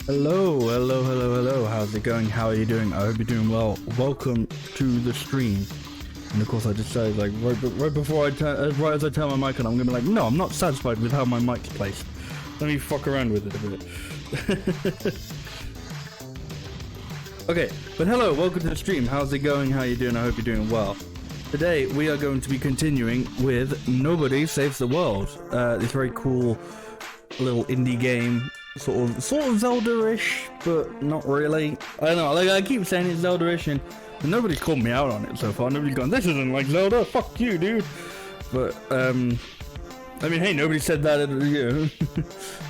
Hello. How's it going? How are you doing? I hope you're doing well. Welcome to the stream. And of course, I just said, like, right before I turn, right as I turn my mic on, I'm gonna be like, no, I'm not satisfied with how my mic's placed. Let me fuck around with it a bit. Okay, but hello, welcome to the stream. How's it going? How are you doing? I hope you're doing well. Today, we are going to be continuing with Nobody Saves the World. This very cool little indie game. Sort of Zelda-ish, but not really. I don't know, like I keep saying it's Zelda-ish and nobody's called me out on it so far. Nobody's gone, this isn't like Zelda, fuck you, dude. But, I mean, hey, nobody said that, you know.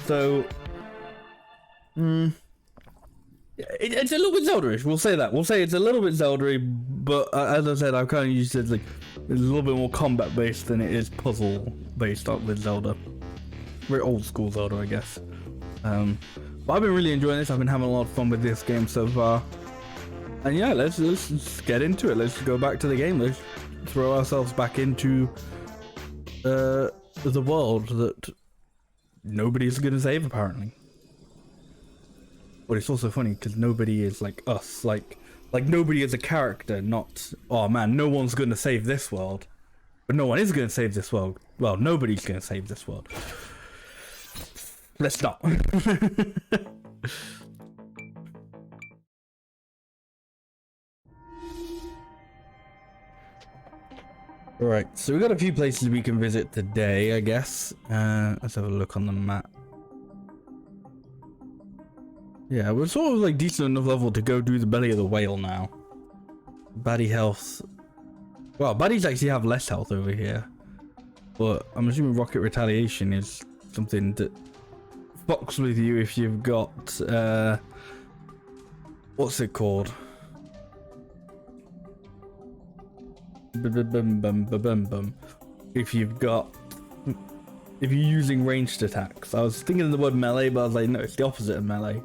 So, it's a little bit Zelda-ish, we'll say that. We'll say it's a little bit Zelda-y, but as I said, I've kind of used it like, it's a little bit more combat-based than it is puzzle-based with Zelda. Very old-school Zelda, I guess. But I've been really enjoying this. I've been having a lot of fun with this game so far. And yeah, let's get into it. Let's go back to the game. Let's throw ourselves back into the world that nobody's gonna save apparently. But it's also funny because nobody is like us. Like nobody is a character. Not, oh man, no one's gonna save this world. But no one is gonna save this world. Well, nobody's gonna save this world. Let's not. Right, so we got a few places we can visit today, I guess. Let's have a look on the map. Yeah, we're sort of like decent enough level to go do the belly of the whale now. Baddie health. Well, baddies actually have less health over here. But I'm assuming rocket retaliation is something that fucks with you if you've got what's it called? If you're using ranged attacks. I was thinking of the word melee, but I was like, no, it's the opposite of melee.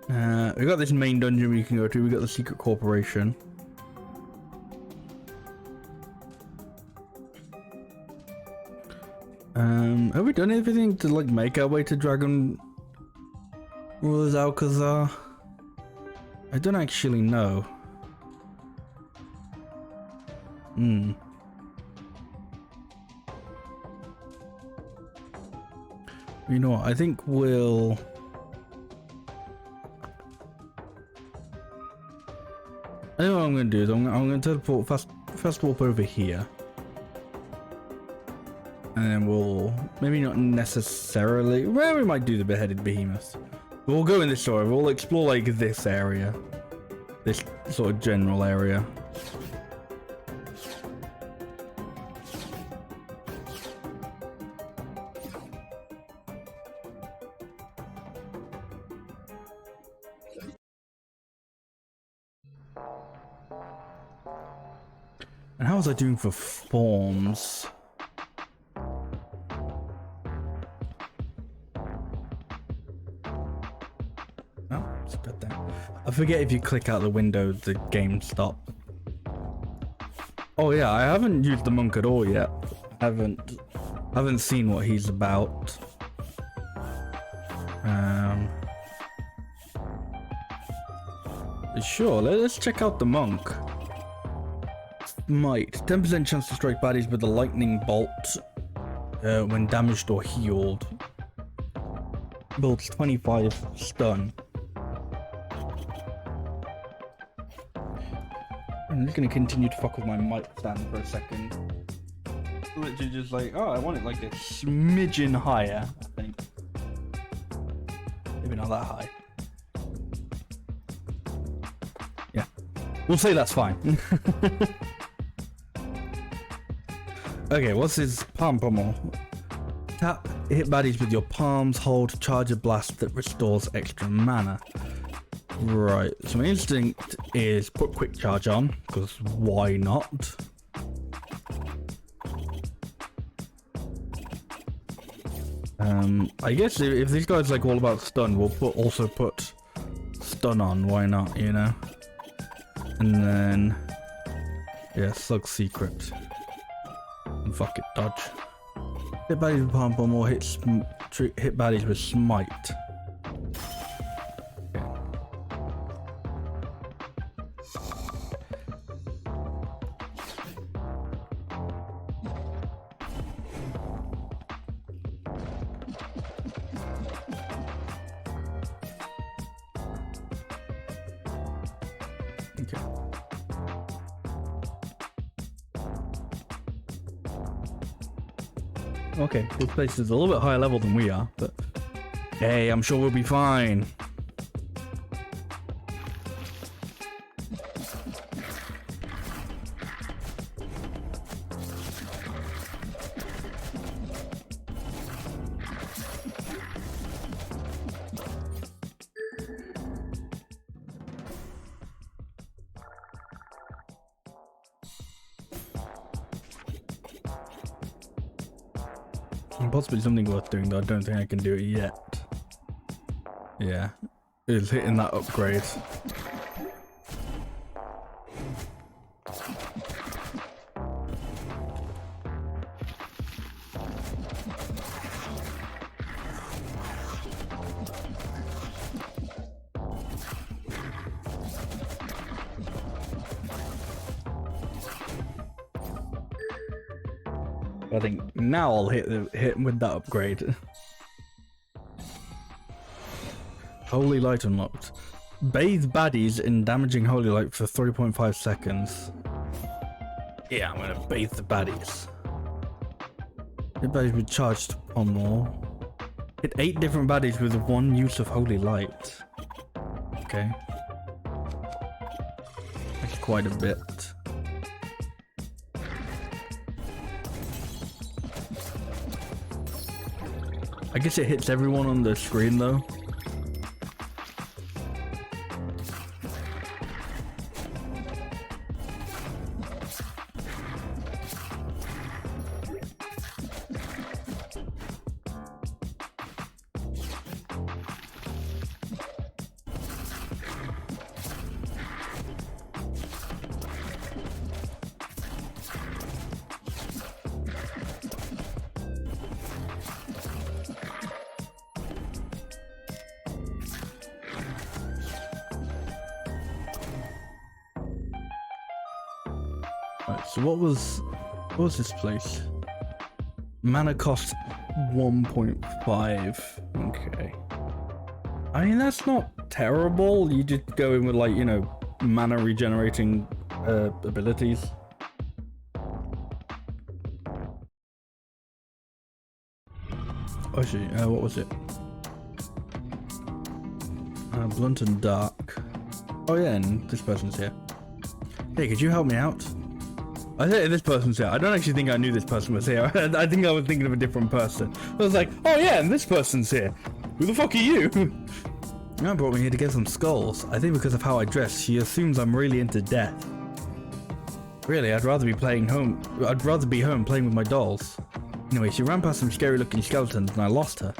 We got this main dungeon we can go to. We got the secret corporation. Have we done everything to like make our way to Dragon Ruler's Alcazar? I don't actually know. You know what? I think we'll. I know what I'm gonna do is I'm gonna teleport fast warp over here. And then we'll, maybe not necessarily, well, we might do the beheaded behemoth. But we'll go in this story, we'll explore like this area. This sort of general area. And how was I doing for forms? I forget if you click out the window, the game stops. Oh yeah, I haven't used the monk at all yet. I haven't seen what he's about. Sure, let's check out the monk. Might 10% chance to strike baddies with the lightning bolt when damaged or healed. Builds 25 stun. I'm just gonna continue to fuck with my mic stand for a second. Literally just like, oh, I want it like a smidgen higher, I think. Maybe not that high. Yeah, we'll say that's fine. Okay, what's his palm pummel? Tap, hit baddies with your palms, hold, charge a blast that restores extra mana. Right, so my instinct is put quick charge on, because why not? I guess if this guy's like all about stun, we'll also put stun on, why not, you know? And then, yeah, slug secret. And fuck it, dodge. Hit baddies with palm pummel, hits hit baddies with smite. Okay. Okay, this place is a little bit higher level than we are, but hey, I'm sure we'll be fine. Possibly something worth doing, though I don't think I can do it yet. Yeah, it's hitting that upgrade. I think now I'll hit him with that upgrade. Holy light unlocked. Bathe baddies in damaging holy light for 3.5 seconds. Yeah, I'm gonna bathe the baddies. The baddies were charged upon more. Hit 8 different baddies with 1 use of holy light. Okay. That's quite a bit. I guess it hits everyone on the screen though. Right, so what was this place? Mana cost 1.5. Okay. I mean, that's not terrible. You just go in with, like, you know, mana regenerating abilities. Oh shit, what was it? Blunt and dark. Oh yeah, and this person's here. Hey, could you help me out? I say this person's here. I don't actually think I knew this person was here. I think I was thinking of a different person. I was like, oh yeah, and this person's here. Who the fuck are you? I brought me here to get some skulls. I think because of how I dress, she assumes I'm really into death. Really, I'd rather be home playing with my dolls. Anyway, she ran past some scary looking skeletons and I lost her.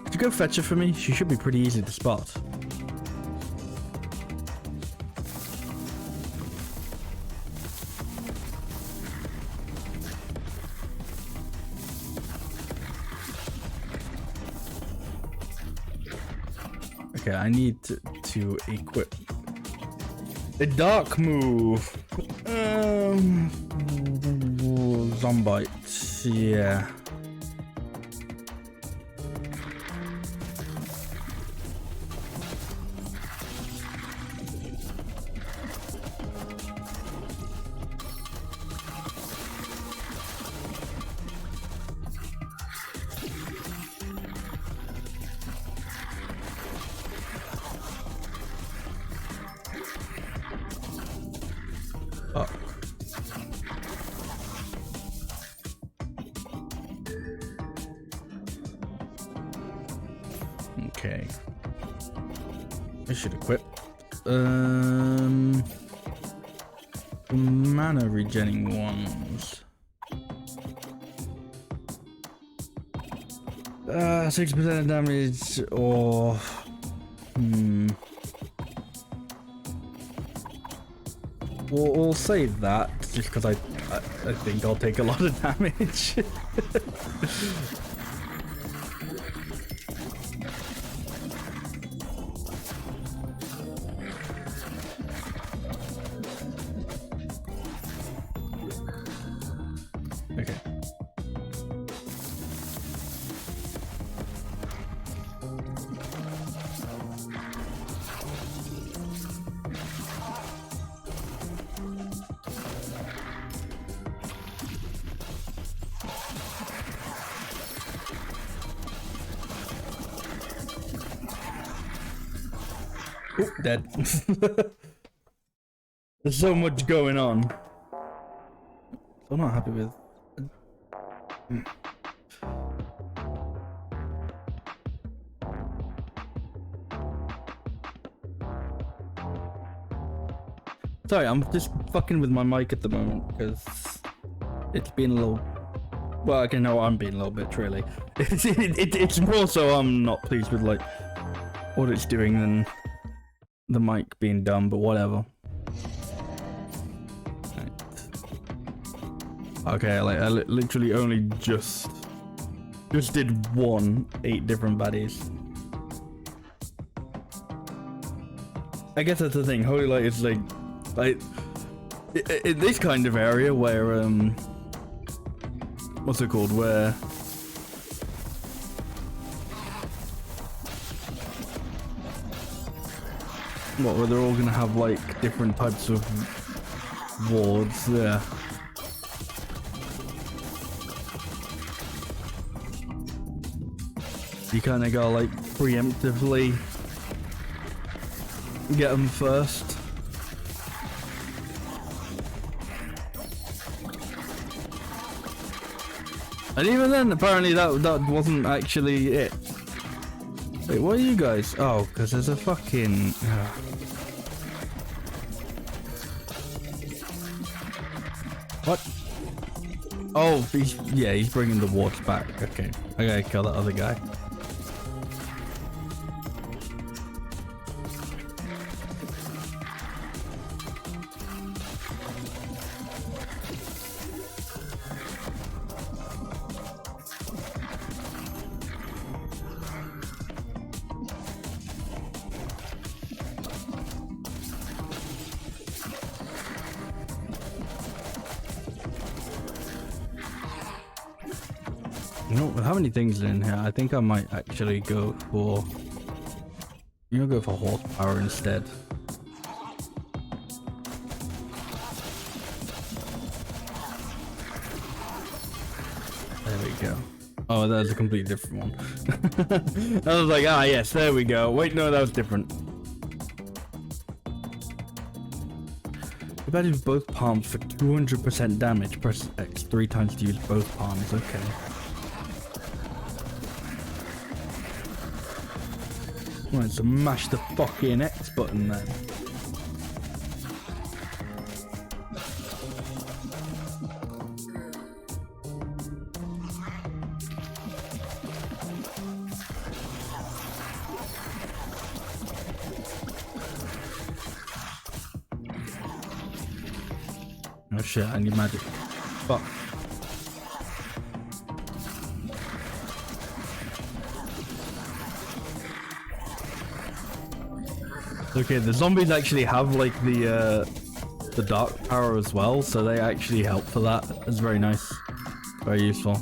Could you go fetch her for me? She should be pretty easy to spot. Okay, I need to equip a dark move. Zombite, yeah. Oh. Okay. I should equip. Mana regenning ones. 6% damage or We'll save that just because I think I'll take a lot of damage. Oh, dead. There's so much going on. I'm not happy with. Sorry, I'm just fucking with my mic at the moment because it's been a little. Well, I can know I'm being a little bit really. It's more so I'm not pleased with like what it's doing than the mic being dumb, but whatever. Right. Okay, like I literally only just did 8 different baddies. I guess that's the thing. Holy Light is like in this kind of area where what's it called? Where where they're all gonna have like different types of wards. Yeah. You kind of gotta like preemptively get them first. And even then, apparently that wasn't actually it. Wait, what are you guys? Oh, because there's a fucking. What? Oh, he's bringing the wards back. Okay, I gotta kill that other guy. You know, with how many things in here, I think I might actually go for. Go for horsepower instead. There we go. Oh, that was a completely different one. I was like, ah, yes, there we go. Wait, no, that was different. If I use both palms for 200% damage, press X 3 times to use both palms. Okay. Right, so mash the fucking X button then. Oh shit, I need magic. Fuck. Okay, the zombies actually have like the dark power as well, so they actually help for that. It's very nice. Very useful.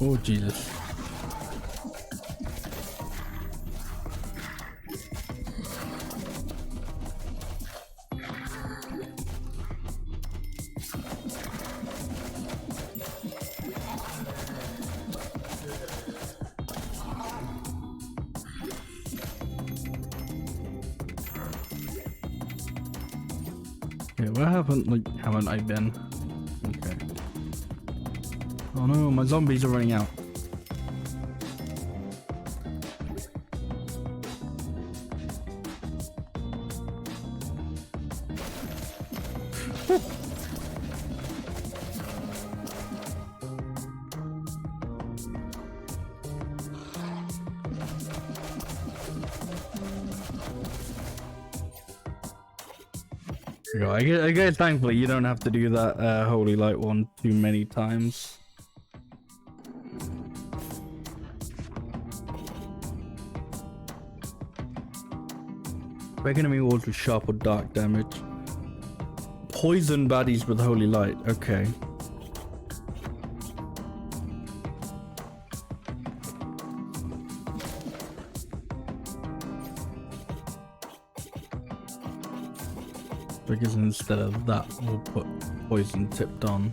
Oh, Jesus. Okay, where haven't I been? Okay. Oh no, my zombies are running out. I guess thankfully you don't have to do that holy light one too many times. Break enemy walls with sharp or dark damage. Poison baddies with holy light. Okay. Because instead of that, we'll put poison tipped on.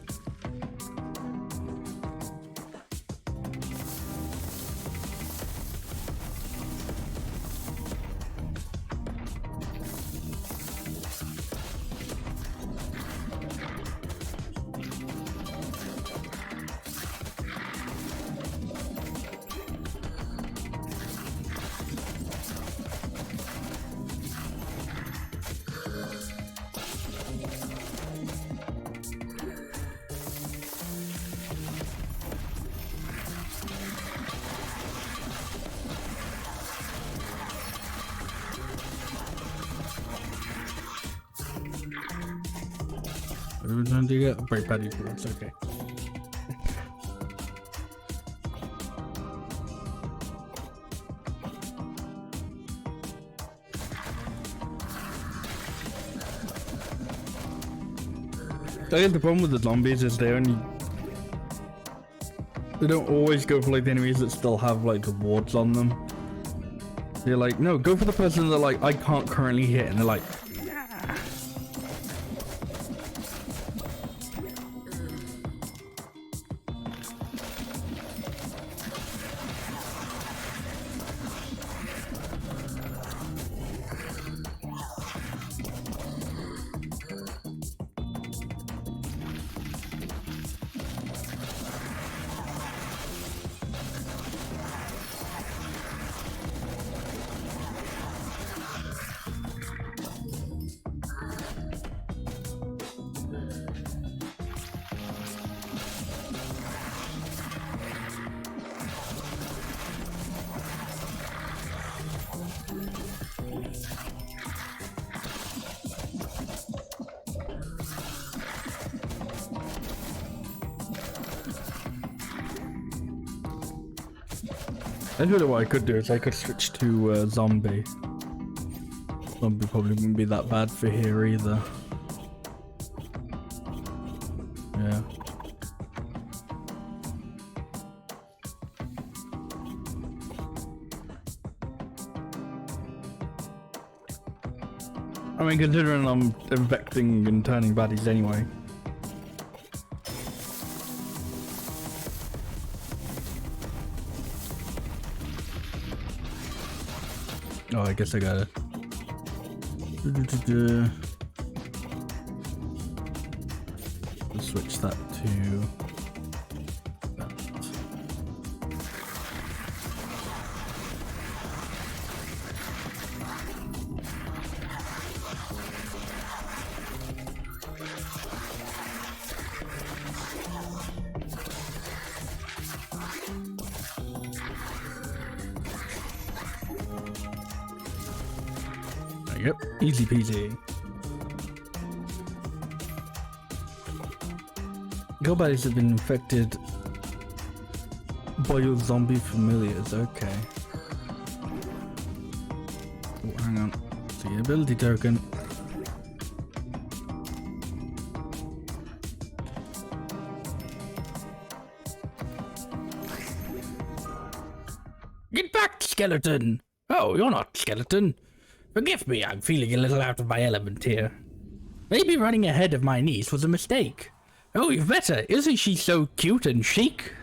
Every time you get a break patty for it's okay. I guess the problem with the zombies is they don't always go for like the enemies that still have like the wards on them. They're like, no, go for the person that like I can't currently hit, and they're like, actually what I could do is I could switch to zombie. Zombie probably wouldn't be that bad for here either. Yeah. I mean, considering I'm infecting and turning baddies anyway. Oh, I guess I got it. Let's switch that to that. Yep, easy peasy. Your bodies have been infected by your zombie familiars. Okay. Oh, hang on. See, ability token. Get back, skeleton! Oh, you're not skeleton. Forgive me, I'm feeling a little out of my element here. Maybe running ahead of my niece was a mistake. Oh, you've met her. Isn't she so cute and chic?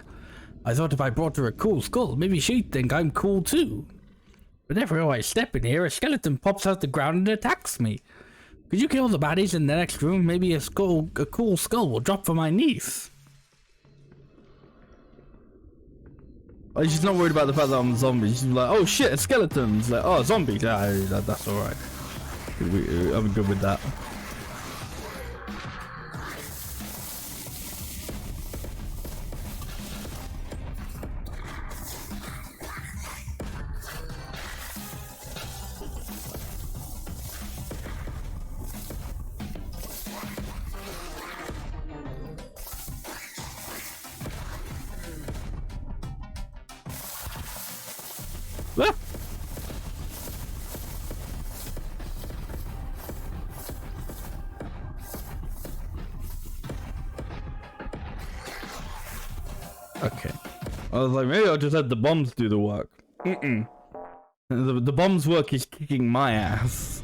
I thought if I brought her a cool skull, maybe she'd think I'm cool too. Whenever I step in here, a skeleton pops out the ground and attacks me. Could you kill the baddies in the next room? Maybe a cool skull will drop for my niece. Oh, she's not worried about the fact that I'm a zombie. She's like, oh shit, a skeleton. She's like, oh, zombies. That's alright. I'm good with that. Ah! Okay. I was like, maybe I'll just let the bombs do the work. The bombs work is kicking my ass.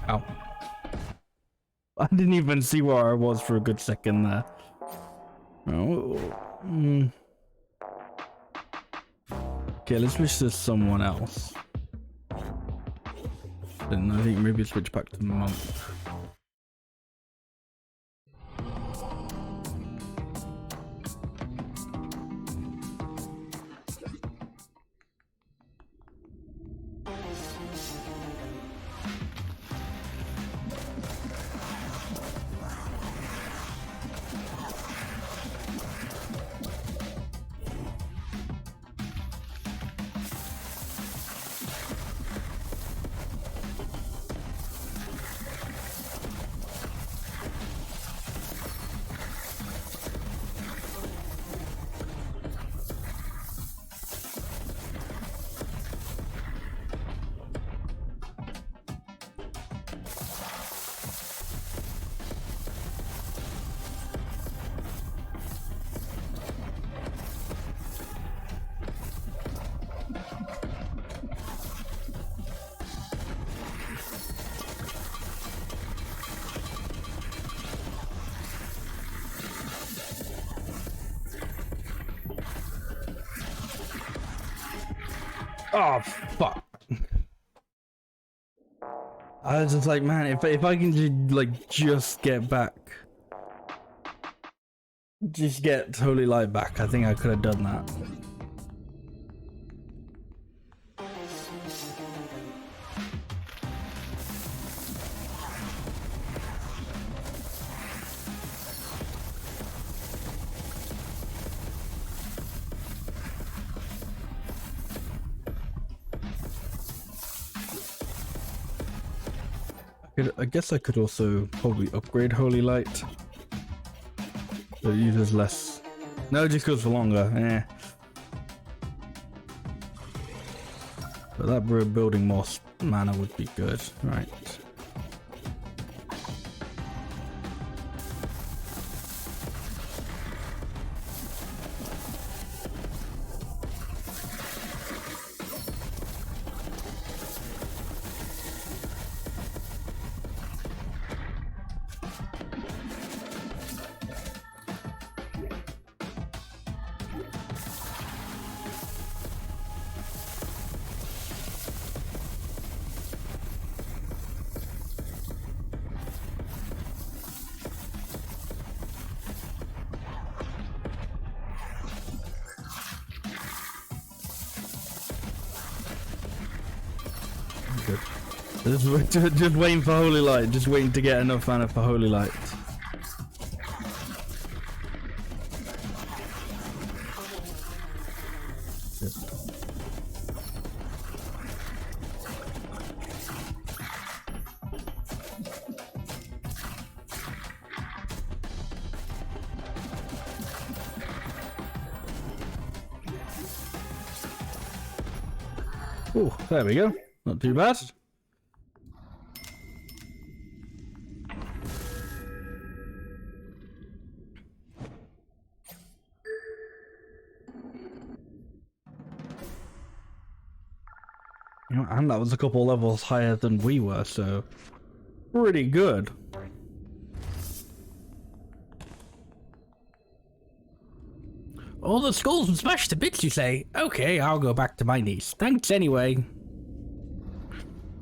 Ow. I didn't even see where I was for a good second there. Oh. Okay, let's switch to someone else. Then I think maybe switch back to Monk. Oh fuck! I was just like, man, if I can just get back, just get Holy Light back, I think I could have done that. I guess I could also probably upgrade Holy Light. So it uses less. No, it just goes for longer. But that building more mana would be good, right? Just waiting for holy light. Just waiting to get enough mana for holy light. Oh, there we go. Not too bad. You know, and that was a couple levels higher than we were, so pretty good. All the skulls and smashed to bits, you say? Okay, I'll go back to my niece. Thanks anyway.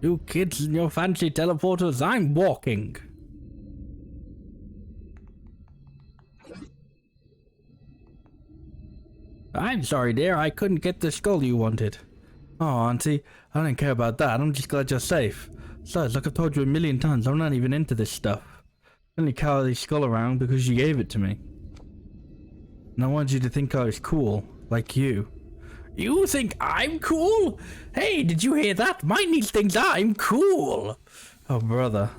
You kids and your fancy teleporters, I'm walking. I'm sorry, dear, I couldn't get the skull you wanted. Oh, Auntie, I don't care about that. I'm just glad you're safe. Besides, like I've told you a million times, I'm not even into this stuff. I only carry this skull around because you gave it to me. And I wanted you to think I was cool, like you. You think I'm cool? Hey, did you hear that? My niece thinks I'm cool. Oh, brother.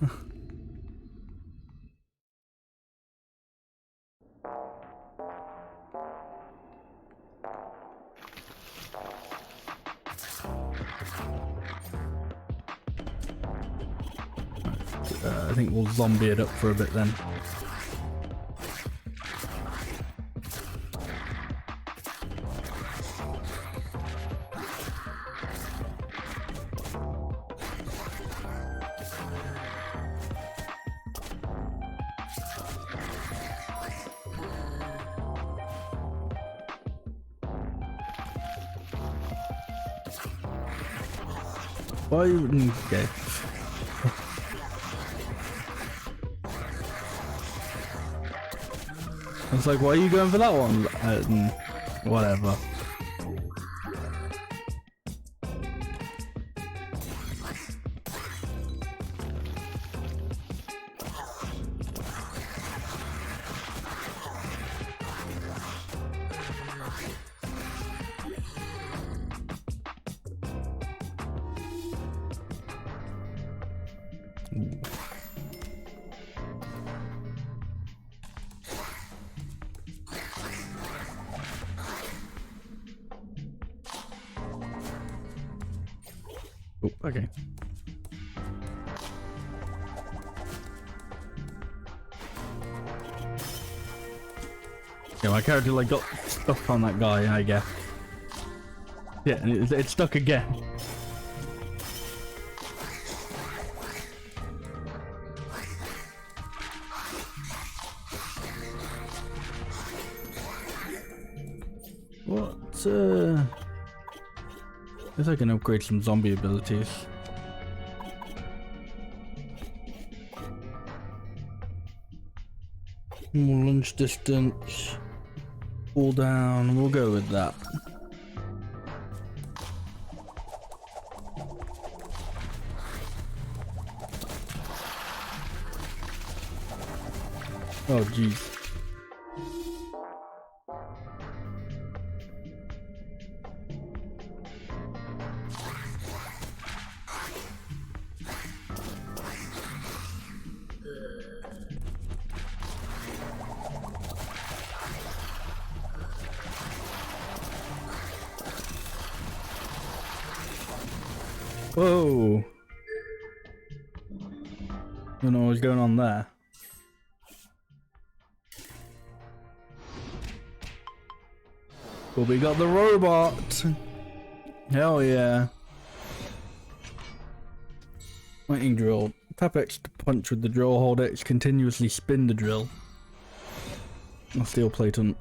I think we'll zombie it up for a bit then. Why you... Okay. I was like, why are you going for that one? Whatever. Oh, okay. Yeah, my character like got stuck on that guy, I guess. Yeah, and it's stuck again. What? I guess I can upgrade some zombie abilities. More lunge distance, cooldown, we'll go with that. Oh jeez. Whoa! Don't know what's going on there. But we got the robot! Hell yeah. Lightning drill. Tap X to punch with the drill, hold X, continuously spin the drill. Steel plated.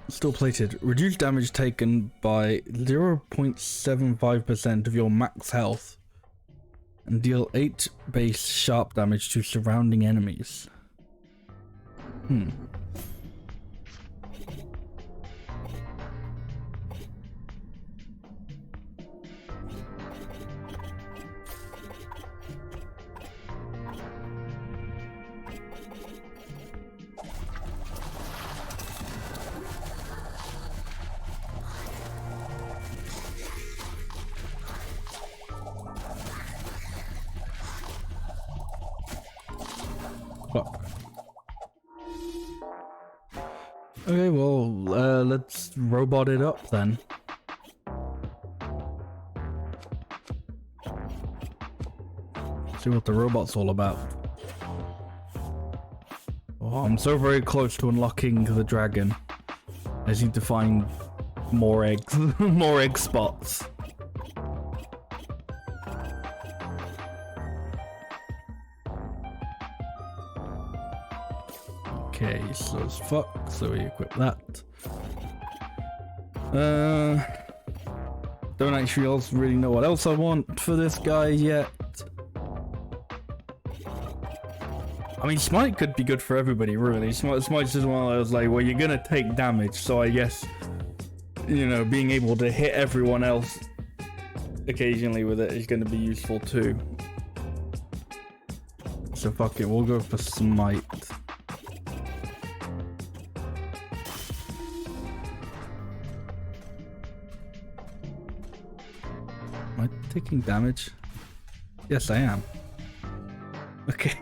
Reduce damage taken by 0.75% of your max health. And deal 8 base sharp damage to surrounding enemies. Fuck. Okay, well, let's robot it up then. See what the robot's all about. Oh, I'm so very close to unlocking the dragon. I just need to find more eggs, more egg spots. Okay, slow as fuck, so we equip that. Don't actually also really know what else I want for this guy yet. I mean, Smite could be good for everybody, really. Smite's just one of those, like, well, you're gonna take damage, so I guess, you know, being able to hit everyone else occasionally with it is gonna be useful too. So fuck it, we'll go for Smite. Am I taking damage? Yes, I am. Okay.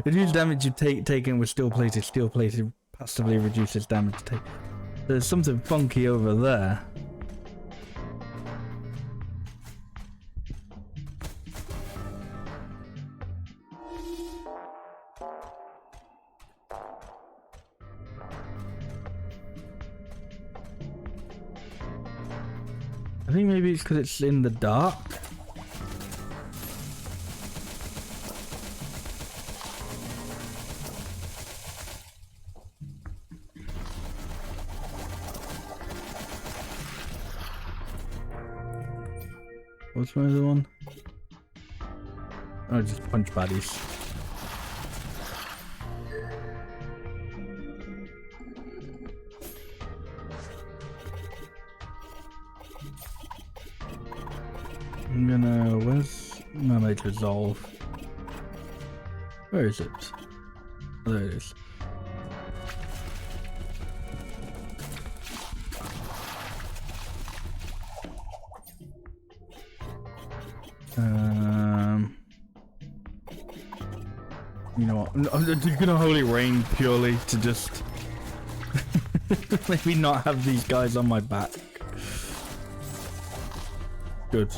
Reduce damage you taken with steel plated. Steel plated passively reduces damage taken. There's something funky over there. I think maybe it's because it's in the dark. What's my other one? Oh, just punch baddies. I'm gonna... Where's Mermaid Resolve? Where is it? Oh, there it is. You know what? I'm just gonna Holy Rain purely to just maybe not have these guys on my back. Good.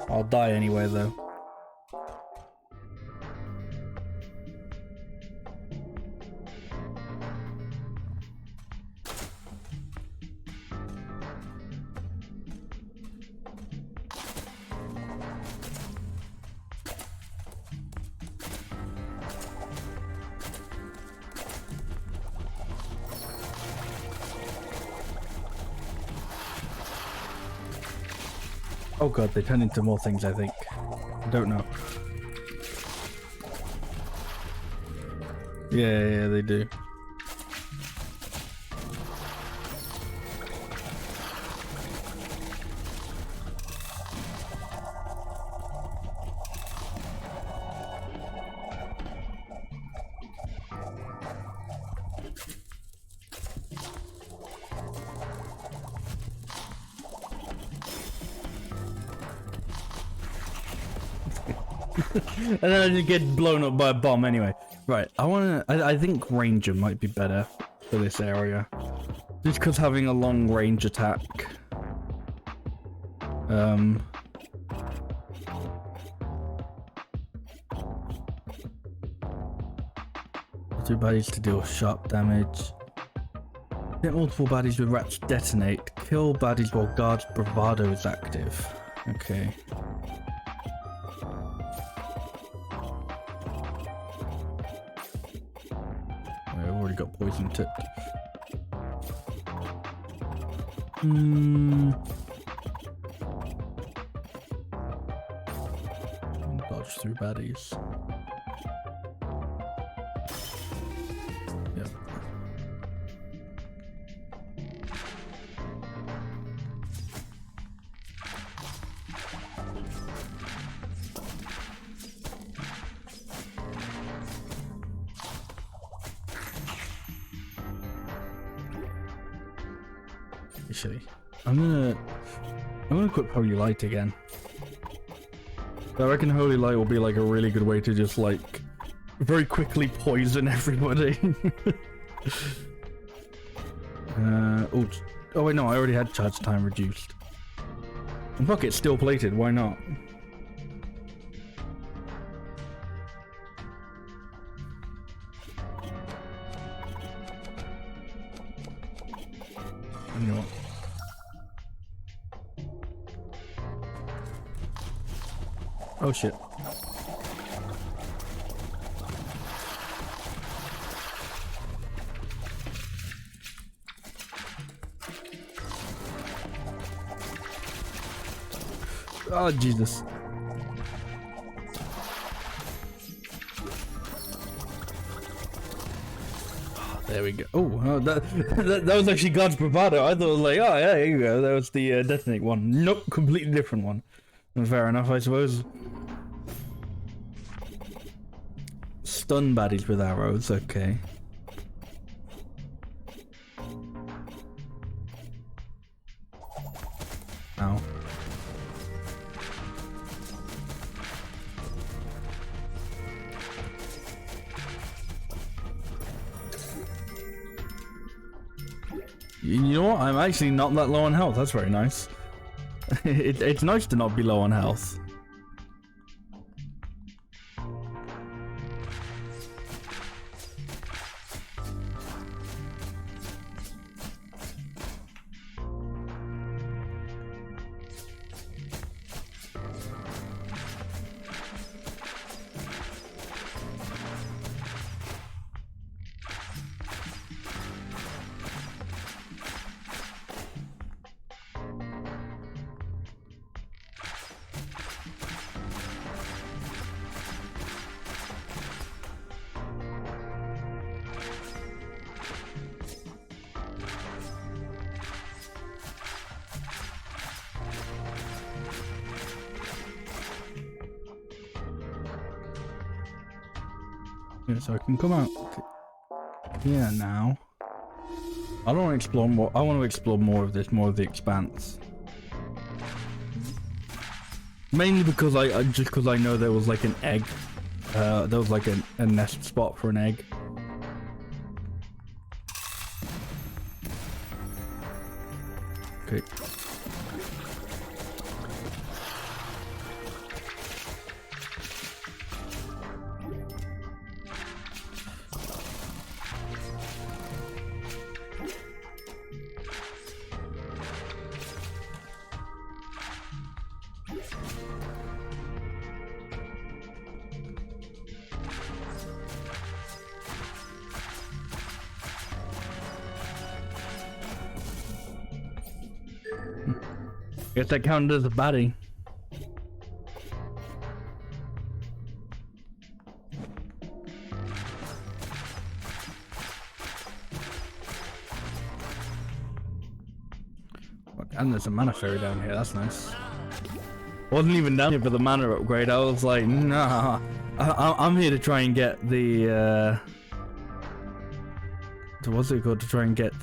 I'll die anyway, though. Oh god, they turn into more things, I think. I don't know. Yeah, they do. And then I just get blown up by a bomb anyway. Right, I think Ranger might be better for this area. Just because having a long range attack. Two baddies to deal sharp damage. Hit multiple baddies with rats detonate. Kill baddies while guard's bravado is active. Okay. I've already got poison tipped. Dodge through baddies. Yep. Actually, I'm gonna equip Holy Light again. I reckon Holy Light will be like a really good way to just like very quickly poison everybody. Oh, oh wait, no, I already had charge time reduced. And fuck it, still plated, why not? You know what? Oh shit. Oh Jesus. There we go. Oh, that was actually God's bravado. I thought it was like, oh yeah, here you go. That was the detonate one. Nope, completely different one. Fair enough, I suppose. Stun baddies with arrows, okay. Ow. You know what? I'm actually not that low on health. That's very nice. It's nice to not be low on health. Yeah, so I can come out here now. I don't want to explore more. I want to explore more of this, more of the expanse. Mainly because just because I know there was like an egg. There was like a nest spot for an egg. Okay. Guess that counted as a baddie. And there's a mana fairy down here, that's nice. Wasn't even down here for the mana upgrade, I was like, nah. I'm here to try and get the, what's it called, to try and get,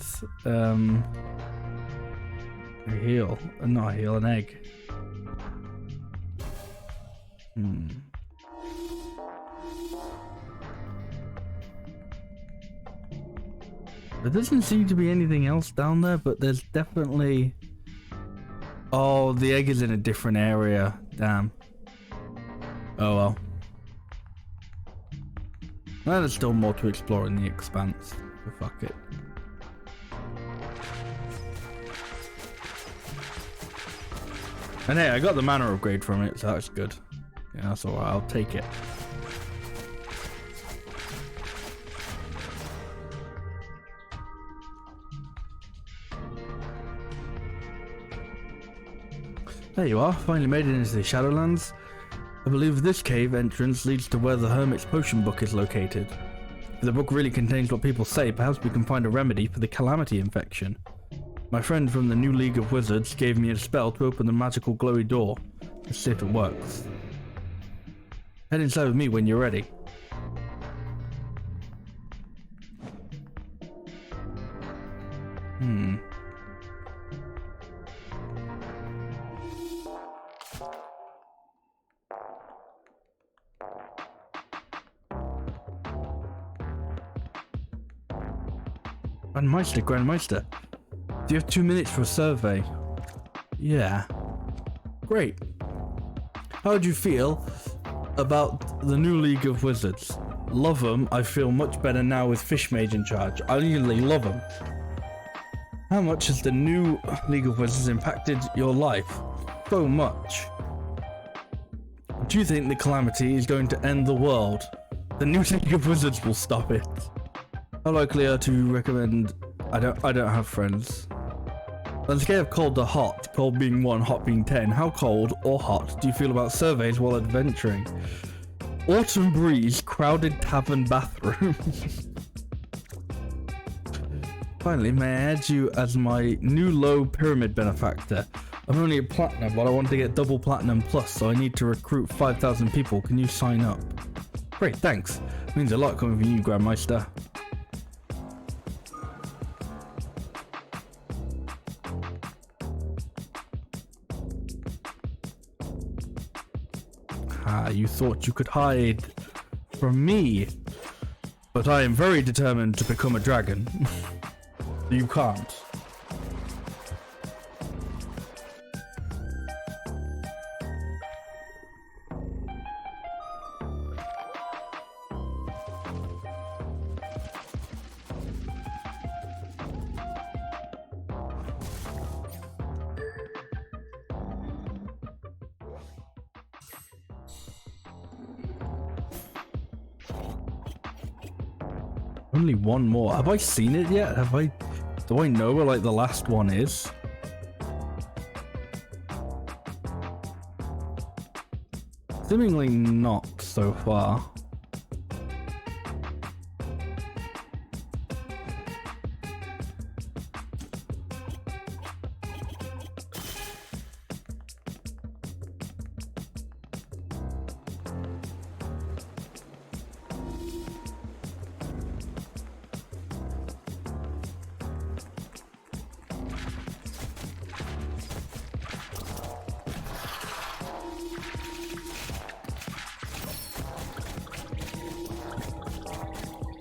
a heal, not a heal, an egg. There doesn't seem to be anything else down there, but there's definitely... Oh, the egg is in a different area. Damn. Oh well. Well, there's still more to explore in the expanse. So fuck it. And hey, I got the mana upgrade from it, so that's good. Yeah, that's alright, I'll take it. There you are, finally made it into the Shadowlands. I believe this cave entrance leads to where the Hermit's Potion Book is located. If the book really contains what people say, perhaps we can find a remedy for the Calamity infection. My friend from the New League of Wizards gave me a spell to open the magical glowy door. Let's see if it works. Head inside with me when you're ready. Grandmeister. Do you have 2 minutes for a survey? Yeah. Great. How do you feel about the new League of Wizards? Love them. I feel much better now with Fishmage in charge. I really love them. How much has the new League of Wizards impacted your life? So much. Do you think the calamity is going to end the world? The new League of Wizards will stop it. How likely are to recommend? I don't have friends. On a scale of cold to hot, cold being 1, hot being 10, how cold or hot do you feel about surveys while adventuring? Autumn breeze, crowded tavern bathroom. Finally, may I add you as my new low pyramid benefactor? I'm only a platinum, but I want to get double platinum plus, so I need to recruit 5,000 people. Can you sign up? Great, thanks. Means a lot coming from you, Grandmeister. Ah, you thought you could hide from me, but I am very determined to become a dragon. You can't. Only one more. Have I seen it yet? Do I know where like the last one is? Seemingly not so far.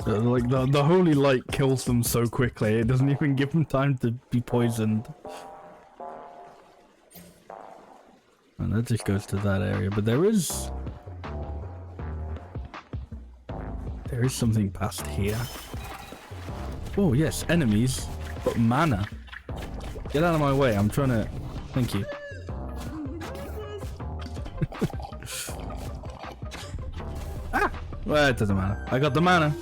Like the holy light kills them so quickly, it doesn't even give them time to be poisoned. And that just goes to that area, but there is something past here. Oh yes, enemies, but mana. Get out of my way, I'm trying to... Thank you. Ah! Well, it doesn't matter. I got the mana.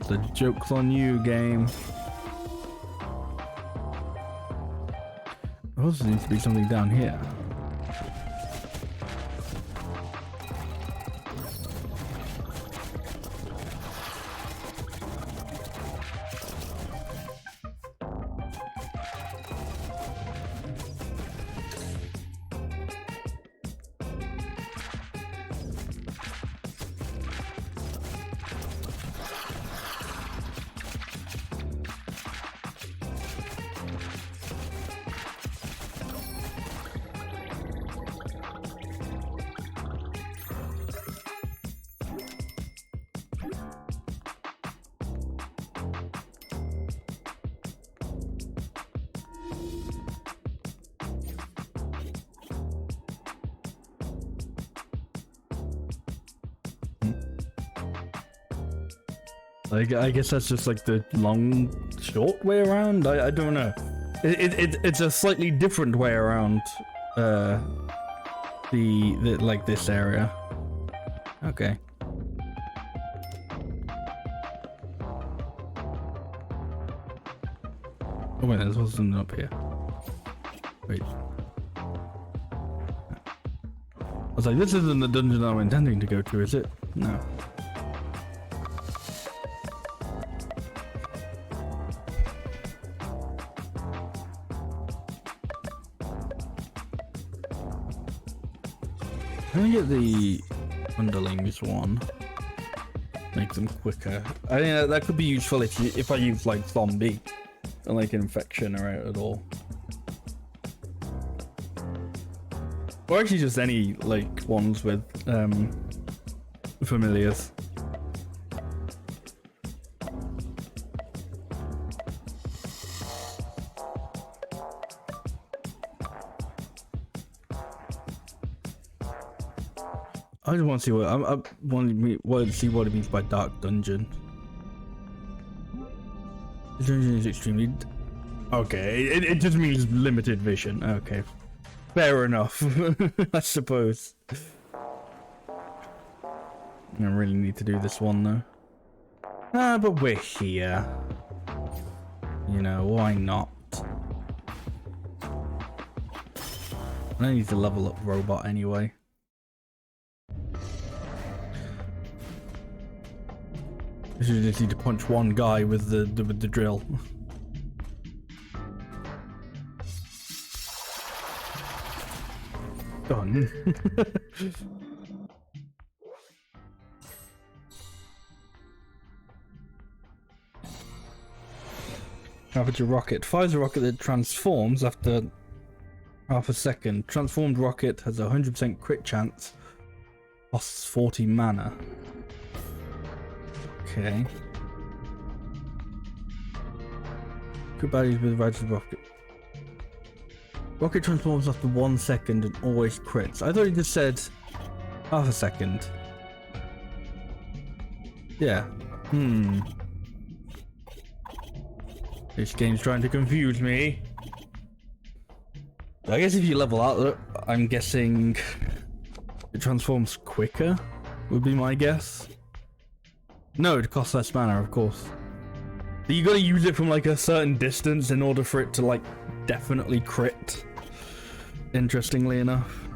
The joke's on you, game. There also needs to be something down here. Like, I guess that's just like the long, short way around. I don't know. It's a slightly different way around the like this area. Okay. Oh wait, there's also something up here. Wait. I was like, this isn't the dungeon I'm intending to go to, is it? No. Let me get the underlings one. Make them quicker. I think that could be useful if I use like zombie and like infection or out at all. Or actually just any like ones with familiars. I just want to see what I want to see what it means by dark dungeon. The dungeon is extremely okay. It just means limited vision. Okay, fair enough. I suppose. I really need to do this one though. But we're here. You know, why not? I need to level up robot anyway. I should just need to punch one guy with the drill. Done. Aperture rocket fires a rocket that transforms after half a second. Transformed rocket has a 100% crit chance. Costs 40 mana. Okay. Good values with right rocket. Rocket transforms after 1 second and always crits. I thought he just said half a second. Yeah. This game's trying to confuse me. I guess if you level out, I'm guessing it transforms quicker, would be my guess. No, it costs less mana, of course. But you gotta use it from like a certain distance in order for it to like definitely crit. Interestingly enough.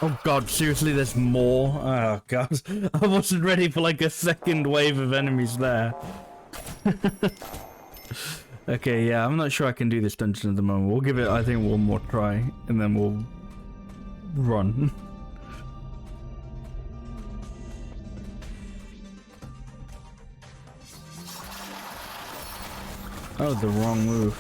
Oh god, seriously, there's more? Oh god, I wasn't ready for like a second wave of enemies there. Okay, yeah, I'm not sure I can do this dungeon at the moment. We'll give it, I think, one more try, and then we'll run. Oh, the wrong move.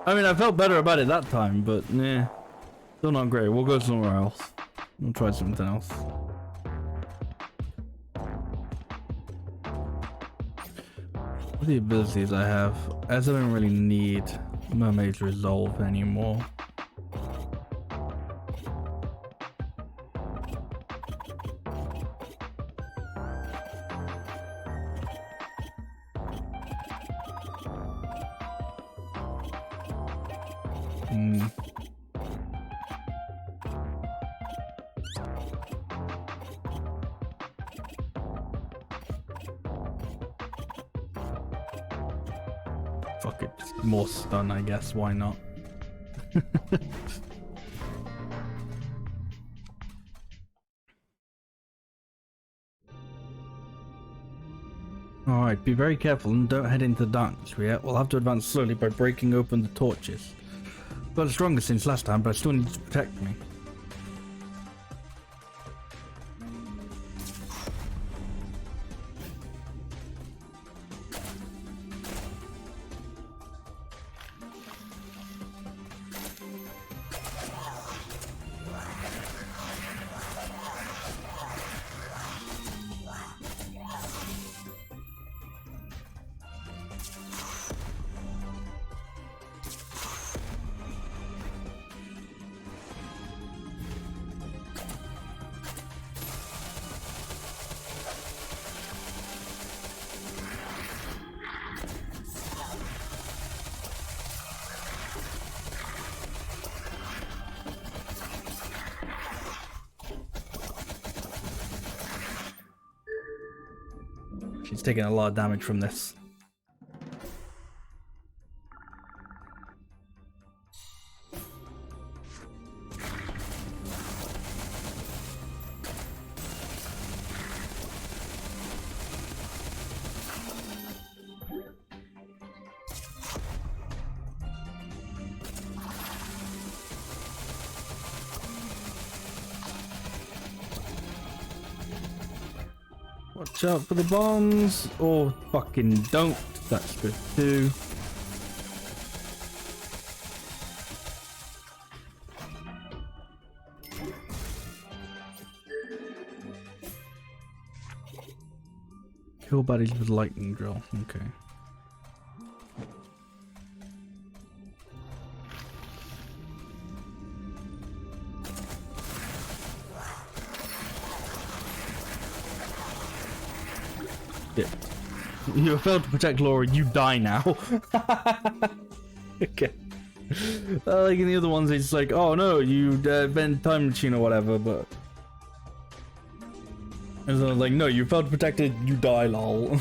I mean, I felt better about it that time, but yeah, still not great. We'll go somewhere else. We'll try something else. What are the abilities I have? As I don't really need Mermaid's Resolve anymore. Hmm. Fuck it, just more stun, I guess. Why not? Alright, be very careful and don't head into the darkness yet. We'll have to advance slowly by breaking open the torches. Got stronger since last time, but I still need to protect me. She's taking a lot of damage from this. Watch out for the bombs, or fucking don't. That's good too. Kill baddies with lightning drill. Okay. You have failed to protect Laura, you die now. Okay. Like in the other ones, it's like, oh no, you bent time machine or whatever, but... And so like, no, you failed to protect it, you die, lol.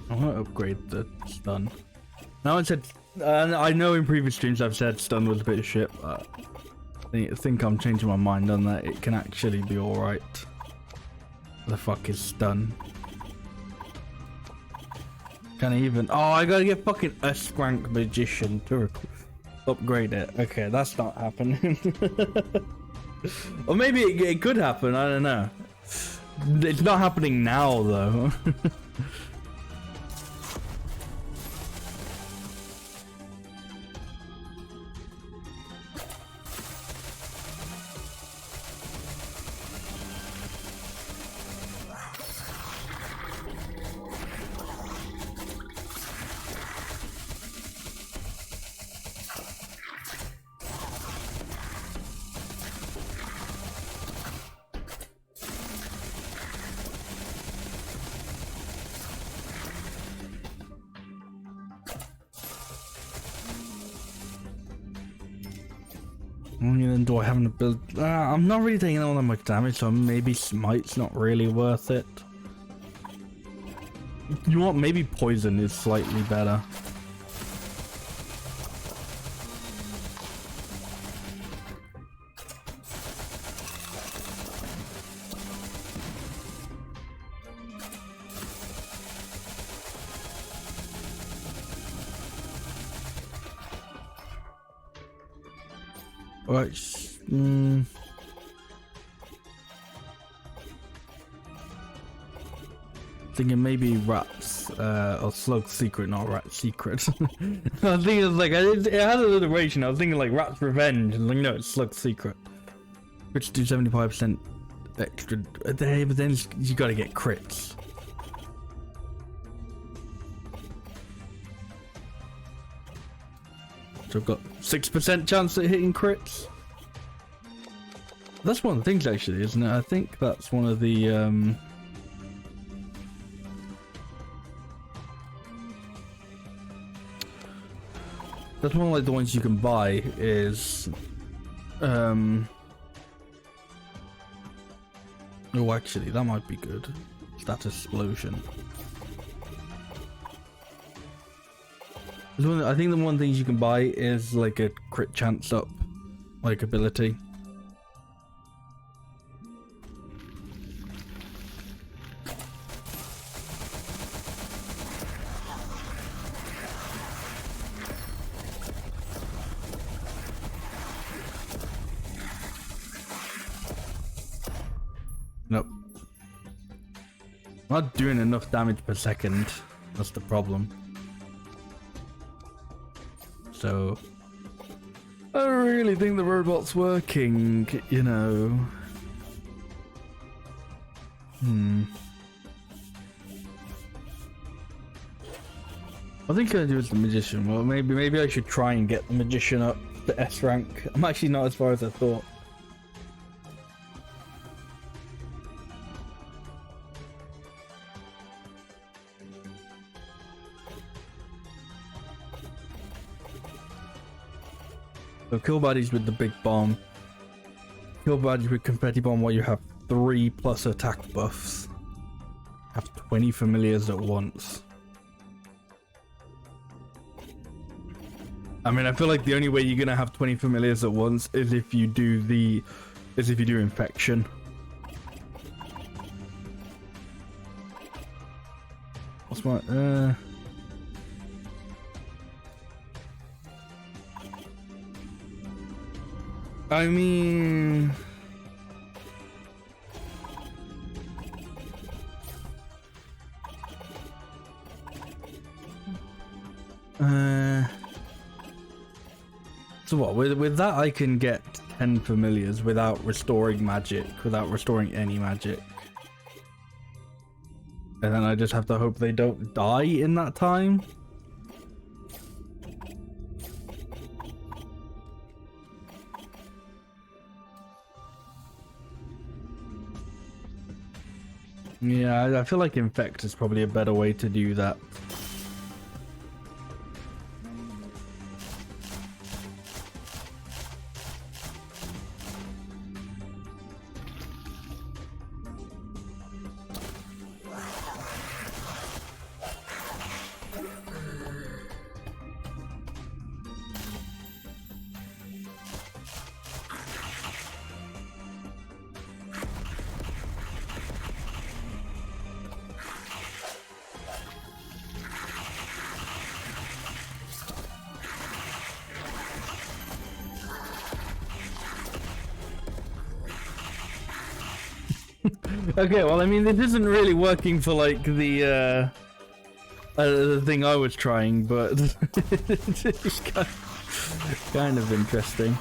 I want to upgrade the stun. Now I said, I know in previous streams I've said stun was a bit of shit, but I think I'm changing my mind on that. It can actually be alright. The fuck is stun? Can I even? Oh, I gotta get fucking a Scrank Magician to upgrade it. Okay, that's not happening. Or maybe it could happen, I don't know. It's not happening now though. Only then do I have an ability. I'm not really taking all that much damage, so maybe Smite's not really worth it. You know what? Maybe Poison is slightly better. Right. thinking maybe rats, or slug secret, not rat secret. I was thinking like, it had an alliteration. I was thinking like rat's revenge, and like, no, it's slug secret. Which do 75% extra, but then you gotta get crits. So I've got 6% chance at hitting crits. That's one of the things actually, isn't it? I think that's one of the that's one of like the ones you can buy is oh, actually that might be good. Status explosion. I think the one thing you can buy is like a crit chance up like ability. Nope. Not doing enough damage per second. That's the problem. So I don't really think the robot's working, you know. I think I do as the magician. Well, maybe I should try and get the magician up to S rank. I'm actually not as far as I thought. So kill baddies with the big bomb. Kill baddies with confetti bomb where you have 3+ attack buffs. Have 20 familiars at once. I mean, I feel like the only way you're gonna have 20 familiars at once is if you do infection. What's my I mean, so what, with that I can get 10 familiars without restoring magic, without restoring any magic. And then I just have to hope they don't die in that time. Yeah, I feel like infect is probably a better way to do that. Okay, well, I mean, it isn't really working for like the thing I was trying, but it's kind of interesting.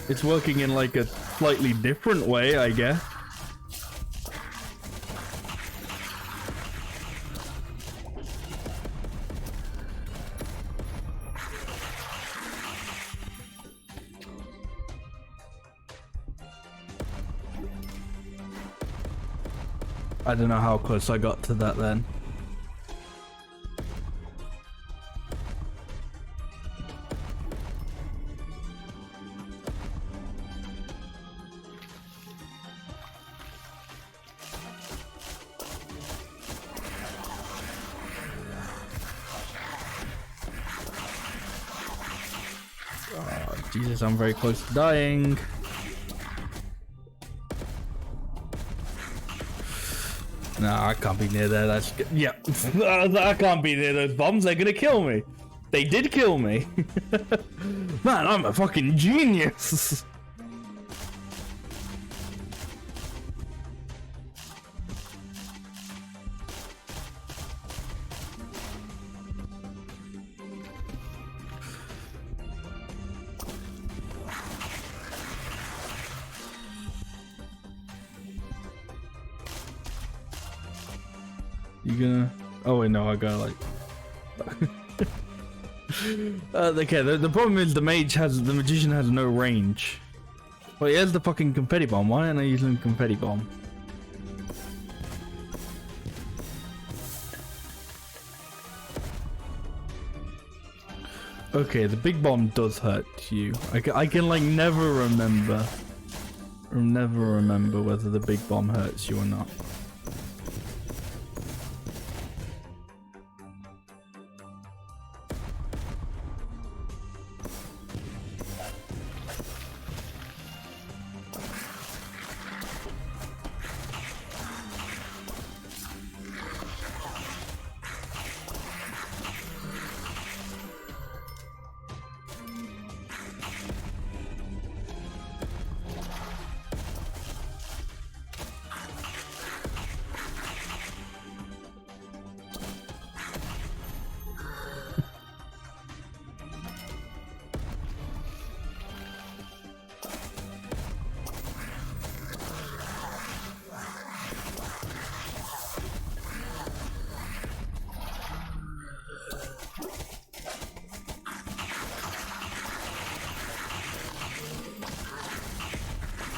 It's working in like a slightly different way, I guess. I don't know how close I got to that then. Oh, Jesus, I'm very close to dying. No, I can't be near there. That's yeah. I can't be near those bombs. They're gonna kill me. They did kill me. Man, I'm a fucking genius. You gonna? Oh wait, no, I gotta like. Okay, the problem is the magician has no range. Wait, here's the fucking confetti bomb. Why aren't I using confetti bomb? Okay, the big bomb does hurt you. I can like never remember whether the big bomb hurts you or not.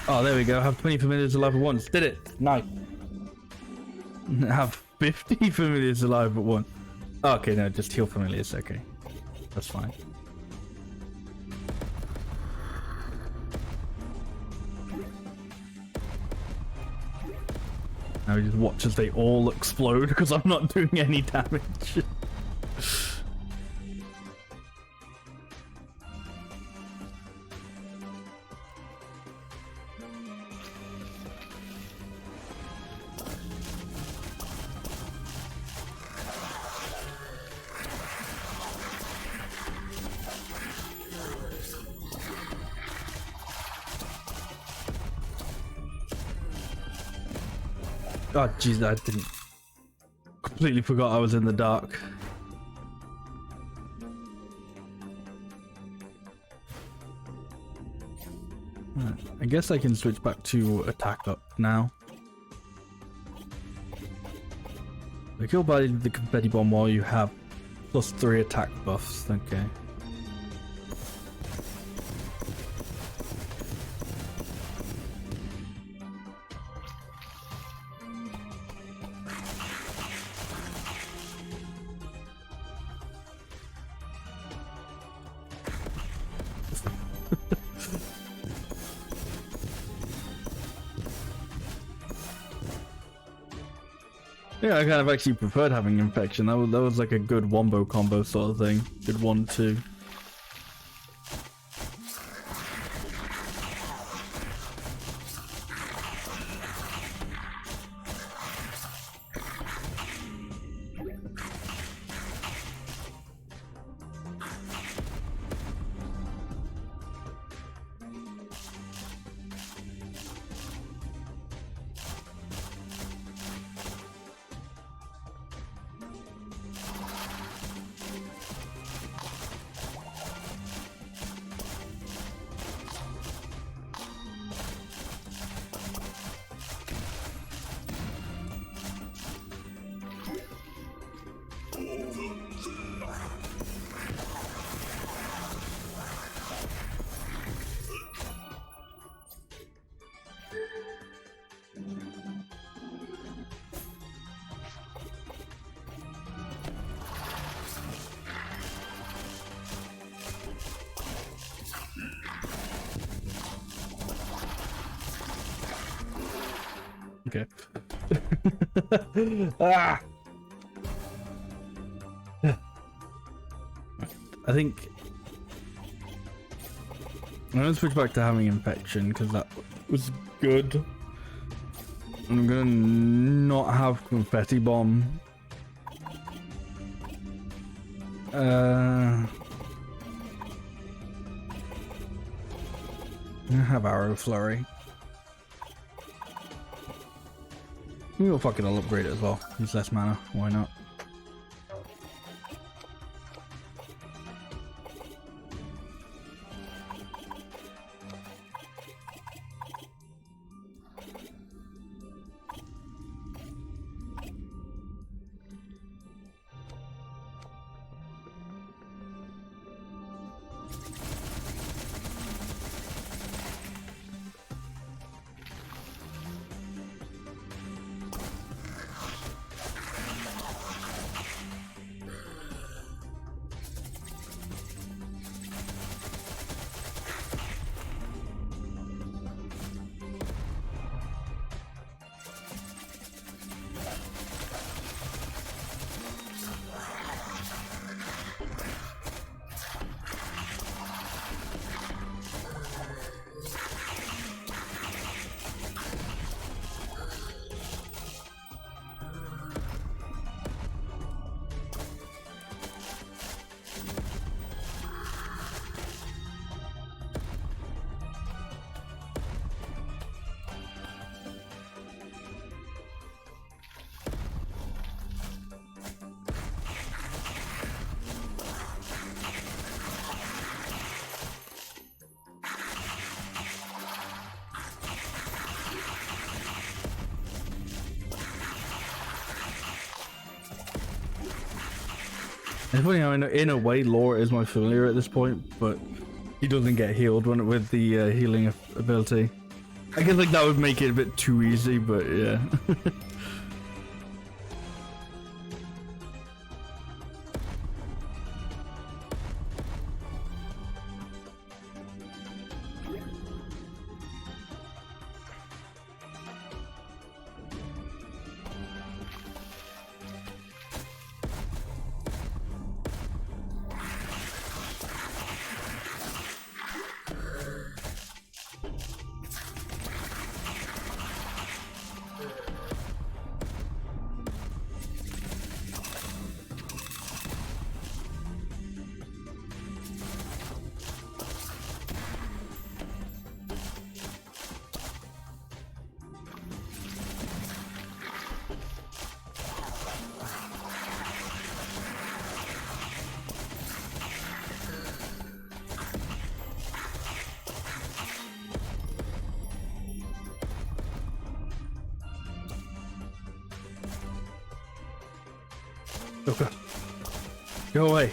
Oh, there we go. Have 20 familiars alive at once. Did it. Nice. Have 50 familiars alive at once. Oh, okay, no, just heal familiars. Okay. That's fine. Now we just watch as they all explode because I'm not doing any damage. Oh jeez, I didn't. Completely forgot I was in the dark. I guess I can switch back to attack up now. We kill by the confetti bomb while you have +3 attack buffs. Okay. Yeah, I kind of actually preferred having infection. That was like a good wombo combo sort of thing. Good 1-2. Okay. Ah! I think I'm gonna switch back to having infection because that was good. I'm gonna not have confetti bomb. I'm gonna have arrow flurry. We'll fucking I'll upgrade it as well. Use less mana. Why not? It's funny how in a way Laura is my familiar at this point, but he doesn't get healed with the healing ability. I guess like that would make it a bit too easy, but yeah. Okay. Go away.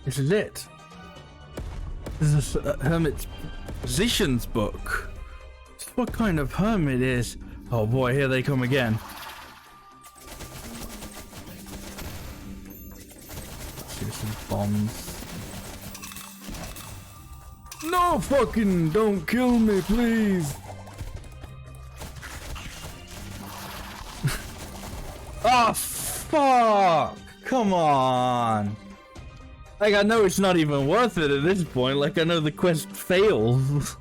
This is it. This is a hermit's positions book. What kind of hermit is? Oh boy, here they come again. Seriously, bombs. No fucking, don't kill me, please. Oh, fuck. Come on. Like, I know it's not even worth it at this point. Like, I know the quest fails.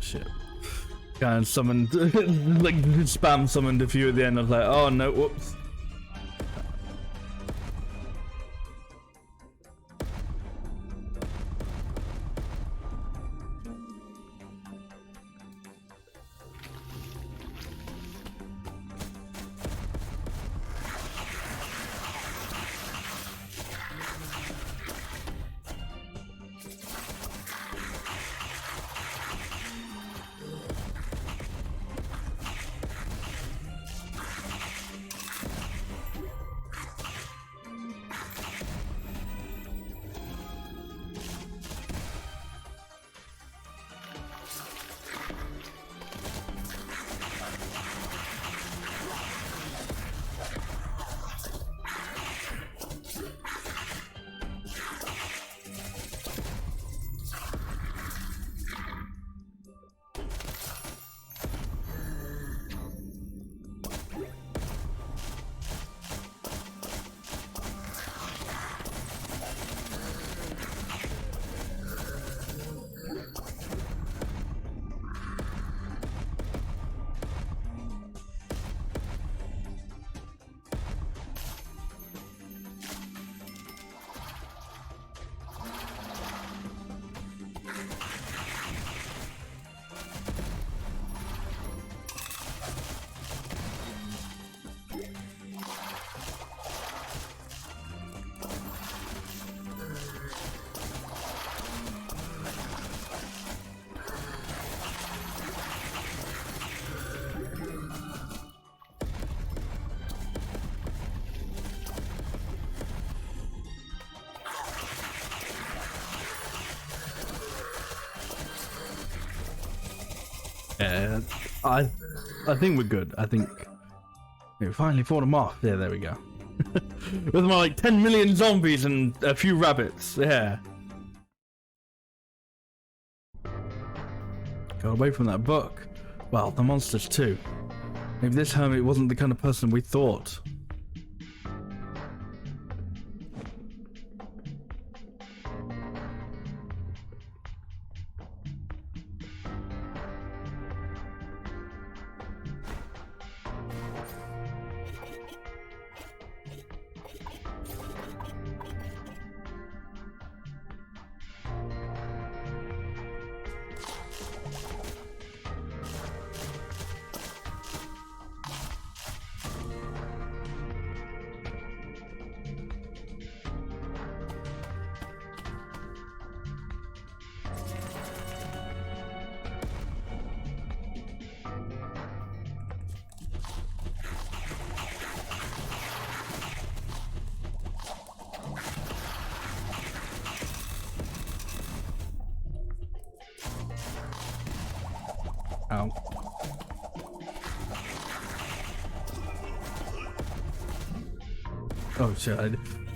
Shit. Kind of summoned, like spam summoned a few at the end. I was like, oh no, whoops. Yeah, I think we're good. I think we finally fought them off. Yeah, there we go. With my like 10 million zombies and a few rabbits. Yeah. Got away from that book. Well, the monsters too. Maybe this hermit wasn't the kind of person we thought. Ow. Oh shit, I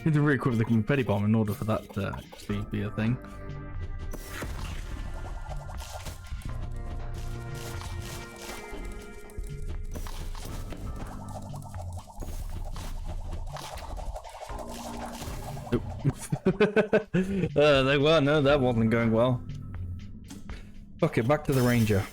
need to re-equip the confetti bomb in order for that to actually be a thing. Well, no, that wasn't going well. Okay, back to the ranger.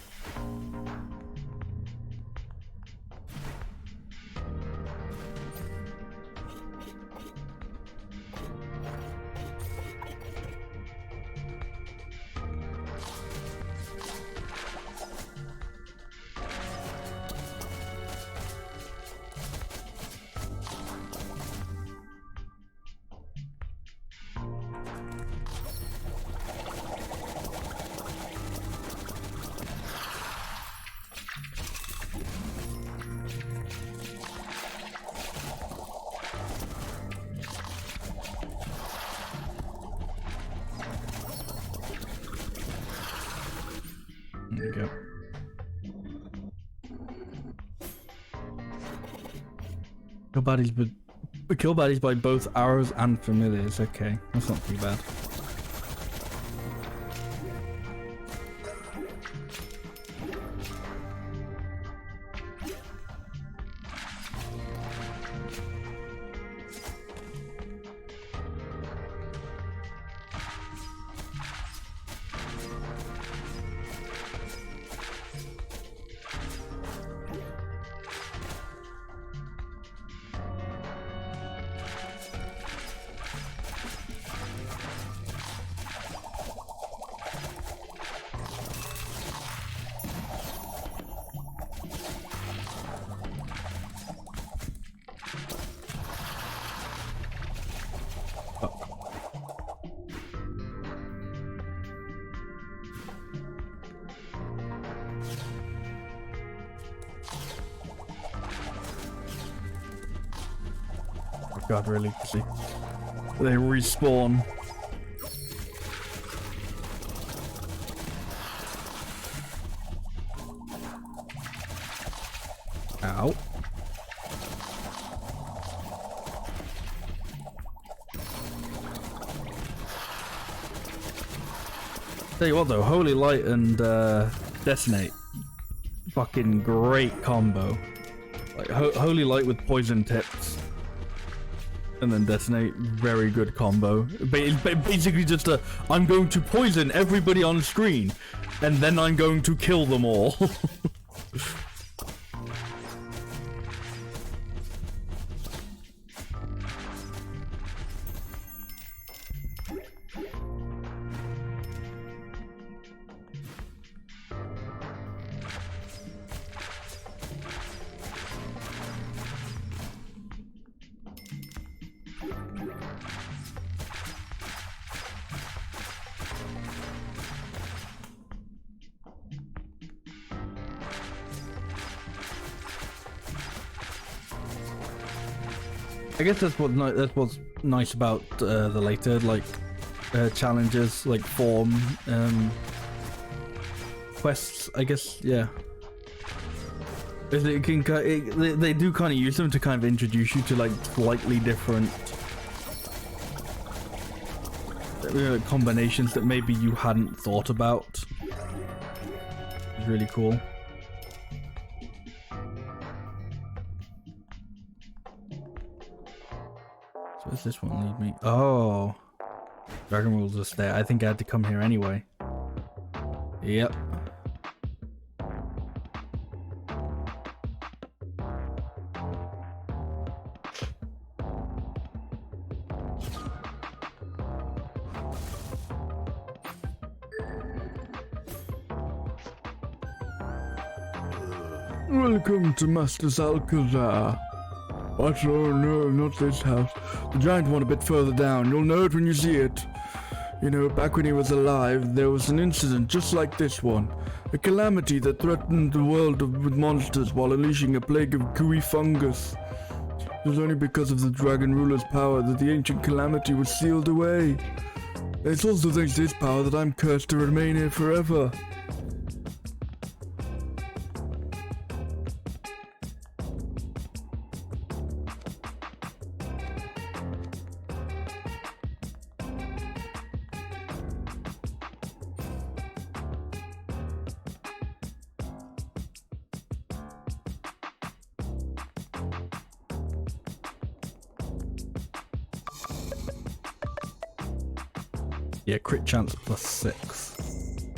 There you go. Kill baddies by both arrows and familiars. Okay, that's not too bad. God, really? They respawn. Ow. Tell you what though, Holy Light and Detonate, fucking great combo. Like Holy Light with poison tips. And then Detonate, very good combo. It's basically just a, I'm going to poison everybody on screen, and then I'm going to kill them all. I guess that's what's nice about the later challenges, like form. quests, I guess. Yeah. It can, they do kind of use them to kind of introduce you to like slightly different combinations that maybe you hadn't thought about. It's really cool. So does this one lead me? Oh, Dragon Rules just there. I think I had to come here anyway. Yep. Welcome to Master's Alcazar. What? Oh no, not this house. The giant one a bit further down. You'll know it when you see it. You know, back when he was alive, there was an incident just like this one. A calamity that threatened the world with monsters while unleashing a plague of gooey fungus. It was only because of the Dragon Ruler's power that the ancient calamity was sealed away. It's also thanks to his power that I'm cursed to remain here forever. Yeah, crit chance +6.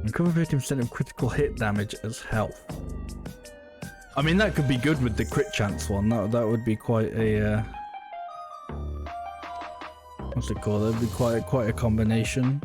Recover 50% of critical hit damage as health. I mean, that could be good with the crit chance one. That would be quite a what's it called? That'd be quite a combination.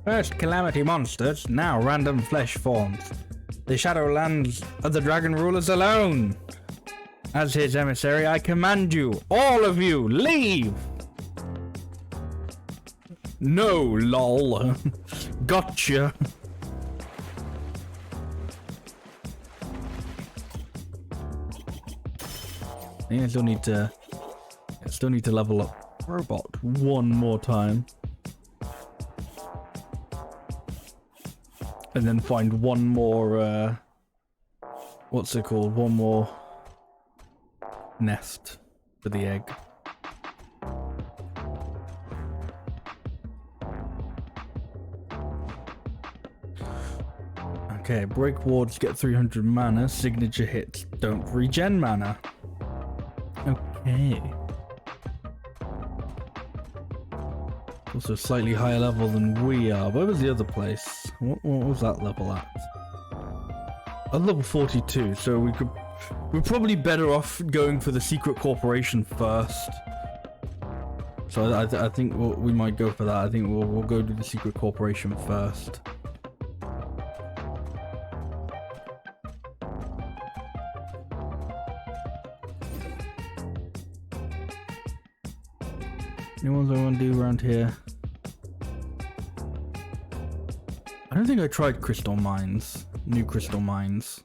First calamity monsters, now random flesh forms. The Shadowlands of the Dragon Rulers alone. As his emissary, I command you, all of you, leave! No, lol. Gotcha. I think I still need to level up Robot one more time. And then find one more, what's it called? One more nest for the egg. Okay, break wards get 300 mana, signature hits don't regen mana. Okay. Also slightly higher level than we are. Where was the other place? What was that level at? At level 42, so we're probably better off going for the secret corporation first. So I think we might go for that. I think we'll go to the secret corporation first. Any ones I want to do around here? I don't think I tried crystal mines. New crystal mines.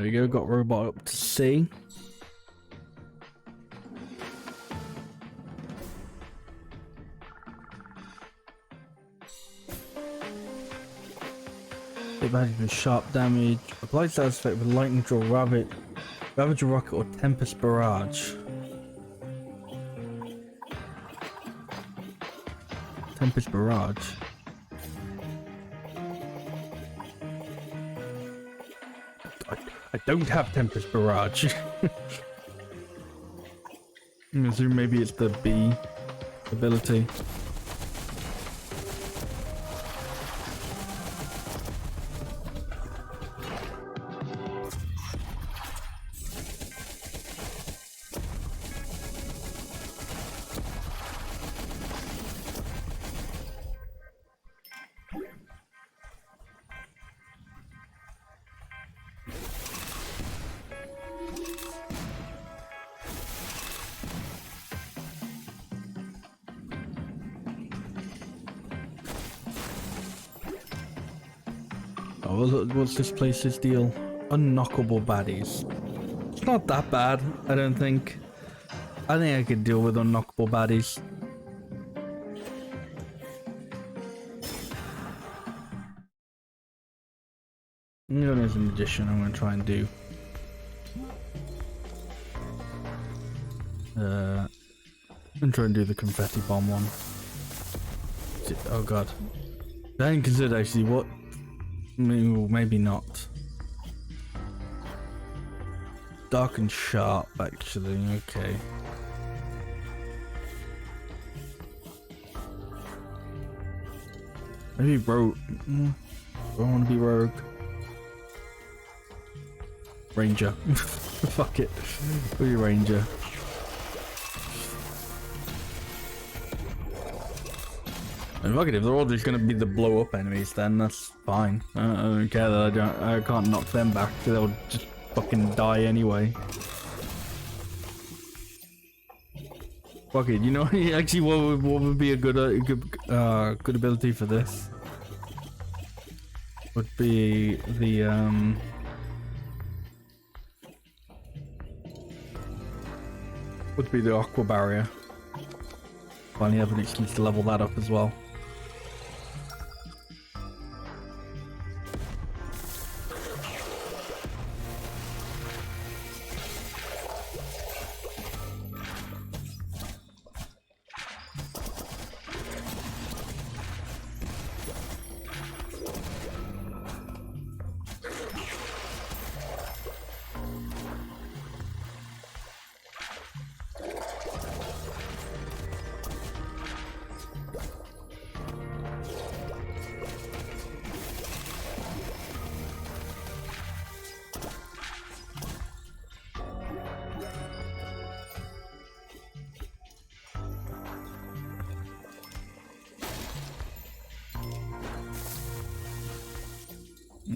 There we go, got robot up to C. Hit magic with sharp damage. Apply status effect with lightning draw, ravage rocket or tempest barrage. Tempest barrage. I don't have tempest barrage. I assume maybe it's the B ability. Oh, what's this place's deal? Unknockable baddies. It's not that bad, I don't think. I think I could deal with unknockable baddies. You know, there's a magician I'm gonna try and do. I'm trying to do the confetti bomb one. Oh god. I hadn't considered actually what. Maybe not. Dark and sharp, actually. Okay. Maybe rogue. I want to be rogue. Ranger. Fuck it. Be ranger. And fuck it, if they're all just gonna be the blow up enemies, then that's fine. I don't care that I can't knock them back, because they'll just fucking die anyway. Fuck it, you know, actually what would be a good ability for this? Would be the aqua barrier. Finally have an excuse to level that up as well.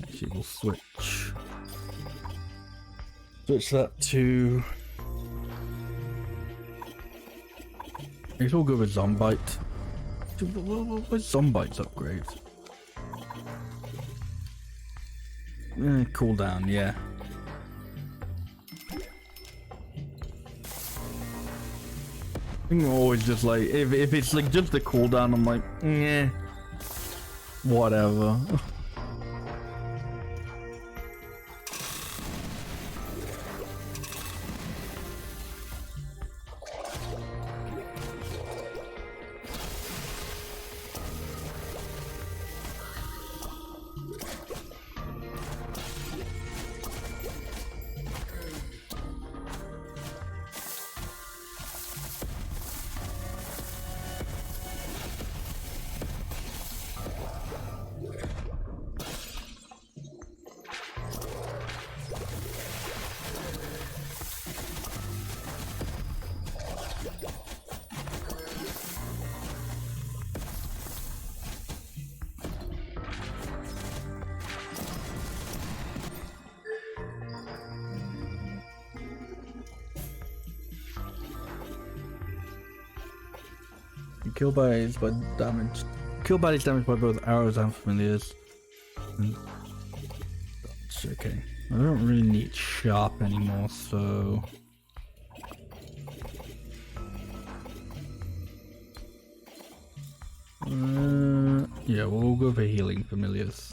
Actually, we'll switch that to. It's all good with Zombite. What's Zombite's upgrade? Cooldown, yeah. I think I'm always just like, if it's like just the cooldown, I'm like, yeah, whatever. Kill bodies by damage. Kill bodies damaged by both arrows and familiars. That's okay. I don't really need sharp anymore, so... yeah, we'll go for healing familiars.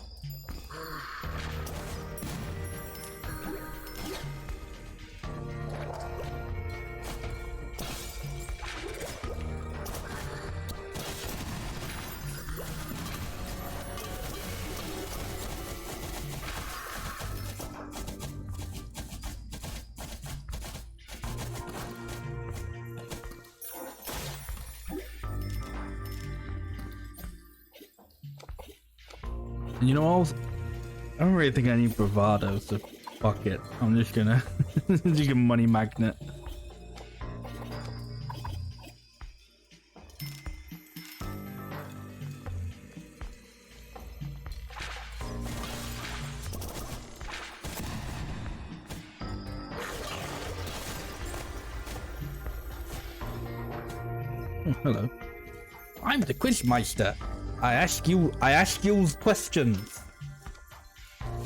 And you know, I don't really think I need bravado, so fuck it. I'm just gonna just a money magnet. Oh, hello. I'm the Quizmeister. I ask you questions.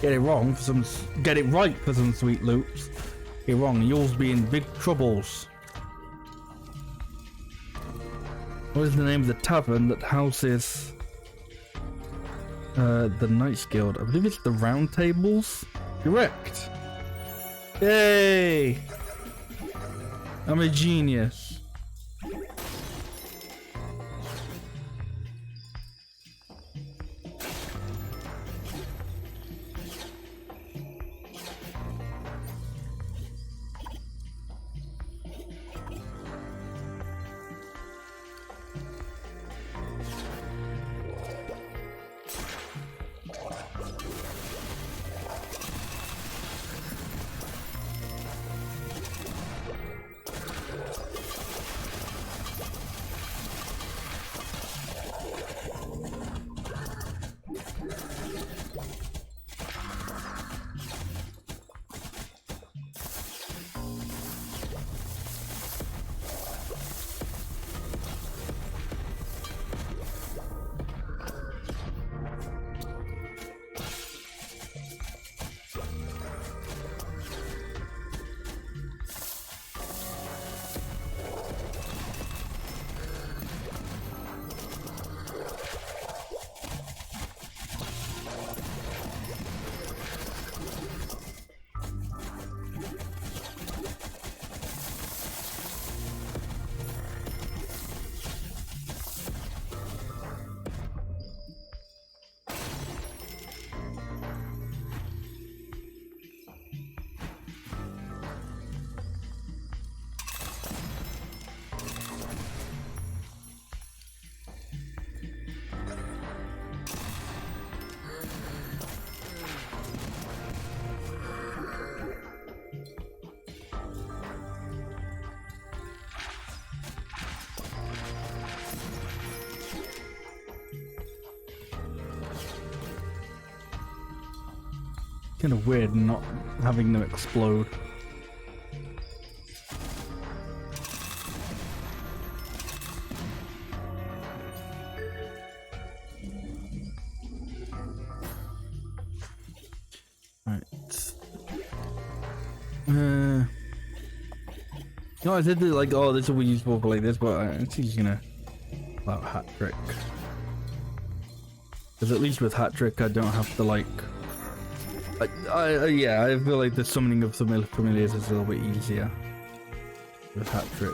Get it wrong for some, get it right for some sweet loops. Get it wrong, you'll be in big troubles. What is the name of the tavern that houses the Knights Guild? I believe it's the Round Tables. Correct. Yay! I'm a genius. Kind of weird not having them explode. Right. No, I said that, like, oh, this will be useful for like this, but I'm just gonna allow hat trick. Because at least with hat trick, I don't have to like. Yeah, I feel like the summoning of familiars is a little bit easier with hat trick.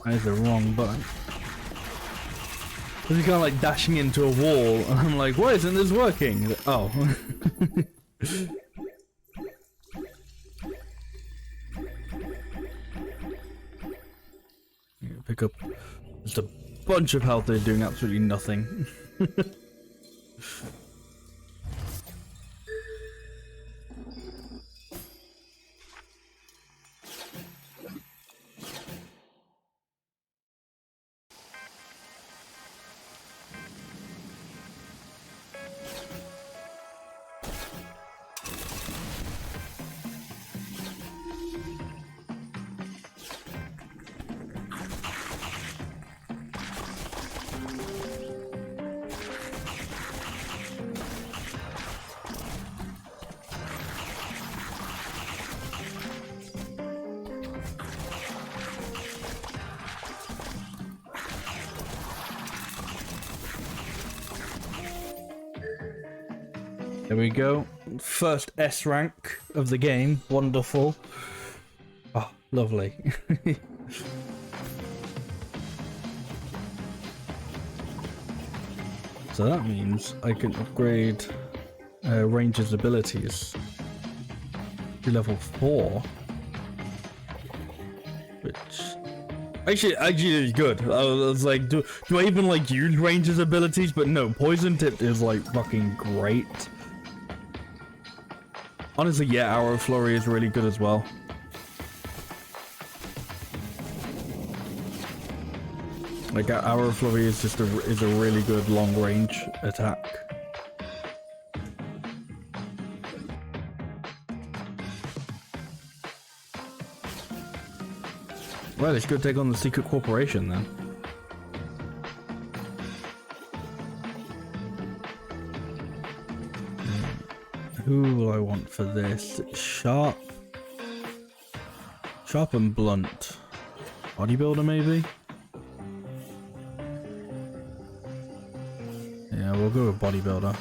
That is the wrong button. He's kind of like dashing into a wall, and I'm like, why isn't this working? Oh. pick up just a bunch of health there doing absolutely nothing. There we go. First S rank of the game. Wonderful. Oh, lovely. So that means I can upgrade Ranger's abilities to level 4. Which actually is good. I was like, do I even like use Ranger's abilities? But no, Poison Tip is like fucking great. Honestly, yeah, Arrow Flurry is really good as well. Like Arrow Flurry is just a really good long range attack. Well, it's good to take on the Secret Corporation then. Who will I want for this? Sharp and blunt. Bodybuilder maybe? Yeah, we'll go with bodybuilder.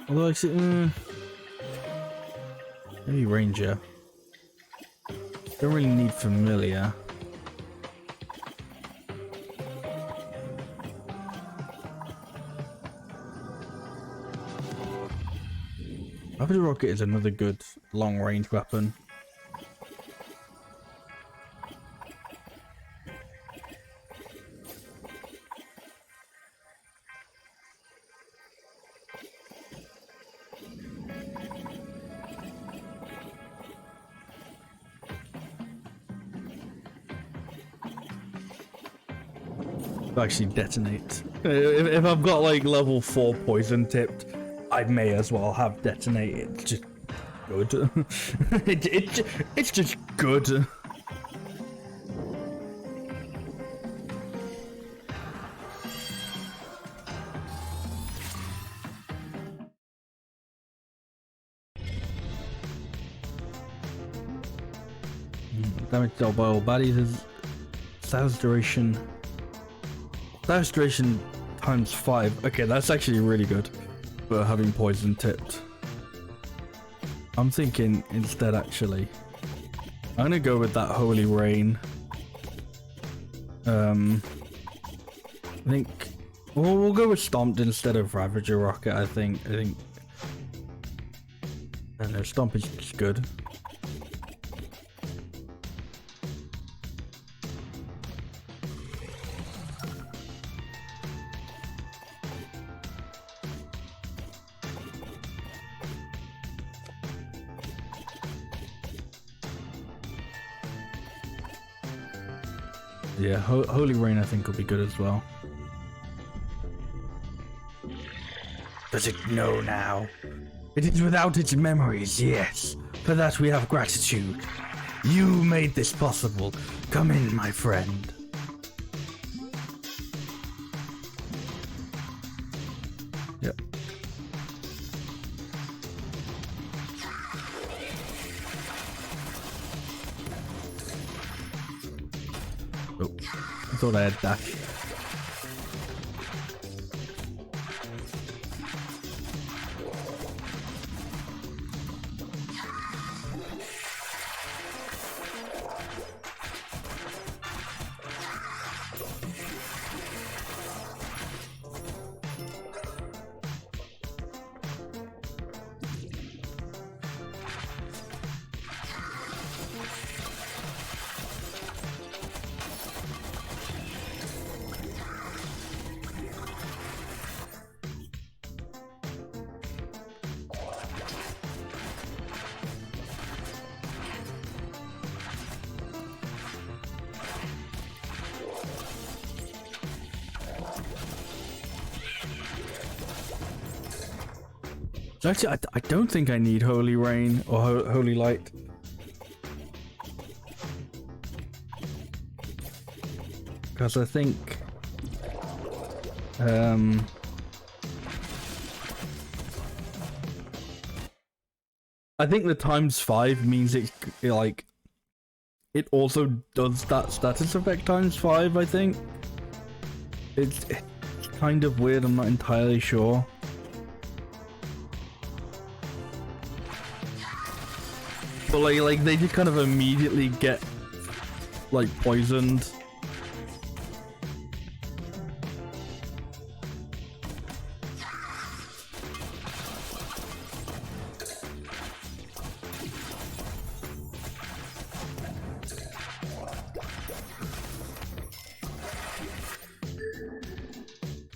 Although I see, maybe Ranger. Don't really need familiar. Rapid Rocket is another good long-range weapon. Actually detonate. If I've got like level 4 poison tipped, I may as well have detonate. It's just good. It's just good. Damage dealt by all baddies is status duration. Status duration times 5. Okay, that's actually really good for having poison tipped. I'm thinking instead actually, I'm gonna go with that Holy Rain. I think we'll go with Stomped instead of Ravager Rocket. I think I don't know, Stomp is just good. Yeah, Holy Rain I think will be good as well. Does it know now? It is without its memories, yes. For that we have gratitude. You made this possible. Come in, my friend. Yep. Oh, I thought I had dash. So actually, I don't think I need Holy Rain or Holy Light. Because I think... I think the ×5 means it, like... It also does that status effect ×5, I think. It's kind of weird, I'm not entirely sure. But like they just kind of immediately get like poisoned.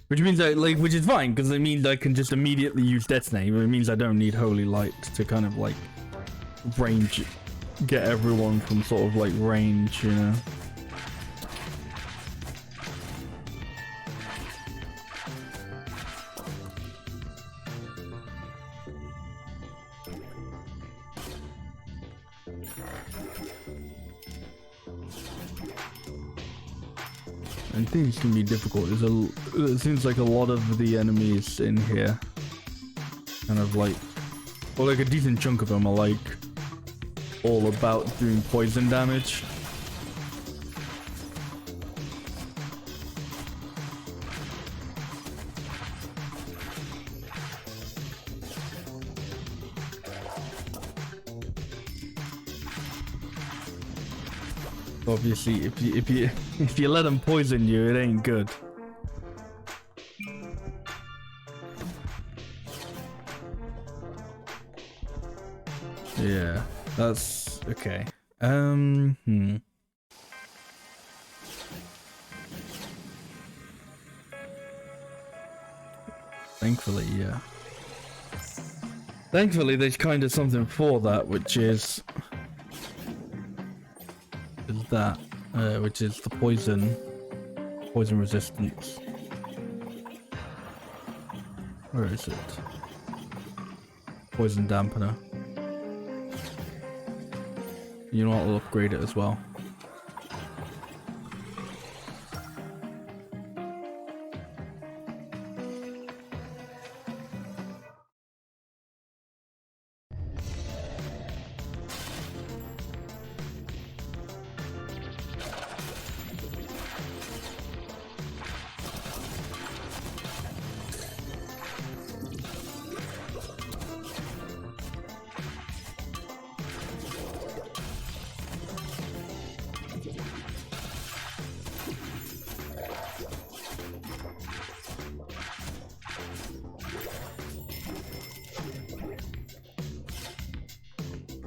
Which means which is fine, because it means I can just immediately use Detonate, but it means I don't need Holy Light to kind of like get everyone from sort of like range, you know. I think it's gonna be difficult. It seems like a lot of the enemies in here, kind of like, well, like a decent chunk of them are like all about doing poison damage. Obviously, if you let them poison you, it ain't good. Yeah, that's okay. Thankfully, yeah. Thankfully, there's kind of something for that, which is which is the poison resistance. Where is it? Poison dampener. You know what? We'll upgrade it as well.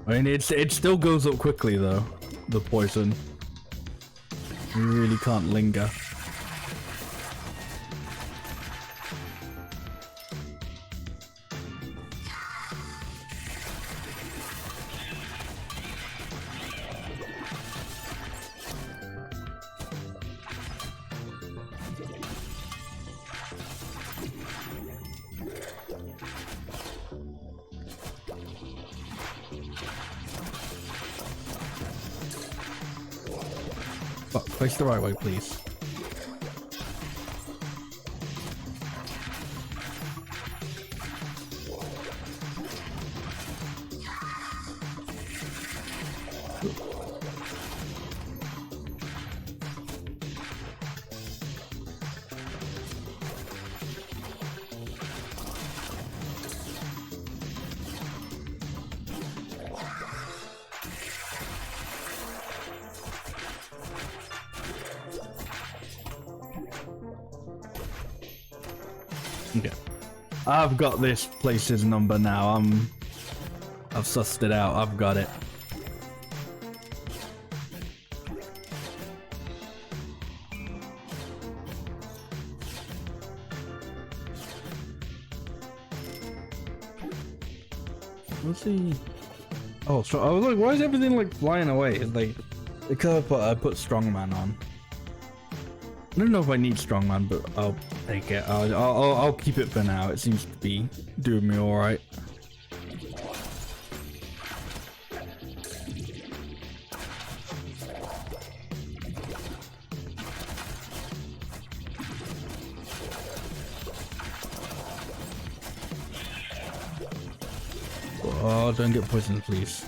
I mean, it still goes up quickly though, the poison. You really can't linger. Fuck, place the right way, please. Okay. I've got this place's number now. I've sussed it out. I've got it. Let's see. Oh, so I was like, why is everything like flying away? It's like, because I put strongman on. I don't know if I need strongman, but I'll take it. I'll keep it for now. It seems to be doing me all right. Oh, don't get poisoned, please.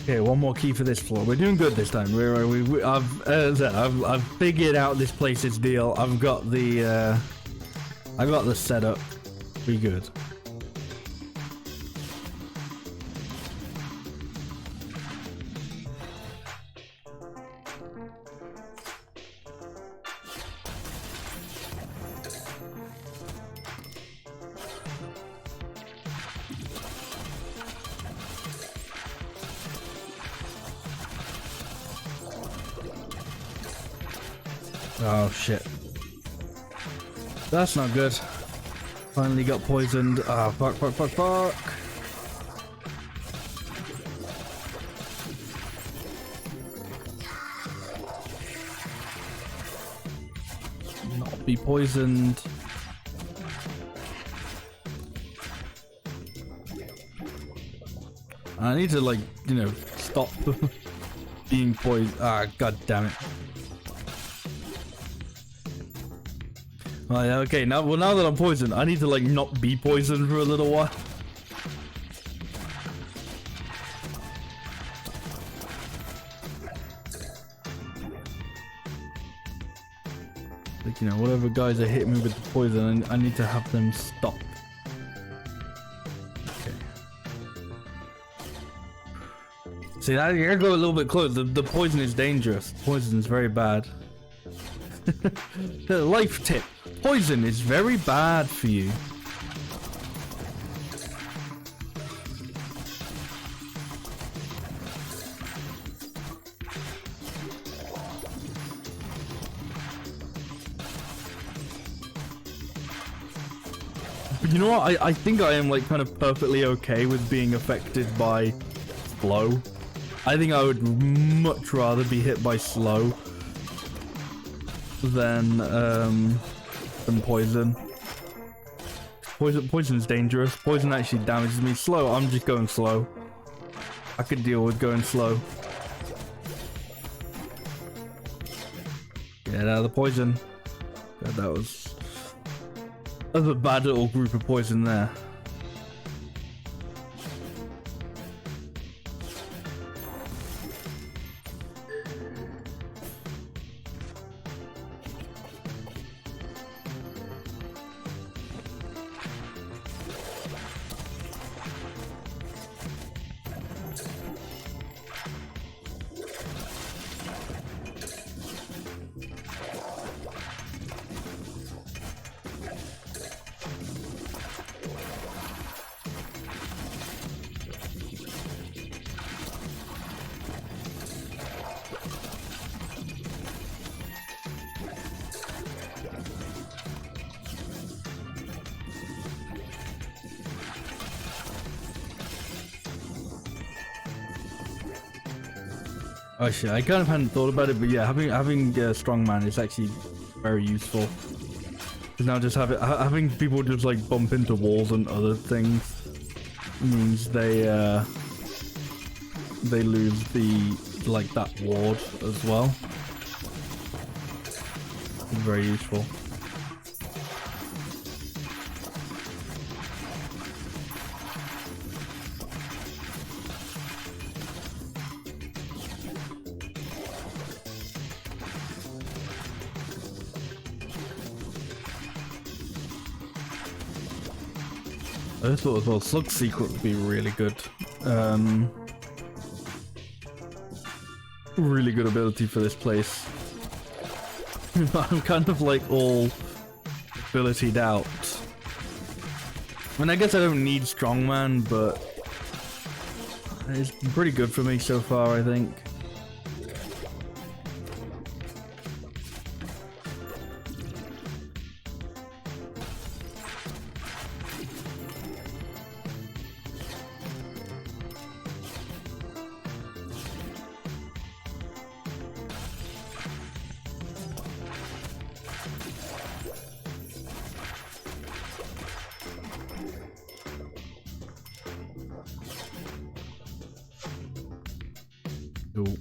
Okay, one more key for this floor. We're doing good this time. I've figured out this place's deal. I got the setup. Be good. Oh shit. That's not good. Finally got poisoned. Ah, fuck. Not be poisoned. I need to, like, you know, stop being poisoned. Ah, god damn it. Oh, yeah, okay, now that I'm poisoned, I need to, like, not be poisoned for a little while. Like, you know, whatever guys are hitting me with the poison, I need to have them stop. Okay. See, I gotta go a little bit close. The poison is dangerous. Poison is very bad. The life tip. Poison is very bad for you. But you know what? I think I am, like, kind of perfectly okay with being affected by slow. I think I would much rather be hit by slow than poison. Poison is dangerous. Poison actually damages me. Slow, I'm just going slow. I could deal with going slow. Get out of the poison. God, that was a bad little group of poison there. Oh shit, I kind of hadn't thought about it, but yeah, having strongman is actually very useful. Because now just having people just, like, bump into walls and other things means they lose the, like, that ward as well. It's very useful. I thought as well, Slug Secret would be really good. Really good ability for this place. I'm kind of, like, all abilitied out. I mean, I guess I don't need Strongman, but it's pretty good for me so far, I think. Cool.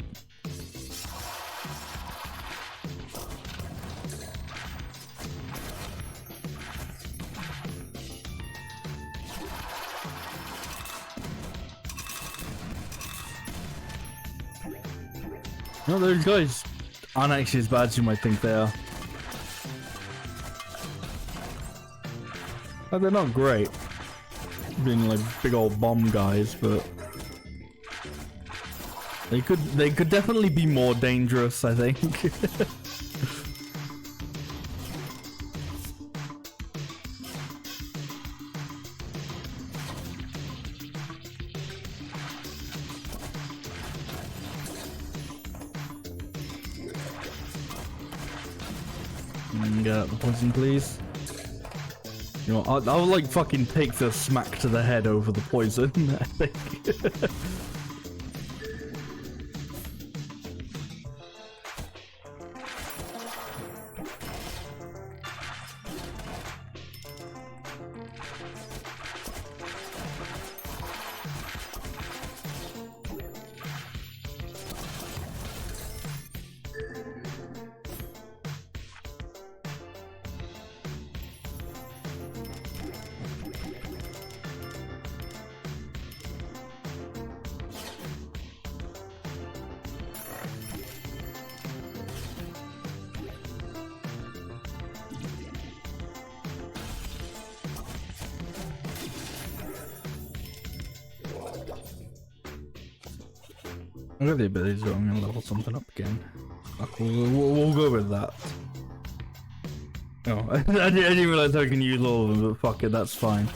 No, those guys aren't actually as bad as you might think they are. Like, they're not great, being like big old bomb guys, but they could definitely be more dangerous, I think. Get out the poison, please. You know, I'll like fucking take the smack to the head over the poison, I think. I got the ability to I'm gonna level something up again. We'll go with that. Oh, I didn't realize I can use all of them, but fuck it, that's fine.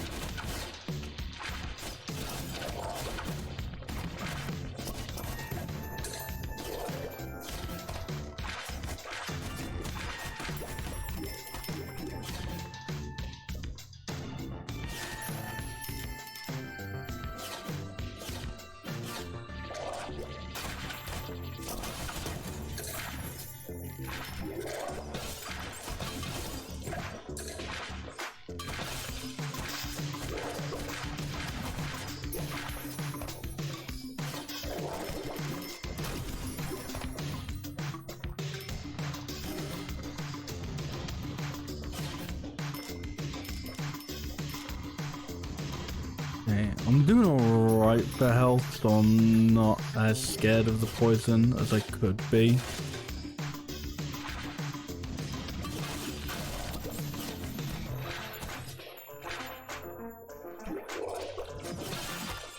Okay, I'm doing alright for health, so I'm not as scared of the poison as I could be.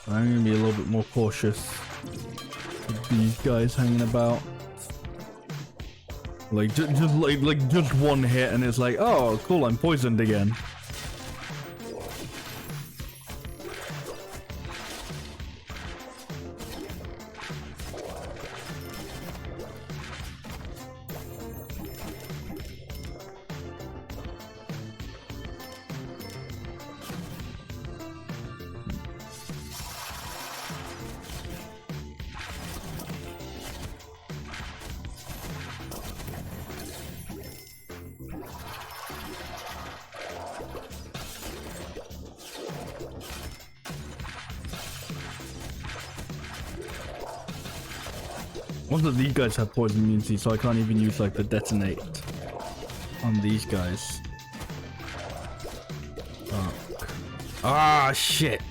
I'm gonna be a little bit more cautious with these guys hanging about. Like just one hit and it's like, oh cool, I'm poisoned again. Most of these guys have poison immunity, so I can't even use like the detonate on these guys. Fuck. Ah, shit.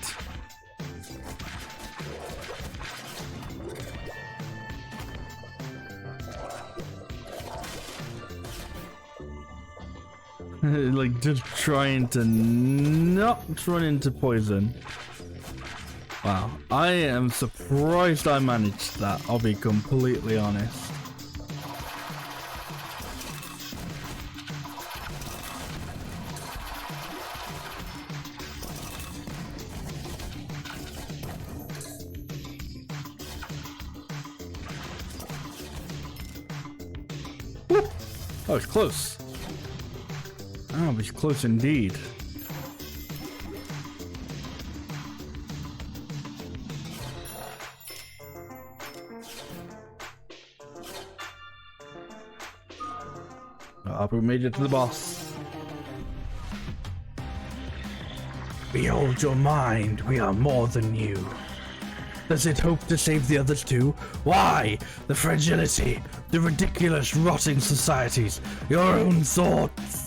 Like just trying to not run into poison. Wow, I am surprised I managed that, I'll be completely honest. Woo! That was close. Oh, it was close indeed. We made it to the boss. Behold your mind, we are more than you. Does it hope to save the others too? Why? The fragility, the ridiculous, rotting societies, your own thoughts.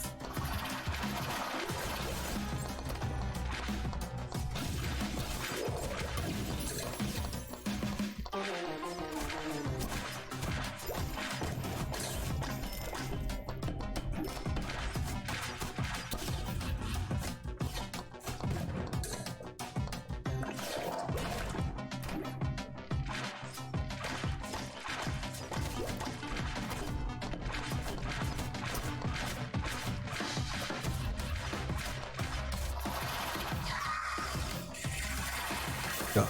God.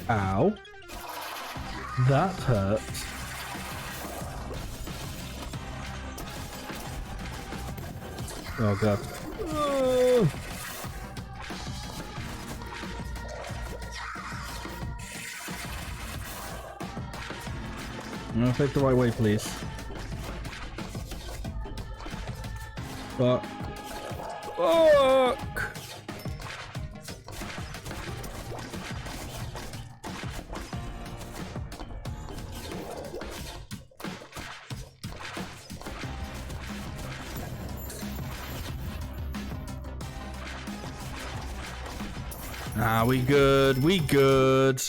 Ow. That hurts. Oh god. No, take the right way, please. Fuck. Fuck! Ah, we good. We good.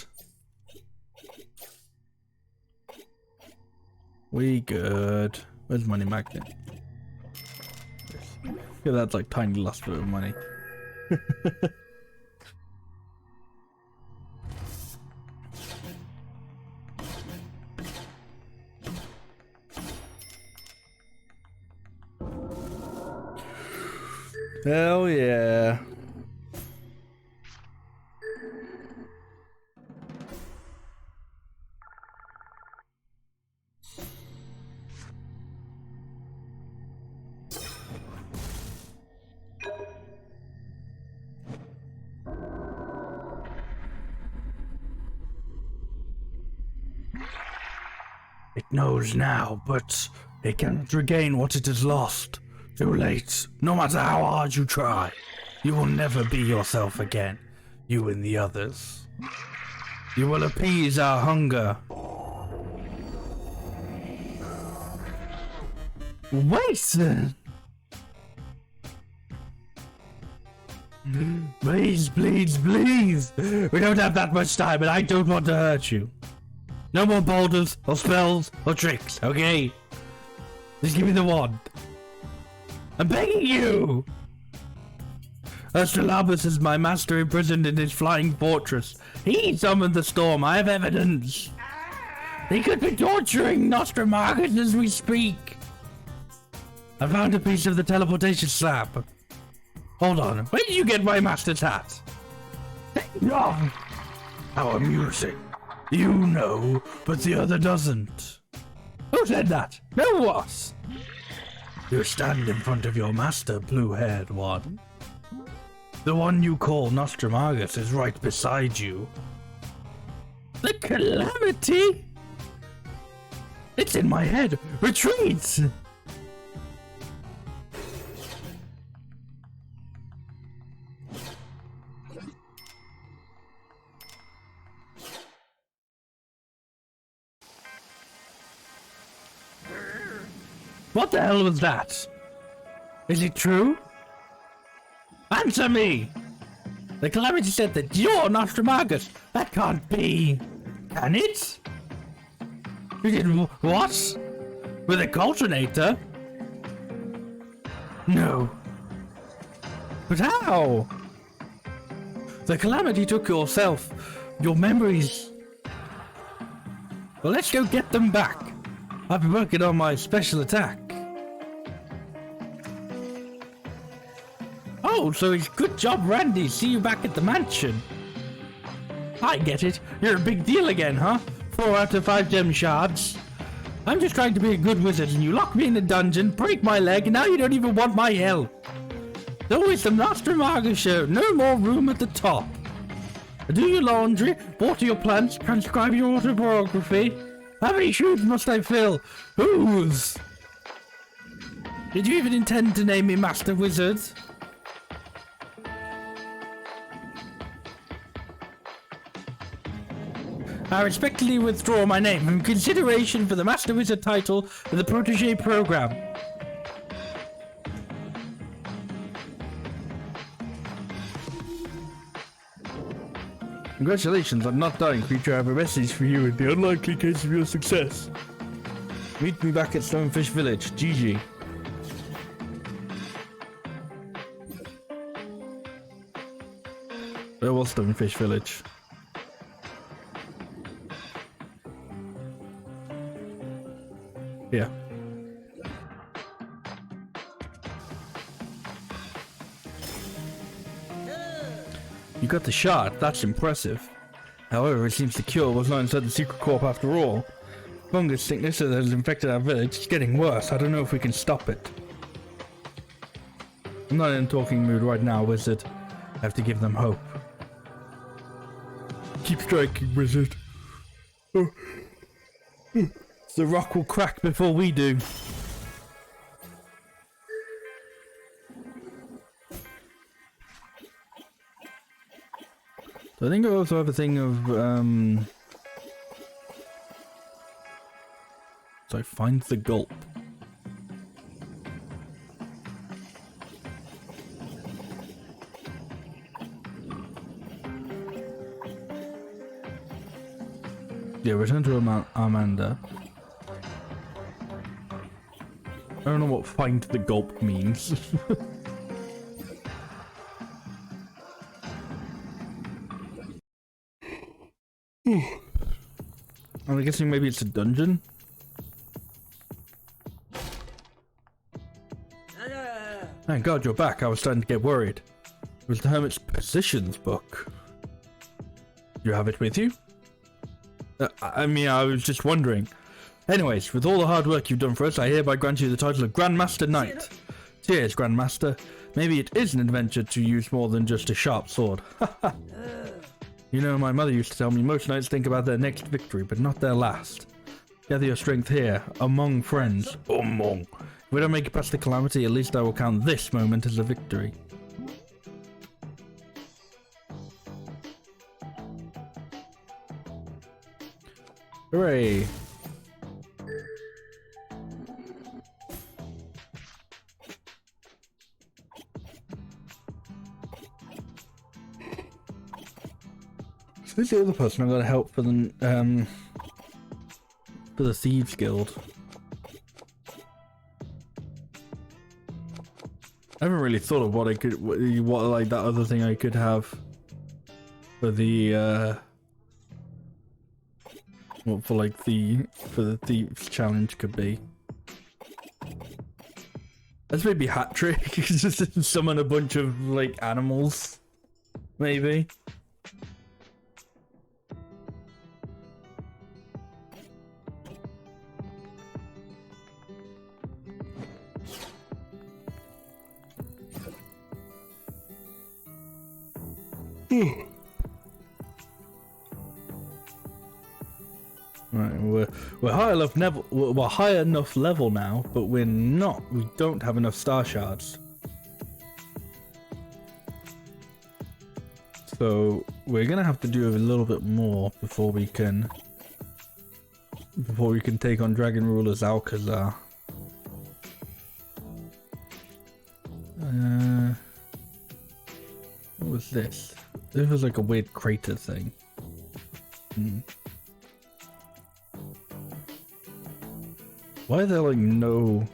We good. Where's money magnet? Yeah, that's like tiny last bit of money. Hell yeah. It knows now, but it cannot regain what it has lost. Too late. No matter how hard you try, you will never be yourself again. You and the others. You will appease our hunger. Wait! Please, please, please! We don't have that much time and I don't want to hurt you. No more boulders, or spells, or tricks, okay? Just give me the wand. I'm begging you! Astrolabus is my master imprisoned in his flying fortress. He summoned the storm, I have evidence. He could be torturing Nostramagus as we speak. I found a piece of the teleportation slab. Hold on, where did you get my master's hat? No! How amusing. You know, but the other doesn't. Who said that? No what? You stand in front of your master, blue-haired one. The one you call Nostramagus is right beside you. The calamity? It's in my head. Retreat! What the hell was that? Is it true? Answer me! The Calamity said that you're Nostramagus. That can't be. Can it? You did what? With a cultinator? No. But how? The Calamity took yourself, your memories. Well, let's go get them back. I've been working on my special attack. Oh, so it's good job, Randy. See you back at the mansion. I get it. You're a big deal again, huh? 4 out of 5 gem shards. I'm just trying to be a good wizard, and you lock me in a dungeon, break my leg, and now you don't even want my help. So it's the Master Marga show. No more room at the top. Do your laundry, water your plants, transcribe your autobiography. How many shoes must I fill? Whose? Did you even intend to name me Master Wizard? I respectfully withdraw my name from consideration for the Master Wizard title of the Protégé program. Congratulations on not dying, creature. I have a message for you in the unlikely case of your success. Meet me back at Stonefish Village. GG. Where was Stonefish Village? Yeah. You got the shot, that's impressive. However, it seems the cure was not inside the secret corp after all. Fungus sickness that has infected our village is getting worse. I don't know if we can stop it. I'm not in a talking mood right now, wizard. I have to give them hope. Keep striking, wizard. The rock will crack before we do. So I think I also have a thing of, so find the gulp. Yeah, return to Amanda. I don't know what find the gulp means. I'm guessing maybe it's a dungeon. Thank God you're back. I was starting to get worried. It was the Hermit's Positions book. You have it with you? I mean, I was just wondering. Anyways, with all the hard work you've done for us, I hereby grant you the title of Grandmaster Knight. Cheers, Grandmaster. Maybe it is an adventure to use more than just a sharp sword. You know, my mother used to tell me most knights think about their next victory, but not their last. Gather your strength here, among friends. Among. If we don't make it past the calamity, at least I will count this moment as a victory. Hooray! Who's the other person I gotta help for the Thieves Guild? I haven't really thought of what I could, what like that other thing I could have for the what for like the Thieves challenge could be. Let's maybe hat trick, just summon a bunch of like animals, maybe. Right, we're high enough level. We're high enough level now, but we don't have enough star shards. So we're gonna have to do a little bit more before we can take on Dragon Ruler's Alcazar. What was this? This was like a weird crater thing. Why are there like no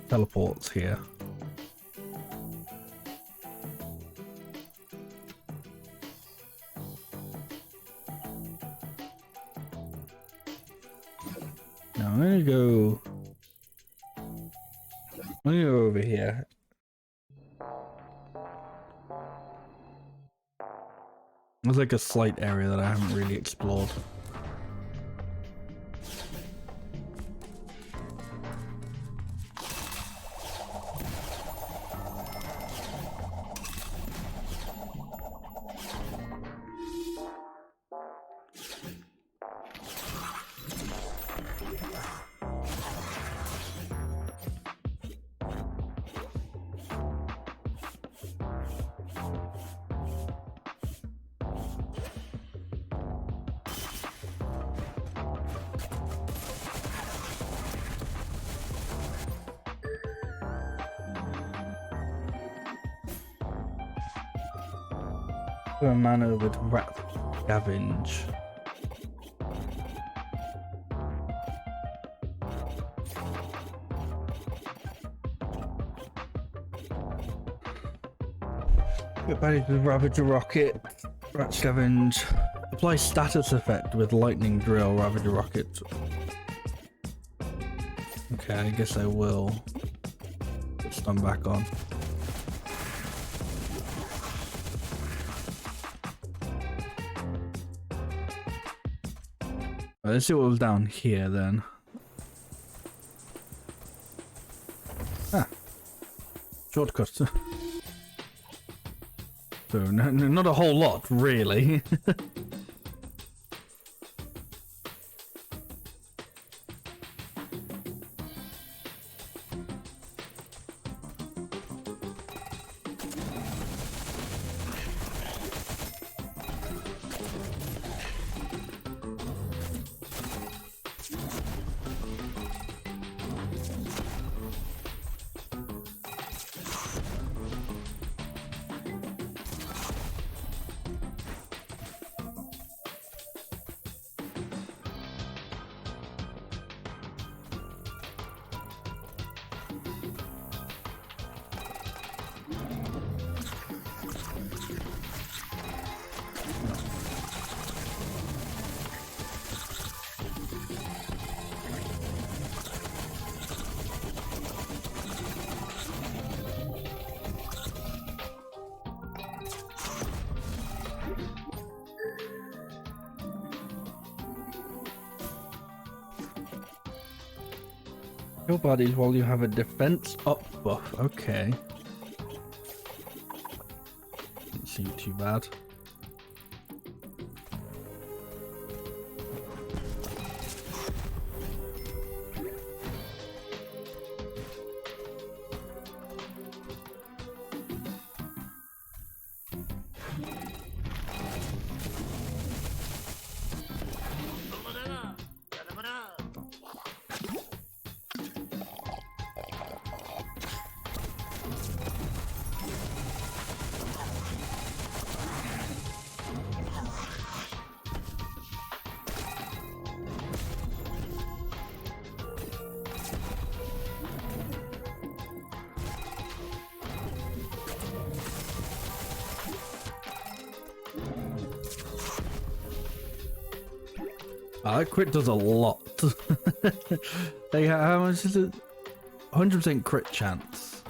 teleports here? Now I'm gonna go over here. There's like a slight area that I haven't really explored. A mana with rat scavenge. Get baddies with Ravager Rocket, rat scavenge. Apply status effect with lightning drill, Ravager Rocket. Okay, I guess I will put stun back on. Let's see what was down here then. Ah, shortcut. So not a whole lot, really. Kill bodies while you have a defense up buff. Okay. Doesn't seem too bad. That crit does a lot. Like, how much is it? 100% crit chance.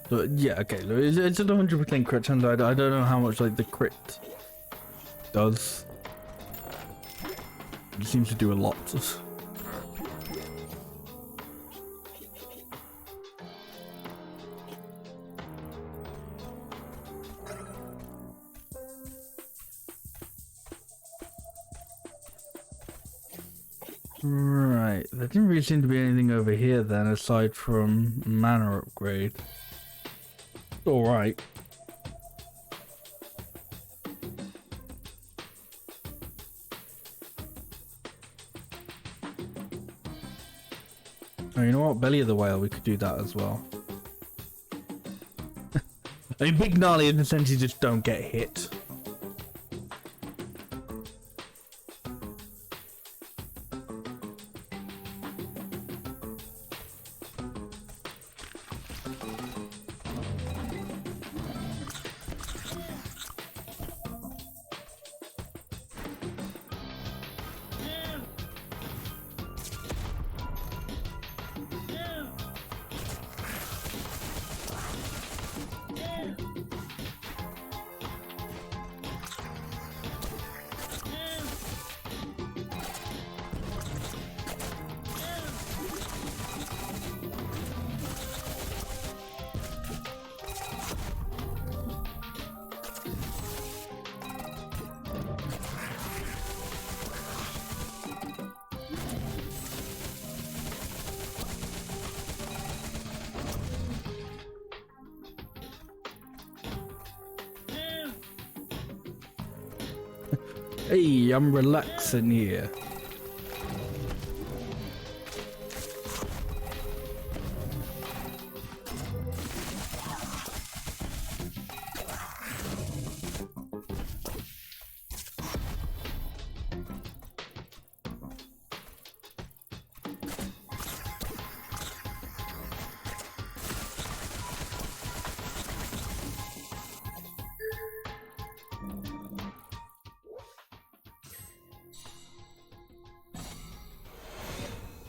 So, yeah, okay. It's just 100% crit chance. I don't know how much like the crit does. It seems to do a lot. Right, there didn't really seem to be anything over here then, aside from mana upgrade. Alright. Oh, you know what? Belly of the Whale, we could do that as well. I mean, big gnarly in the sense you just don't get hit. Hey, I'm relaxing here.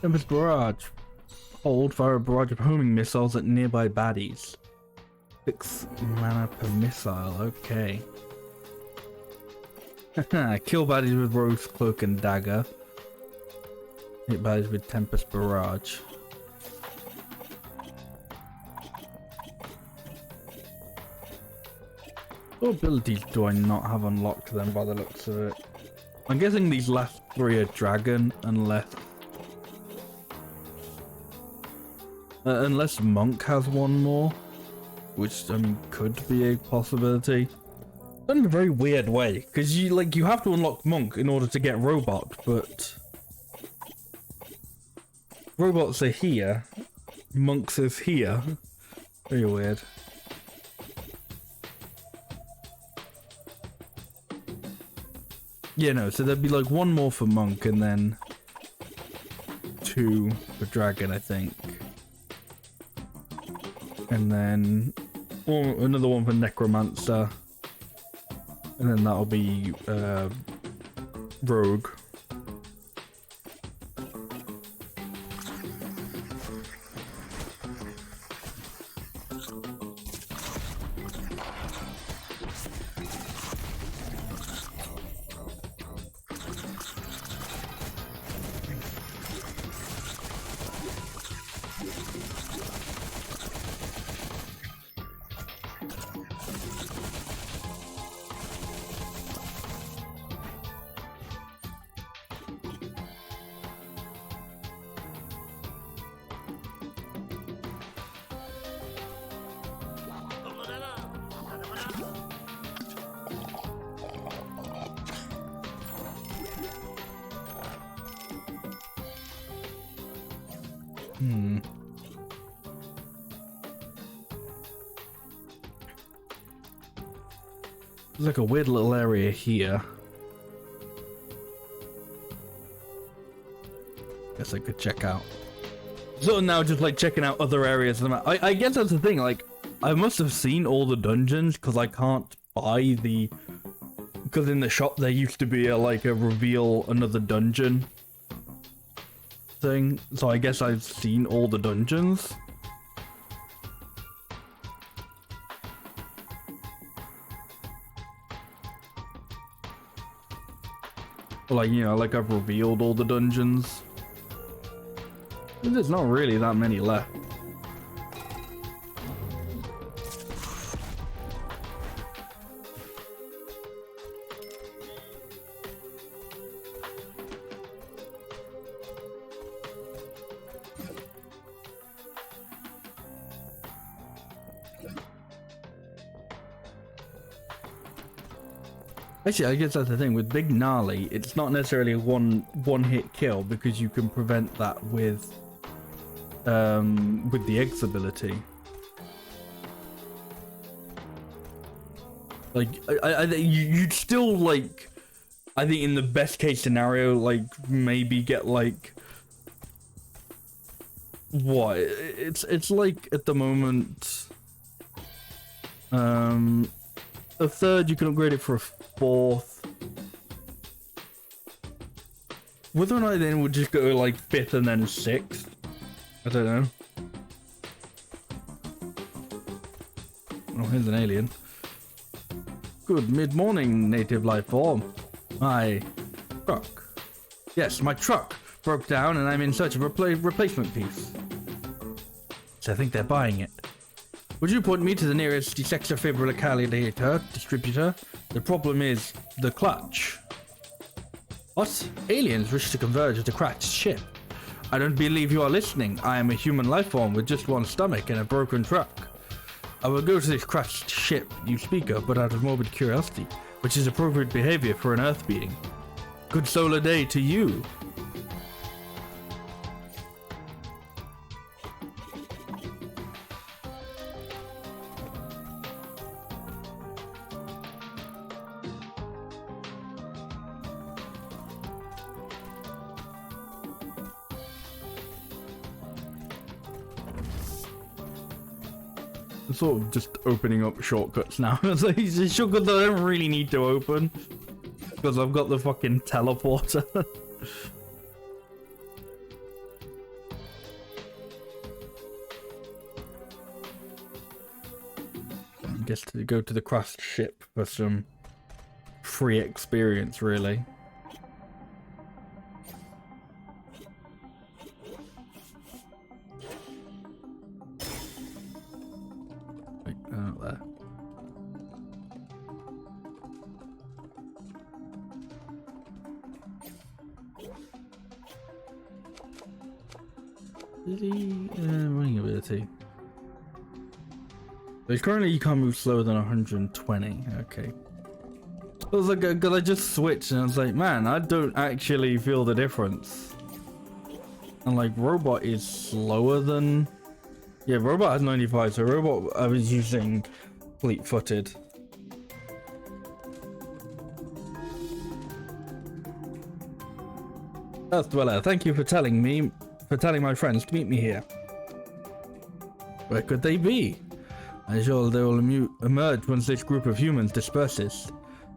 Tempest Barrage. Hold, fire a barrage of homing missiles at nearby baddies. 6 mana per missile, okay. Kill baddies with Rose Cloak and Dagger. Hit baddies with Tempest Barrage. What abilities do I not have unlocked then by the looks of it? I'm guessing these last 3 are Dragon, unless Monk has one more, which I mean could be a possibility. Done in a very weird way, because you have to unlock Monk in order to get Robot, but robots are here, Monks is here. Very weird. Yeah, no, so there'd be like 1 more for Monk and then 2 for Dragon, I think. And then another one for Necromancer. And then that'll be Rogue. There's like a weird little area here. Guess I could check out. So now just like checking out other areas of the map. I guess that's the thing, like, I must have seen all the dungeons because I can't buy the... Because in the shop there used to be a reveal another dungeon thing. So I guess I've seen all the dungeons. Like, you know, like I've revealed all the dungeons. There's not really that many left. Actually, I guess that's the thing with Big Gnarly. It's not necessarily a one-hit kill because you can prevent that with the Eggs ability. Like, you'd still like, I think in the best case scenario, like maybe get like what? It's like at the moment, a third you can upgrade it for a 4th. Whether or not then would just go like 5th and then 6th. I don't know. Oh, here's an alien. Good mid-morning, native life form. My truck. Yes, my truck broke down and I'm in search of a replacement piece. So I think they're buying it. Would you point me to the nearest defibrillator distributor? The problem is the clutch. What? Aliens wish to converge with the cracked ship. I don't believe you are listening. I am a human life form with just 1 stomach and a broken truck. I will go to this crashed ship you speak of, but out of morbid curiosity, which is appropriate behavior for an Earth being. Good solar day to you. Sort of just opening up shortcuts now. It's like shortcuts I don't really need to open because I've got the fucking teleporter. I guess to go to the crashed ship for some free experience, really. There. Running ability. But currently you can't move slower than 120. Okay. I was like, cause I just switched and I was like, man, I don't actually feel the difference. And like, robot is slower than. Yeah, robot has 95, so robot I was using fleet-footed. Earth Dweller, thank you for telling my friends to meet me here. Where could they be? I'm sure they will emerge once this group of humans disperses.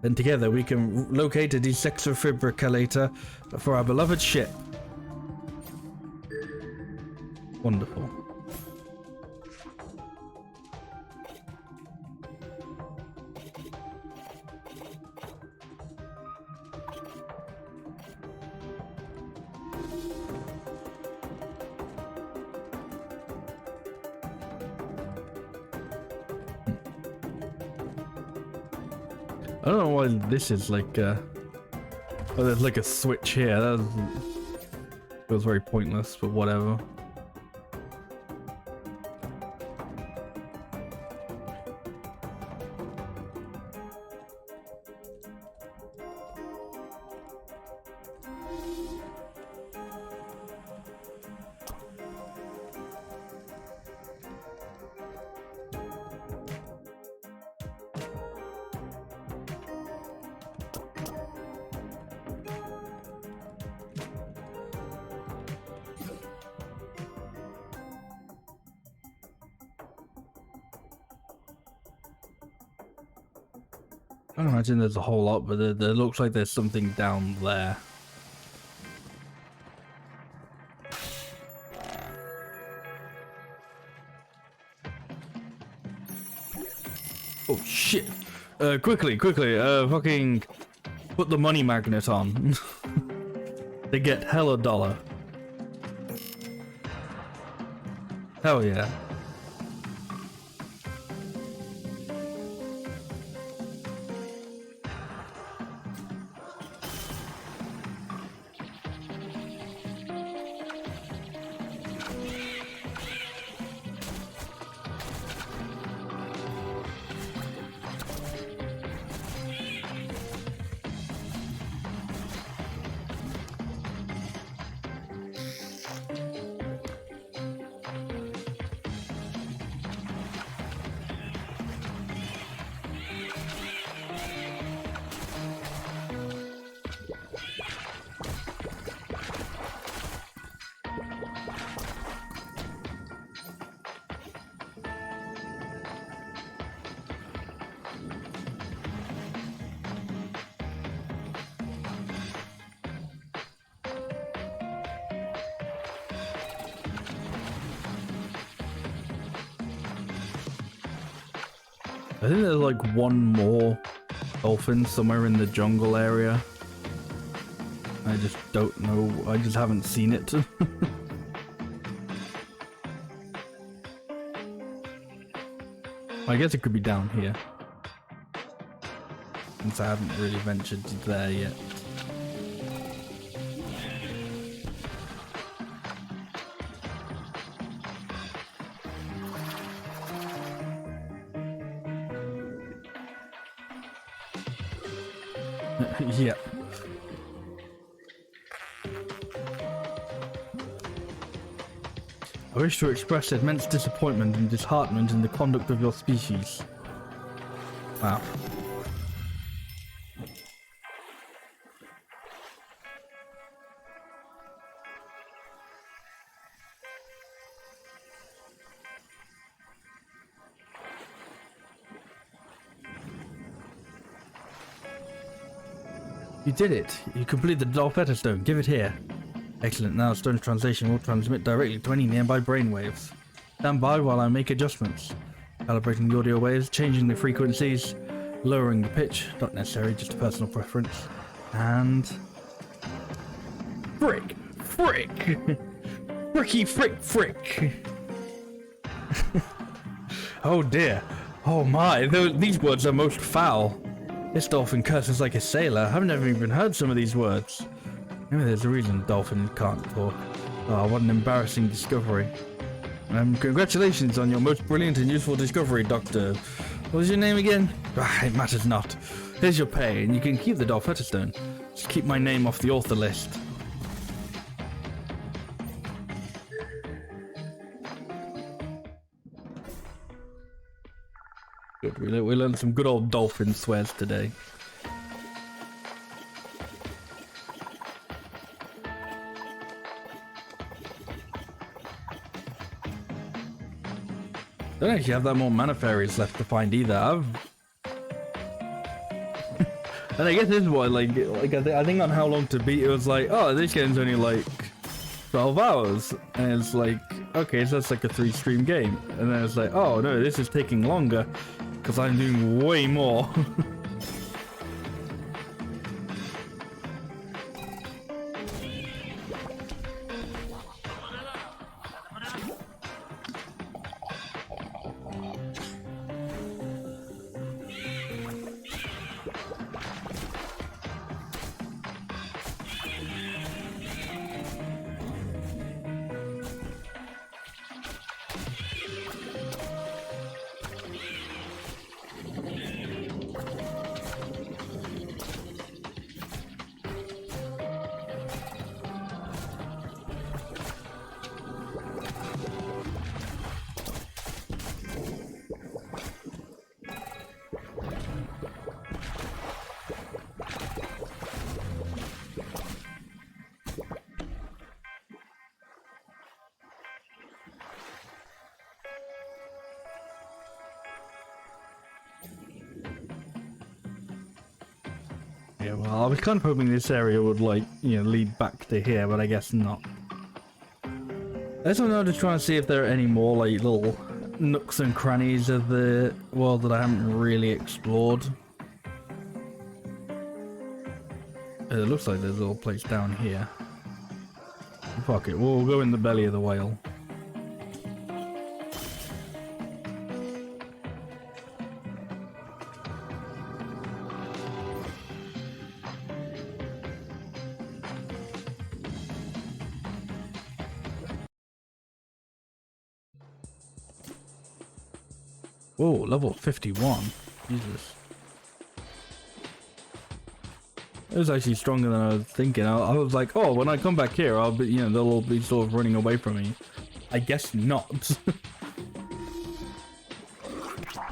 Then together we can locate a defibrillator for our beloved ship. Wonderful. I don't know why this is like oh, there's like a switch here. That feels very pointless, but whatever. I don't imagine there's a whole lot, but there looks like there's something down there. Oh shit! Quickly, fucking put the money magnet on. They get hella dollar. Hell yeah. I think there's like one more dolphin somewhere in the jungle area. I just don't know. I just haven't seen it. I guess it could be down here, since I haven't really ventured there yet. Yeah. I wish to express immense disappointment and disheartenment in the conduct of your species. Wow. You did it. You completed the Dolpetta Stone. Give it here. Excellent. Now Stone's translation will transmit directly to any nearby brainwaves. Stand by while I make adjustments. Calibrating the audio waves, changing the frequencies, lowering the pitch. Not necessary, just a personal preference. And... Frick! Frick! Fricky frick frick! Oh dear. Oh my, these words are most foul. This dolphin curses like a sailor. I've never even heard some of these words. Maybe there's a reason dolphins can't talk. Oh, what an embarrassing discovery. Congratulations on your most brilliant and useful discovery, Doctor. What was your name again? Ah, it matters not. Here's your pay, and you can keep the Dolpetta Stone. Just keep my name off the author list. Good, we learned some good old dolphin swears today. I don't actually have that more mana fairies left to find either. And I guess this is why, I think on how long to beat, it was like, oh, this game's only like 12 hours. And it's like, okay, so that's like a 3-stream game. And then it's like, oh no, this is taking longer because I'm doing way more. Yeah, well, I was kind of hoping this area would, like, you know, lead back to here, but I guess not. I just wanted to try and see if there are any more, like, little nooks and crannies of the world that I haven't really explored. It looks like there's a little place down here. Fuck it, we'll go in the belly of the whale. Whoa, level 51. Jesus. It was actually stronger than I was thinking. I was like, oh, when I come back here, I'll be, you know, they'll all be sort of running away from me. I guess not.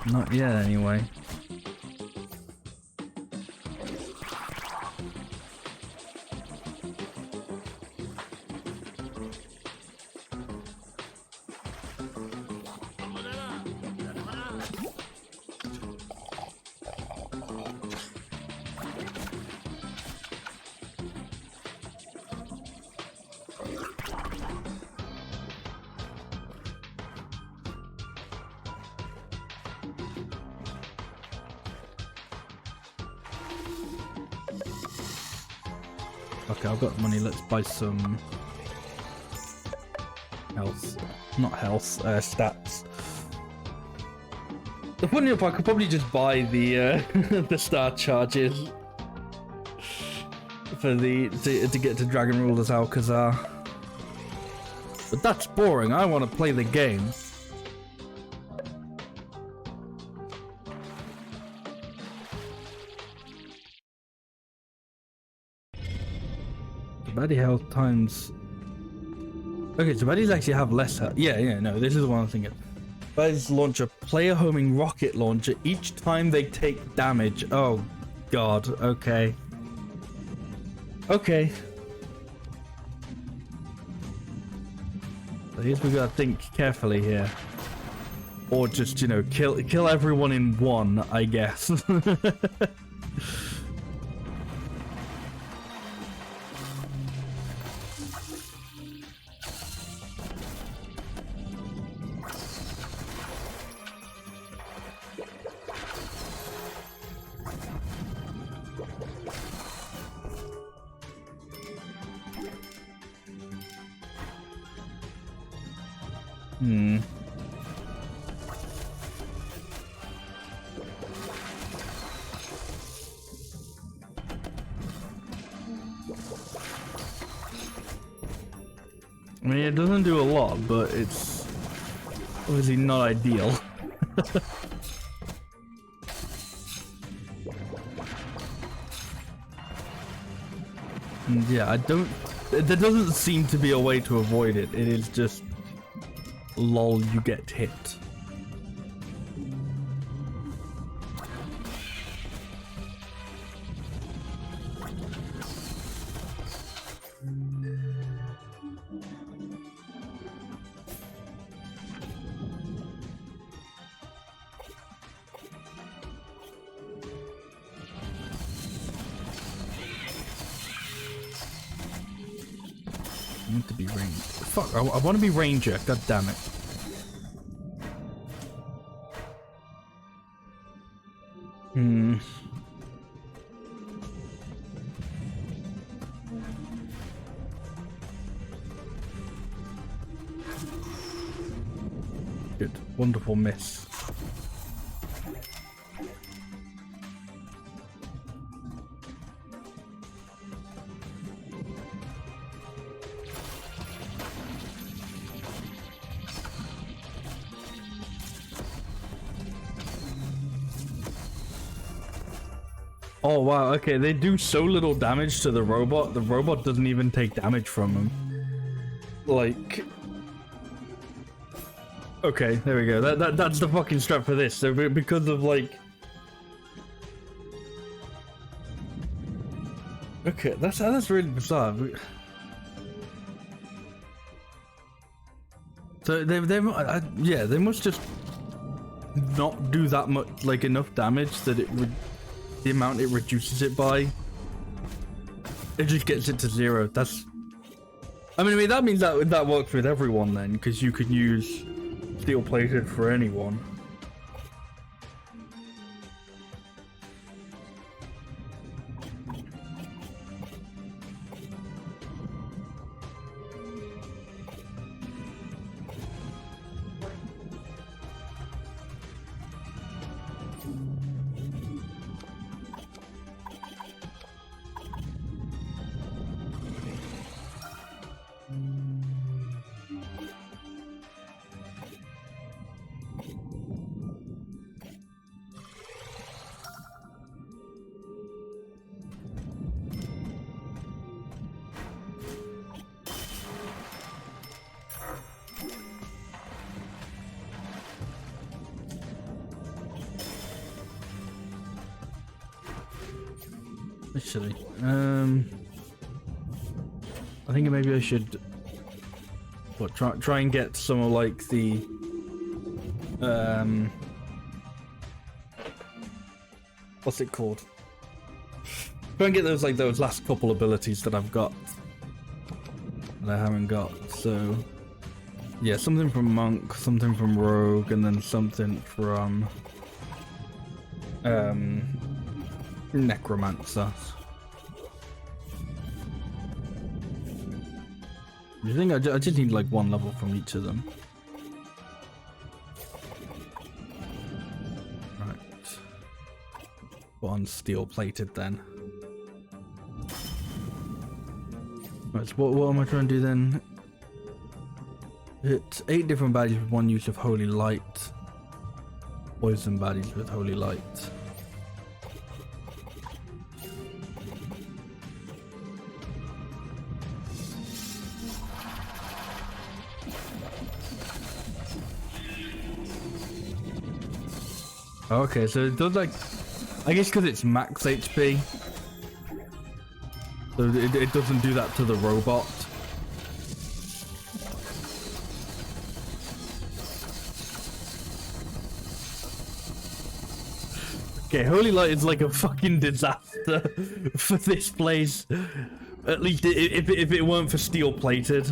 Not yet, anyway. Okay, I've got money. Let's buy some health. Not health, stats. Funny enough, I could probably just buy the the star charges for the to get to Dragon Ruler's Alcazar. But that's boring. I want to play the game. Baddie health times. Okay, so baddies actually have less health. Yeah, no, this is the one I'm thinking. Baddies launch a player homing rocket launcher each time they take damage. Oh, God. Okay. Okay. So I guess we gotta think carefully here. Or just, you know, kill everyone in one, I guess. I mean, it doesn't do a lot, but it's obviously not ideal. And yeah, there doesn't seem to be a way to avoid it. It is just, lol, you get hit. I want to be ranger. Fuck, I want to be ranger. God damn it. Good. Wonderful miss. Oh wow, okay, they do so little damage to the robot doesn't even take damage from them. Like... Okay, there we go. That's the fucking strat for this. So because of like... Okay, that's really bizarre. So they must just not do that much, like enough damage that it would... The amount it reduces it by, it just gets it to 0. That's, I mean that means that works with everyone then, because you can use steel plated for anyone. Actually, I think maybe I should try and get some of like the what's it called? Try and get those last couple abilities that I've got that I haven't got. So yeah, something from monk, something from rogue, and then something from necromancer. I think I just need like one level from each of them. Right. One steel plated then. Right, so what am I trying to do then? Hit 8 different baddies with 1 use of holy light. Poison baddies with holy light. Okay, so it does like, I guess because it's max HP, so it doesn't do that to the robot. Okay, Holy Light is like a fucking disaster for this place. At least if it weren't for steel plated.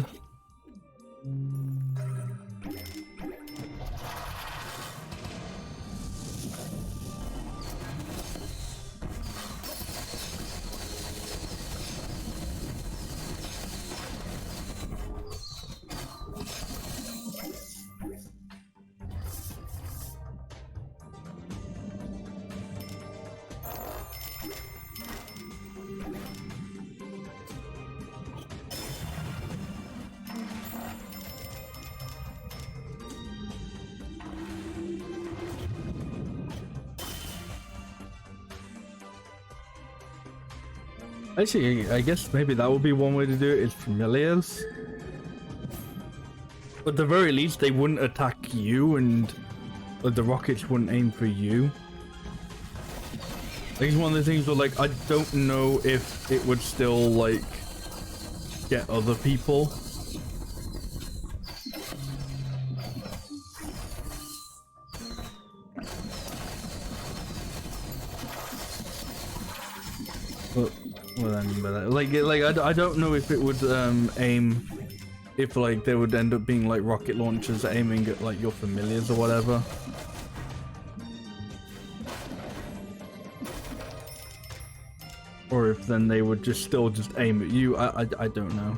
Actually, I guess maybe that would be one way to do it, is familiars. At the very least, they wouldn't attack you, and the rockets wouldn't aim for you. Like, it's one of the things where, like, I don't know if it would still, like, get other people. What I mean by that, like I don't know if it would aim, if like there would end up being like rocket launchers aiming at like your familiars or whatever. Or if then they would just still just aim at you. I don't know.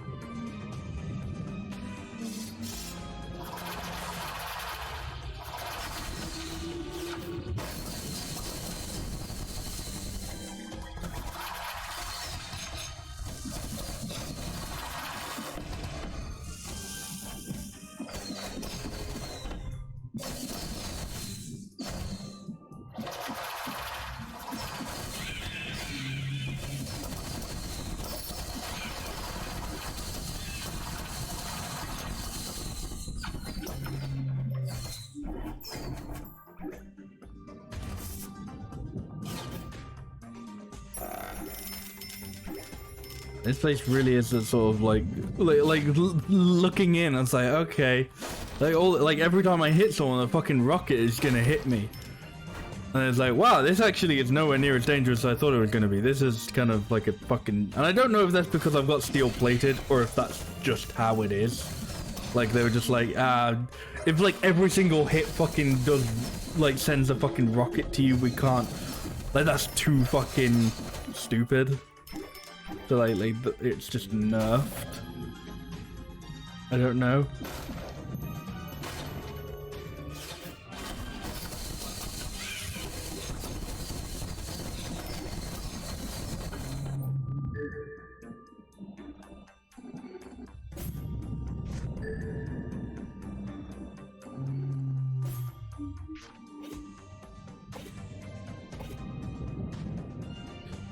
This place really is a sort of like looking in. It's like, okay, like every time I hit someone, a fucking rocket is gonna hit me, and it's like, wow, this actually is nowhere near as dangerous as I thought it was gonna be. This is kind of like a fucking, and I don't know if that's because I've got steel plated or if that's just how it is. Like they were just like, if like every single hit fucking does like sends a fucking rocket to you, we can't. Like that's too fucking stupid. So like it's just nerfed. I don't know.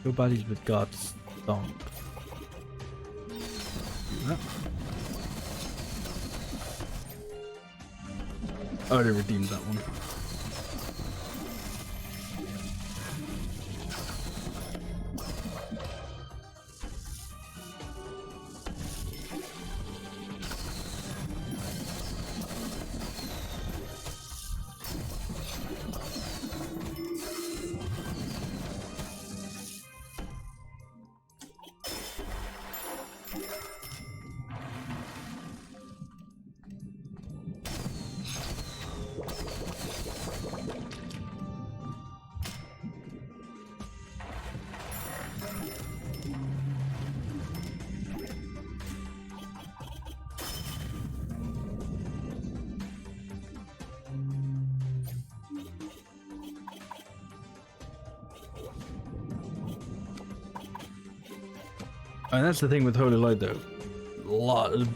Your body's with God's stomp. I already redeemed that one. And that's the thing with Holy Light though.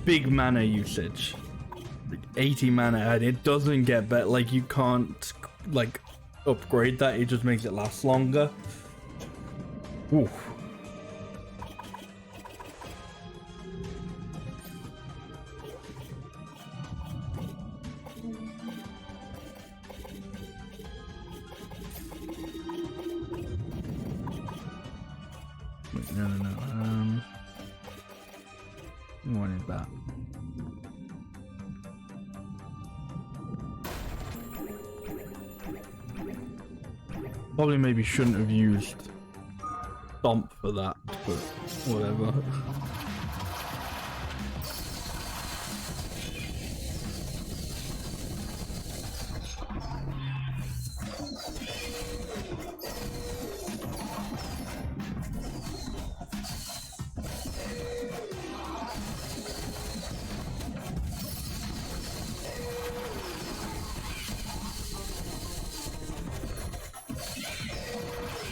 Big mana usage. Like 80 mana, and it doesn't get better. Like you can't like upgrade that, it just makes it last longer. Oof. Probably maybe shouldn't have used Stomp for that, but whatever.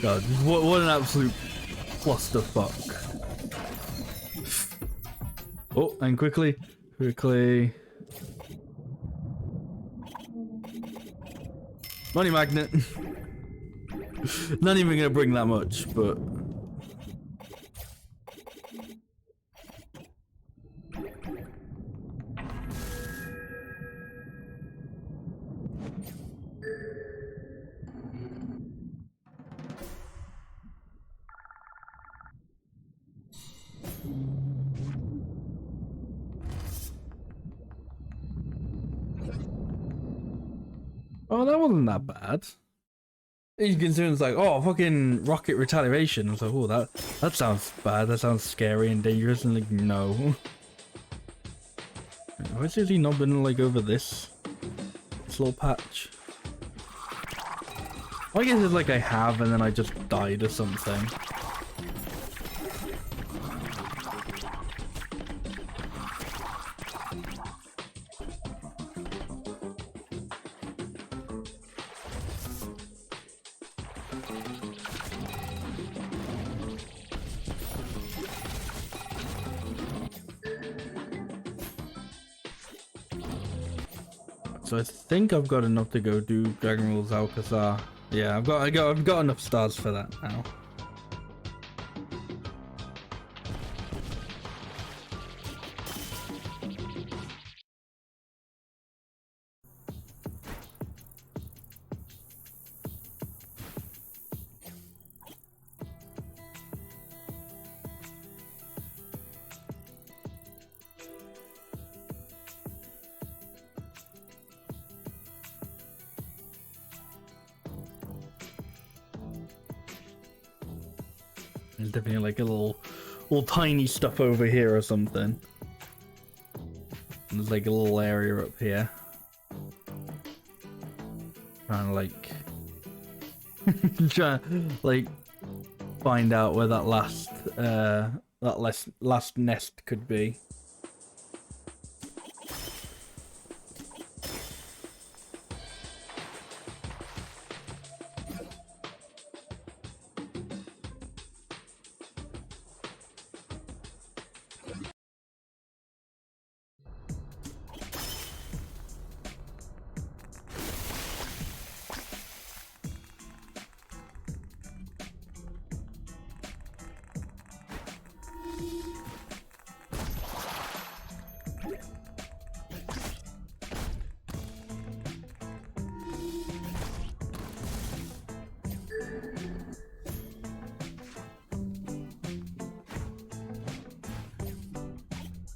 God, what an absolute clusterfuck. Oh, and quickly. Money magnet. Not even gonna bring that much, but... Oh, that wasn't that bad. You can see it's like, oh, fucking rocket retaliation. I was like, oh, that sounds bad. That sounds scary and dangerous. And like, no. Why has he not been like over this little patch? I guess it's like I have, and then I just died or something. So I think I've got enough to go do Dragon Rules Alcazar. Yeah, I've got enough stars for that now. There's definitely like a little tiny stuff over here or something. And there's like a little area up here. Trying to like like find out where that last nest could be.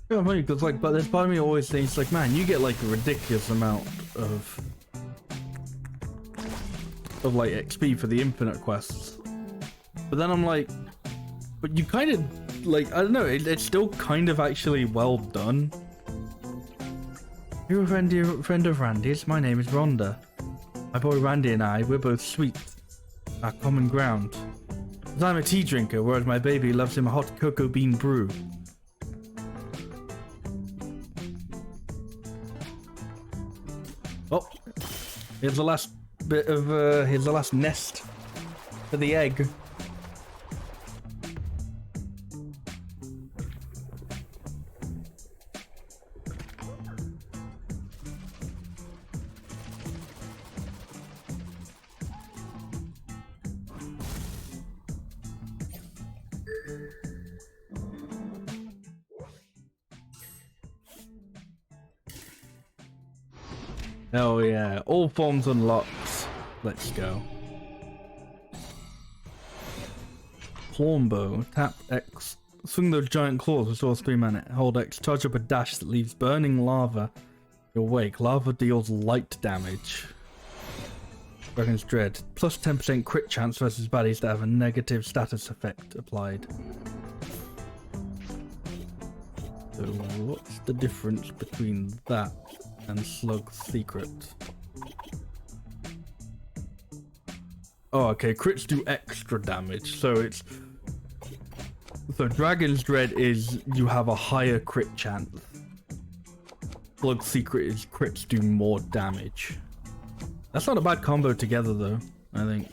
Yeah, funny because like, but there's part of me always thinks like, man, you get like a ridiculous amount of like XP for the infinite quests, but then I'm like, but you kind of like, I don't know, it's still kind of actually well done. You're a friend of Randy's. My name is Rhonda. My boy Randy and I, we're both sweet. Our common ground. As I'm a tea drinker, whereas my baby loves him a hot cocoa bean brew. Oh, here's the last bit of, here's the last nest for the egg. Oh yeah, all forms unlocked. Let's go. Clawbow. Tap X. Swing those giant claws, restores 3 mana. Hold X. Charge up a dash that leaves burning lava. You're awake. Lava deals light damage. Dragon's Dread. Plus 10% crit chance versus baddies that have a negative status effect applied. So what's the difference between that and Slug's Secret? Oh, okay, crits do extra damage, so it's... So Dragon's Dread is you have a higher crit chance. Slug's Secret is crits do more damage. That's not a bad combo together though, I think.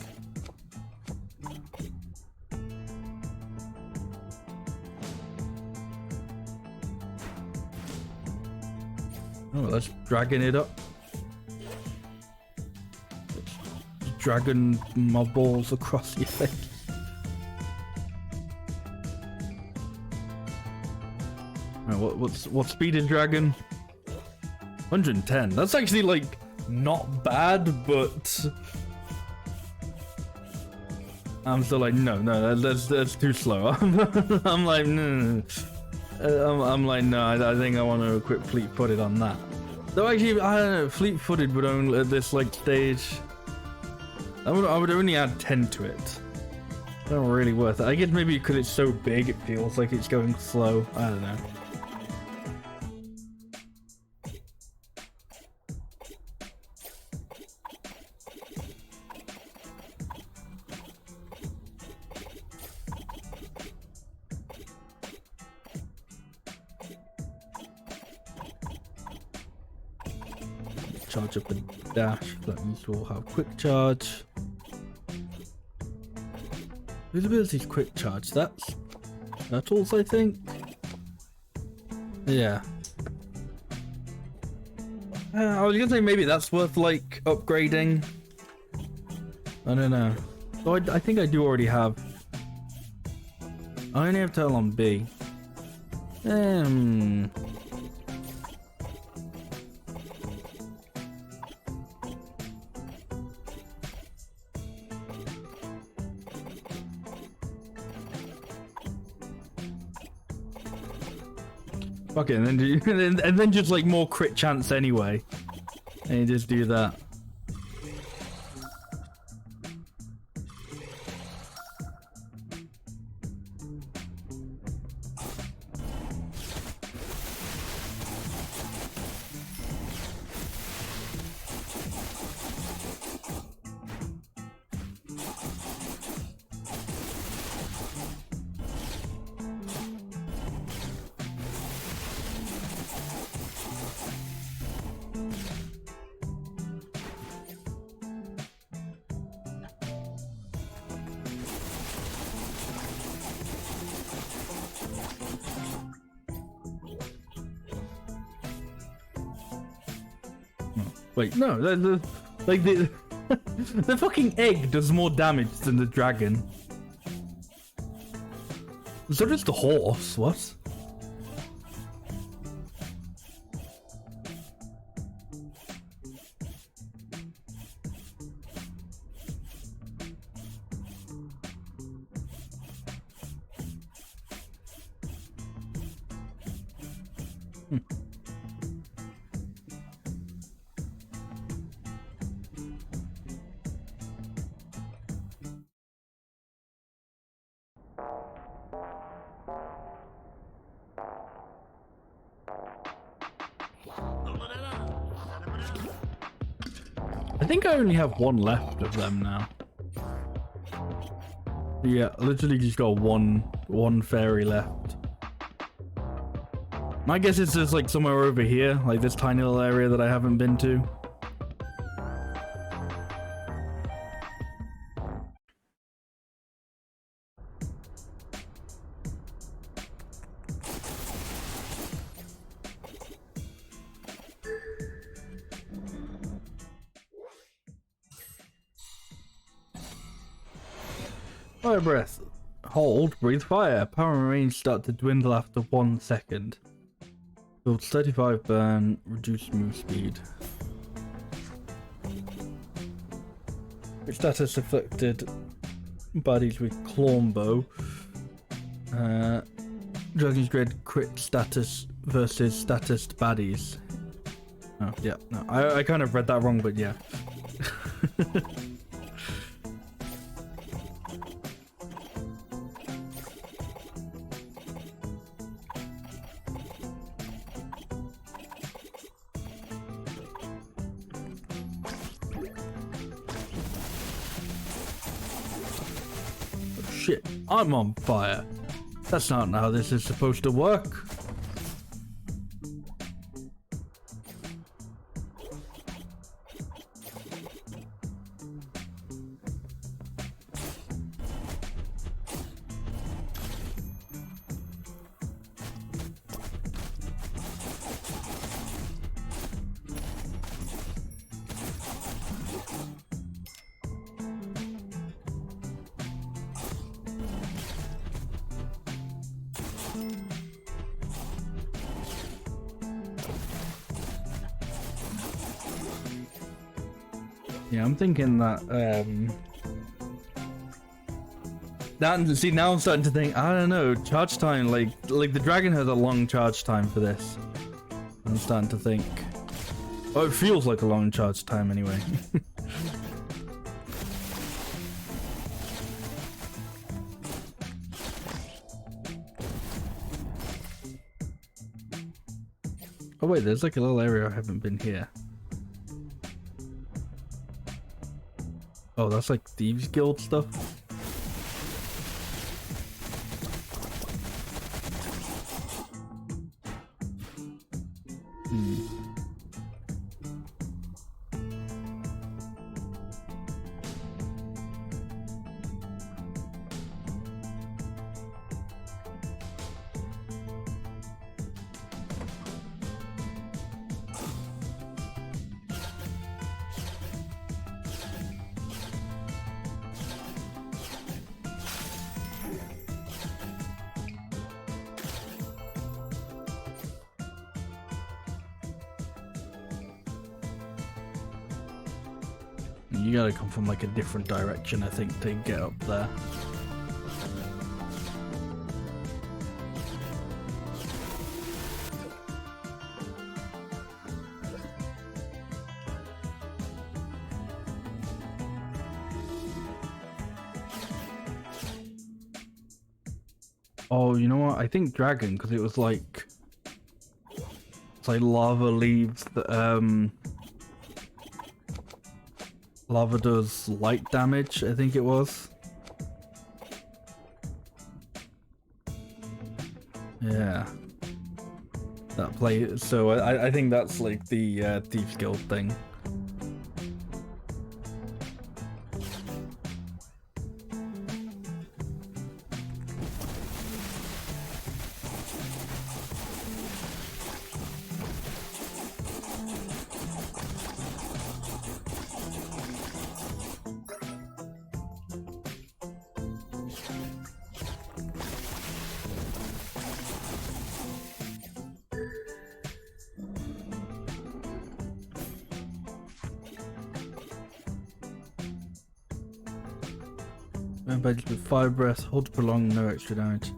Oh, let's dragon it up. Let's dragon my balls across your face. Right, what speed is dragon? 110. That's actually like not bad, but I'm still like no, that's too slow. I'm like no. I'm like no. I think I want to equip fleet-footed on that. Though actually, I don't know. Fleet-footed would only at this like stage. I would only add 10 to it. Not really worth it. I guess maybe because it's so big, it feels like it's going slow. I don't know. Charge up and dash. That means we'll have quick charge. Visibility's quick charge. That's turtles, I think. Yeah. I was gonna say maybe that's worth like upgrading. I don't know. So I think I do already have. I only have turtle on B. Okay, and then just like more crit chance anyway, and you just do that. Wait, no, the the fucking egg does more damage than the dragon. So does the horse. What? I think I only have one left of them now. Yeah, literally just got one fairy left. My guess is just like somewhere over here, like this tiny little area that I haven't been to. Fire breath. Hold, breathe fire. Power and range start to dwindle after 1 second. Builds 35 burn, reduce move speed. Which status affected bodies with Clawbow. Dragon's Dread crit status versus status baddies. Oh, yeah, no, I kind of read that wrong, but yeah. shit, I'm on fire. That's not how this is supposed to work. Yeah, I'm thinking that, see, now I'm starting to think, I don't know, charge time, like the dragon has a long charge time for this. I'm starting to think, oh, it feels like a long charge time anyway. Oh wait, there's like a little area I haven't been here. Oh, that's like Thieves Guild stuff. You gotta come from like a different direction, I think, to get up there. Oh, you know what? I think dragon, because it was like, it's like lava leaves that, lava does light damage, I think it was. Yeah. That play, so I think that's like the Thieves Guild thing. Badges with fire breath, hold to prolong, no extra damage.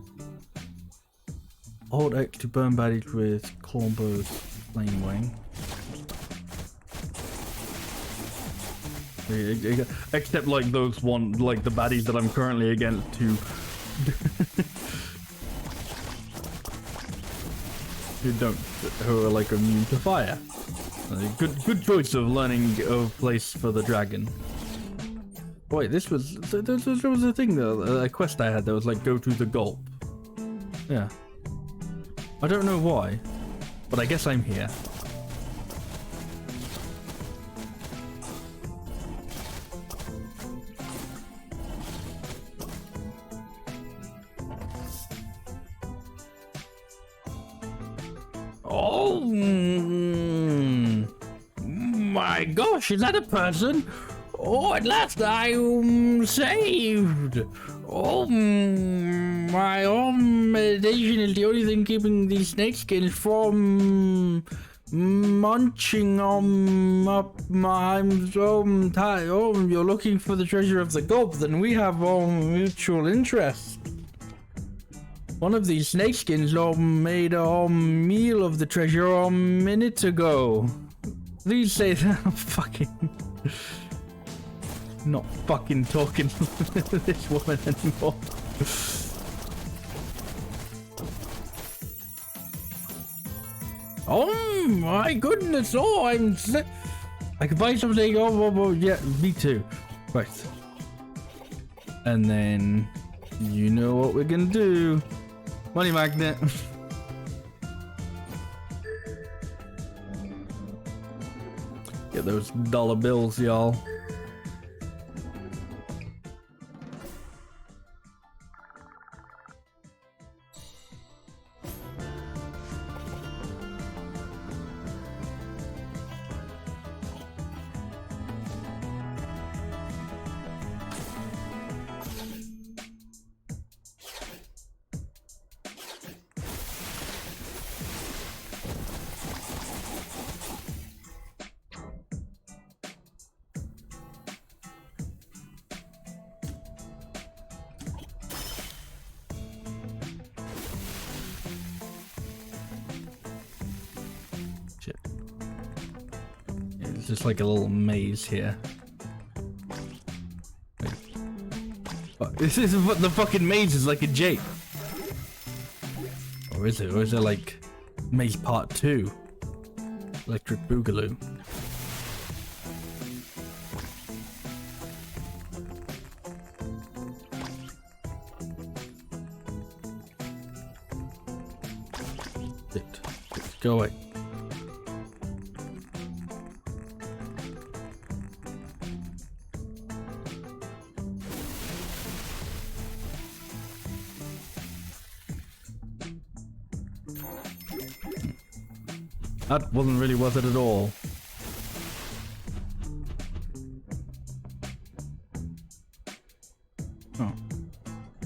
Hold X to burn baddies with claw bows, flame wing. Except like those like the baddies that I'm currently against who who are like immune to fire. Good choice of learning of place for the dragon. Wait, there was a thing though, a quest I had that was like go to the gulp. Yeah. I don't know why, but I guess I'm here. Oh my gosh, is that a person? Oh, at last I'm saved! Oh, my meditation is the only thing keeping these snakeskins from munching up my... I'm so tired. Oh, you're looking for the treasure of the gulp, then we have mutual interest. One of these snakeskins made a meal of the treasure a minute ago. Please say that. Fucking... Not fucking talking to this woman anymore. Oh my goodness! Oh, I can find something. Oh, yeah, me too. Right. And then You know what we're gonna do. Money magnet. Get those dollar bills, y'all. Shit. It's just like a little maze here. This is what the fucking maze is like a Jake. Or is it? Or is it like Maze Part 2? Electric Boogaloo. Go away. That wasn't really worth it at all.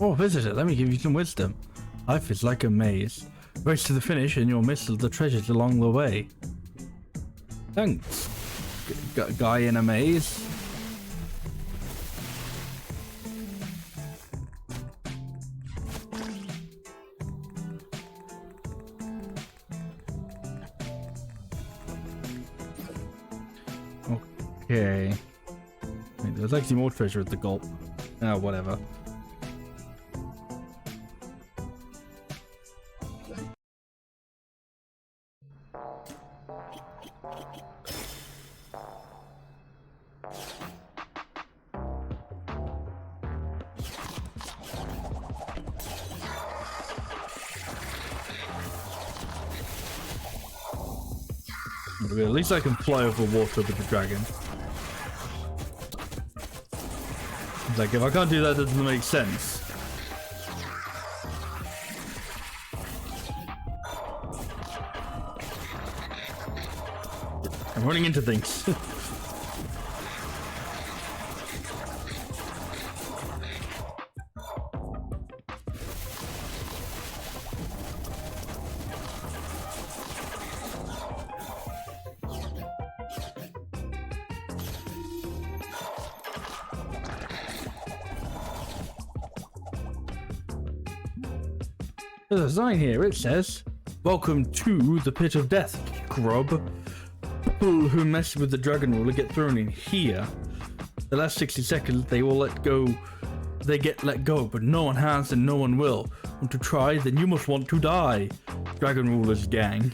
Oh, visitor, let me give you some wisdom. Life is like a maze. Race to the finish and you'll miss the treasures along the way. Thanks, guy in a maze. Okay. Wait, there's actually more treasure at the gulp. Ah, whatever. At least I can fly over water with the dragon. Like, if I can't do that, it doesn't make sense. I'm running into things. There's a sign here, it says, "Welcome to the pit of death, grub. People who mess with the dragon ruler get thrown in here. The last 60 seconds, they will let go. They get let go, but no one has and no one will. Want to try? Then you must want to die. Dragon ruler's gang."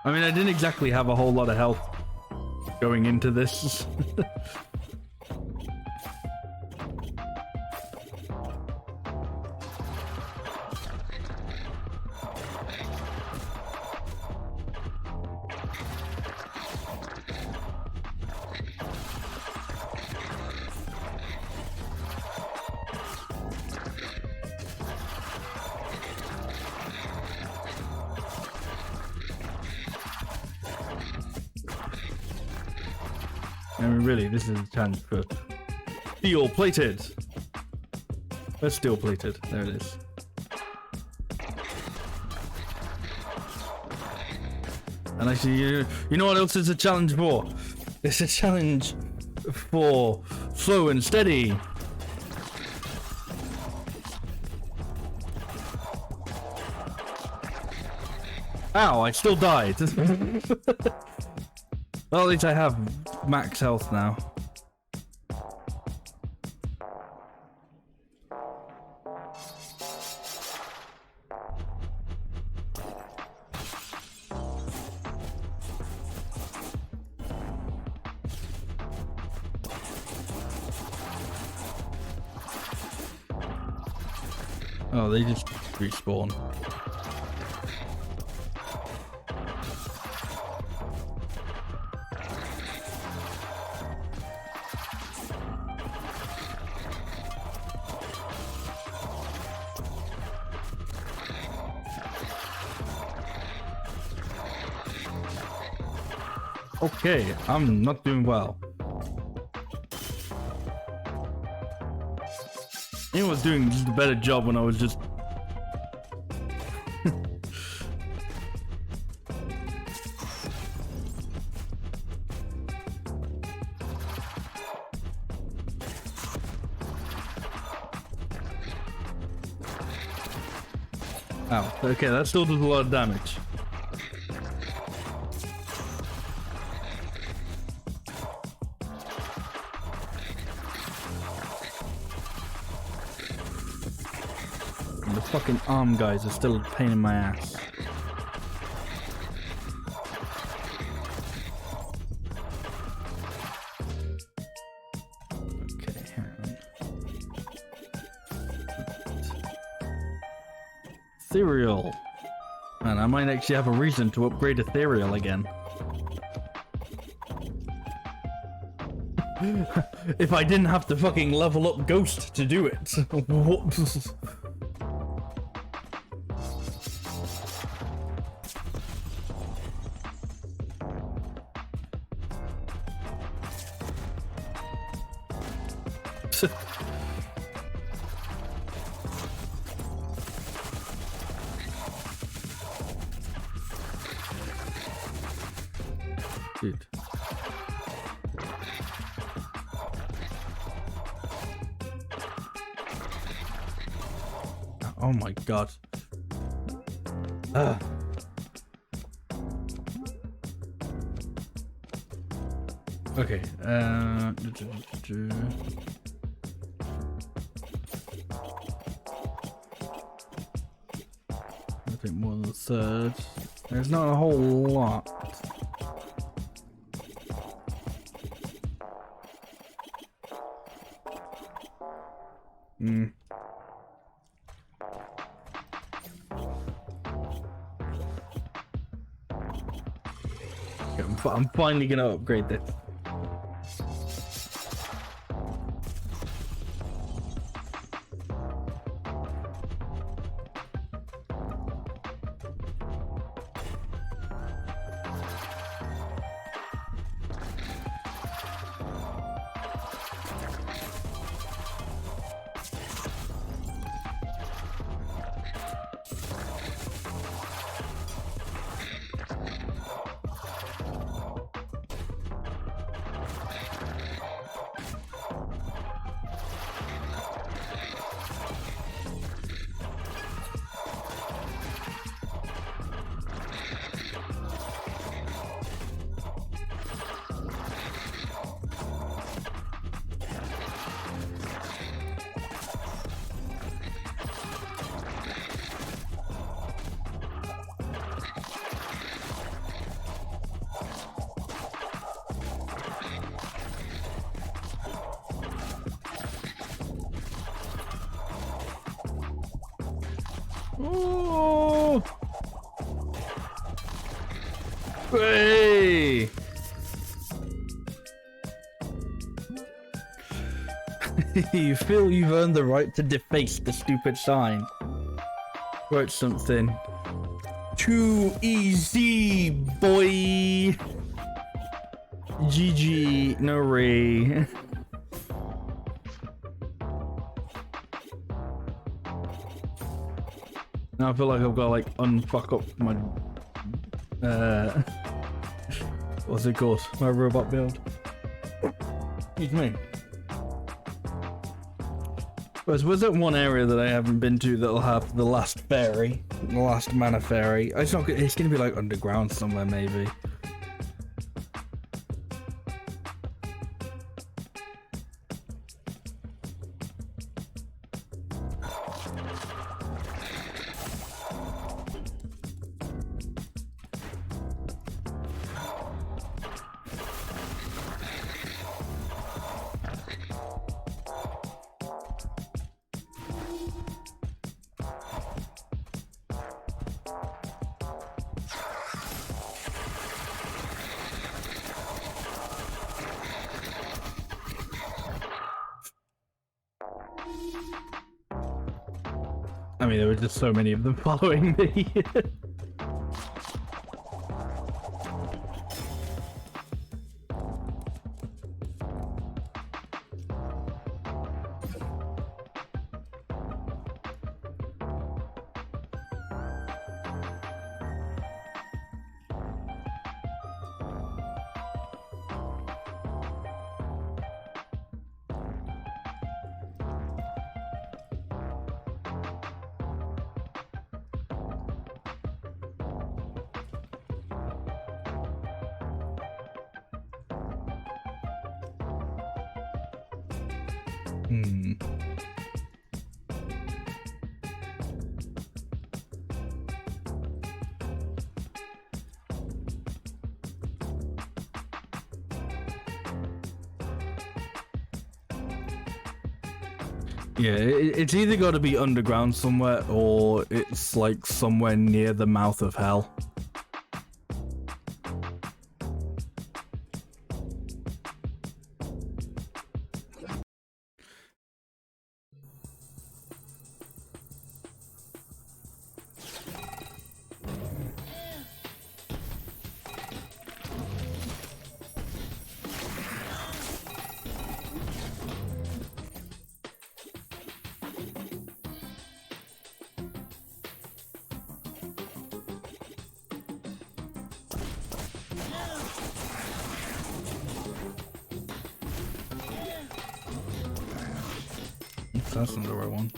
I mean, I didn't exactly have a whole lot of health going into this. I mean, really, this is a chance for steel plated. Where's steel plated? There it is. And actually, you know what else is a challenge for? It's a challenge for slow and steady. Ow, I still died. Well, at least I have max health now. Oh, they just respawn. Okay, I'm not doing well. I was doing just a better job when I was just... Ow, okay, that still does a lot of damage. The fucking arm guys are still a pain in my ass. Okay, hang on. Ethereal. Man, I might actually have a reason to upgrade Ethereal again. If I didn't have to fucking level up Ghost to do it. Whoops. Dude. Oh my god. Okay, I think more than a third. There's not a whole lot. Okay, I'm finally gonna upgrade this. Oh! Hey! You feel you've earned the right to deface the stupid sign. Wrote something. Too easy, boy. GG, no re. Now I feel like I've got to like unfuck up my what's it called? My robot build. Excuse me. Was there one area that I haven't been to that'll have the last fairy, the last mana fairy? It's not. It's gonna be like underground somewhere, maybe. I mean, there were just so many of them following me. Hmm. Yeah, it's either got to be underground somewhere or it's like somewhere near the mouth of hell. That's not the right one.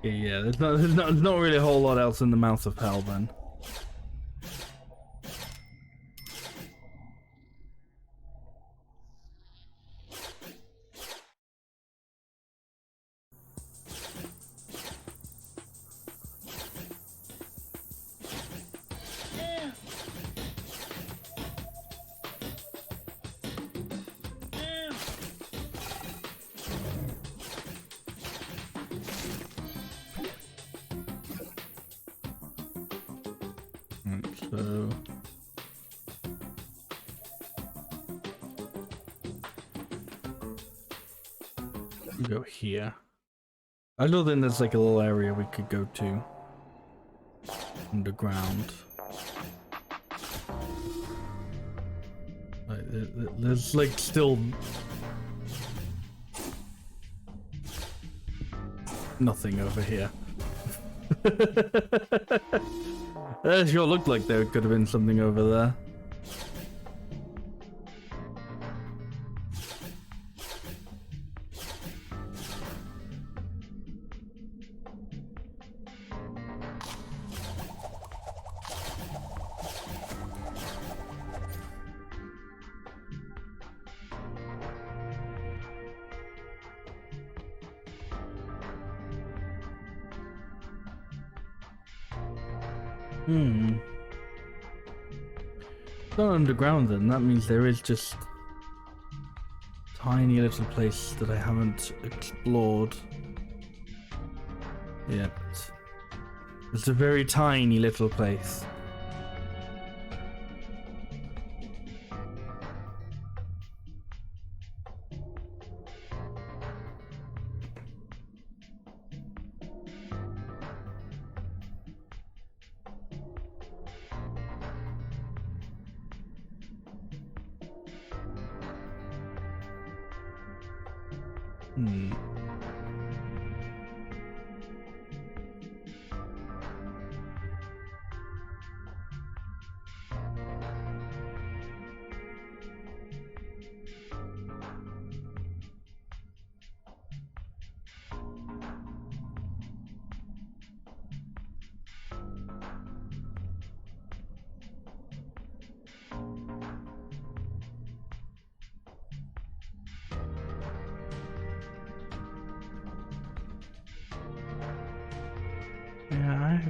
Yeah, there's not really a whole lot else in the mouth of hell then. So we go here. I know then there's like a little area we could go to underground. Like, there's like still nothing over here. It sure looked like there could have been something over there. It's not underground then, that means there is just a tiny little place that I haven't explored yet. It's a very tiny little place.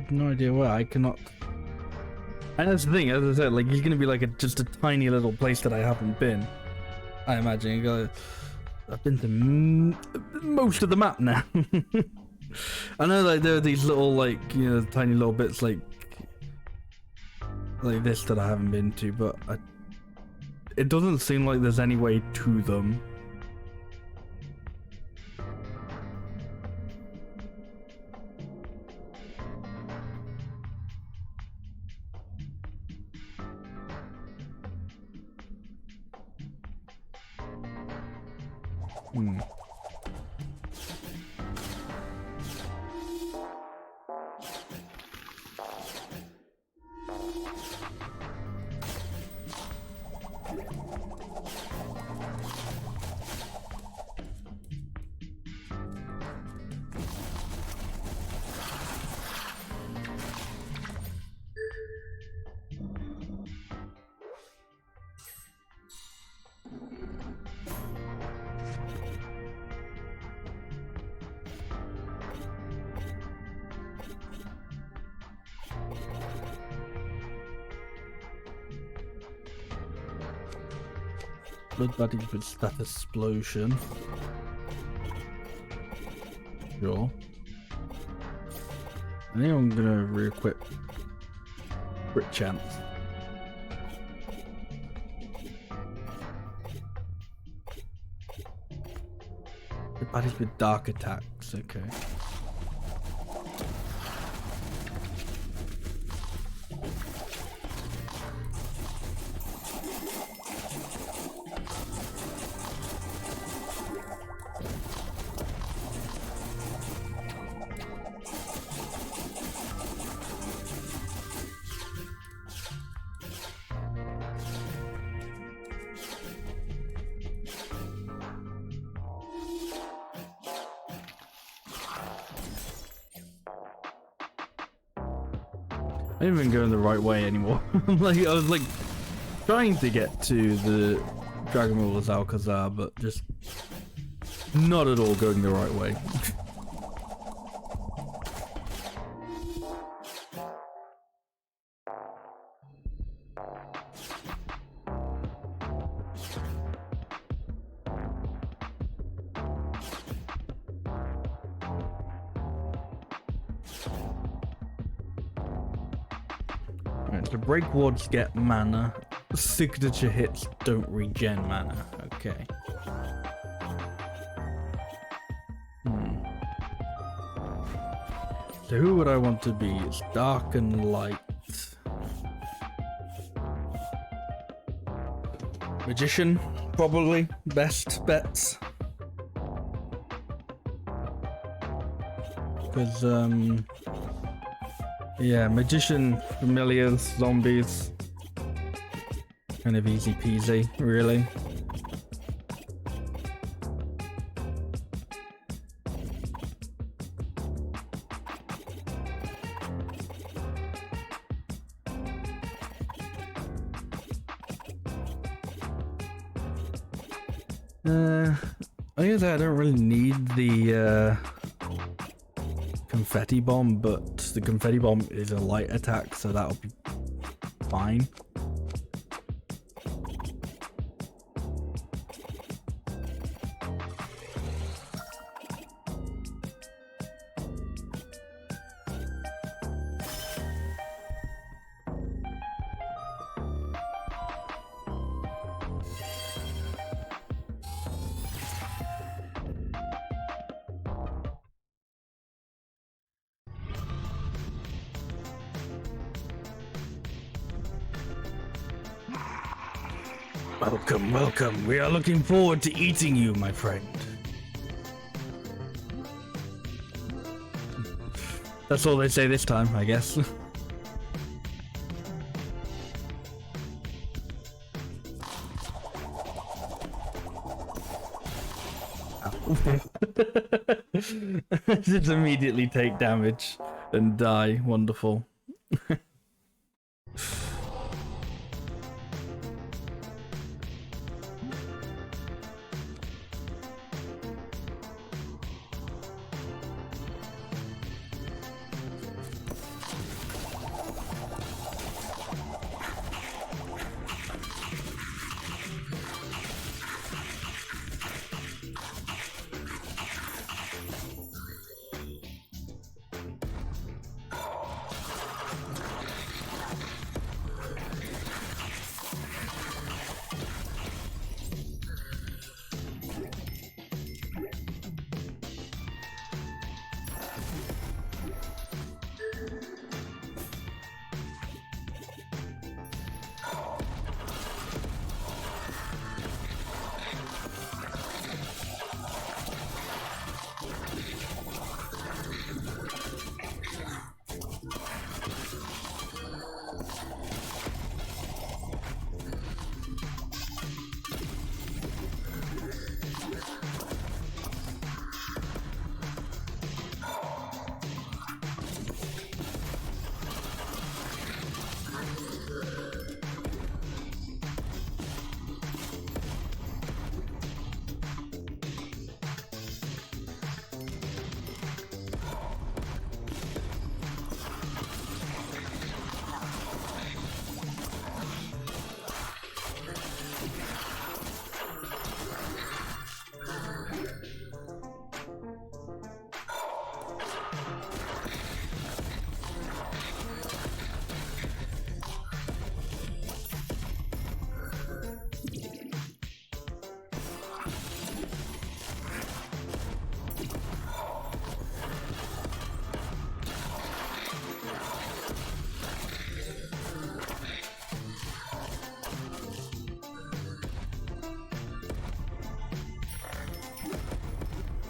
have no idea where. I cannot. And that's the thing, as I said, like, he's gonna be like just a tiny little place that I haven't been. I imagine. I've been to most of the map now. I know, like, there are these little, like, you know, tiny little bits like this that I haven't been to, but it doesn't seem like there's any way to them. Blood buddy with that explosion. Sure. I think I'm gonna re-equip Crit Chance. The buddies with dark attacks, okay. I ain't even going the right way anymore. Like, I was like trying to get to the Dragon Ruler's Alcazar, but just not at all going the right way. The break wards get mana. Signature hits don't regen mana. Okay. So who would I want to be? It's dark and light. Magician, probably. Best bets. Because, yeah, Magician, familiars, zombies. Kind of easy peasy, really. I guess I don't really need the confetti bomb, but the confetti bomb is a light attack, so that'll be fine. Welcome, welcome. We are looking forward to eating you, my friend. That's all they say this time, I guess. Just immediately take damage and die. Wonderful.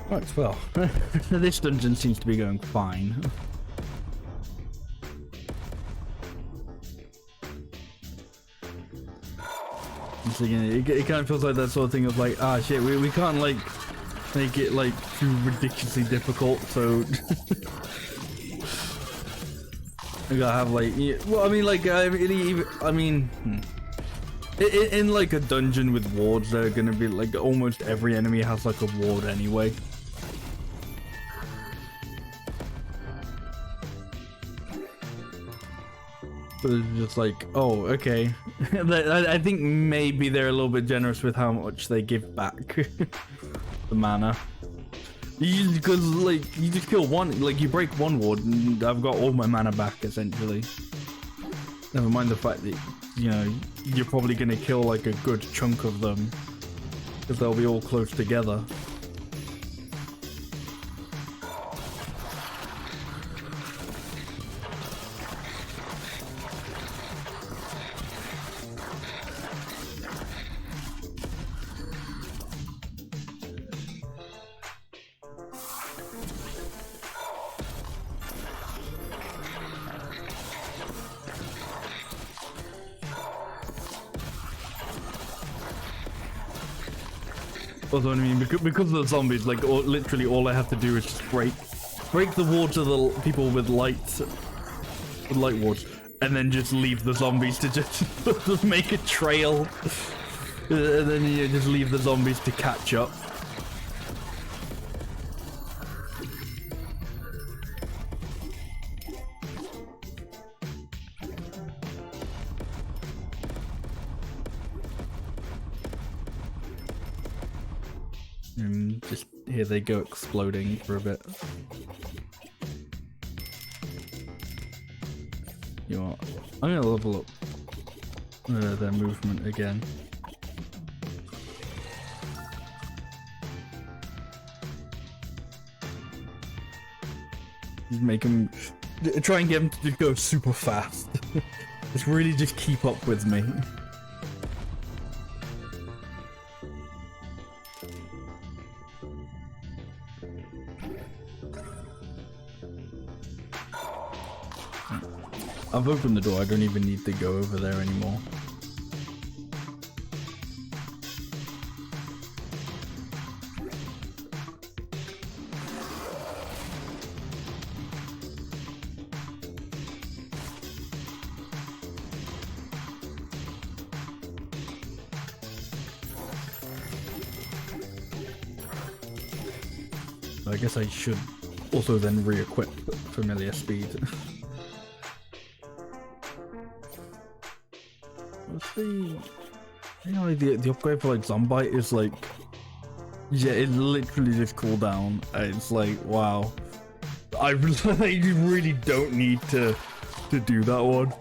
Right, well, this dungeon seems to be going fine. I'm thinking, it kind of feels like that sort of thing of like, ah shit, we can't like make it like too ridiculously difficult, so I gotta have like, well, I mean, like, in like a dungeon with wards, they're gonna be like almost every enemy has like a ward anyway. So it's just like, oh, okay. I think maybe they're a little bit generous with how much they give back the mana. Because like you just kill one, like you break one ward, and I've got all my mana back essentially. Never mind the fact that, you know, you're probably gonna kill like a good chunk of them because they'll be all close together. Also, I mean, because of the zombies, like literally all I have to do is just break the wards of the people with light wards, and then just leave the zombies to just make a trail, and then you just leave the zombies to catch up. And just here they go exploding for a bit. You know what? I'm gonna level up their movement again. Just make them, try and get them to just go super fast. Just really just keep up with me. I've opened the door, I don't even need to go over there anymore. I guess I should also then re-equip familiar speed. Let's see. You know, the upgrade for like Zombite is like, yeah, it literally just cooldown. It's like, wow, I really don't need to do that one.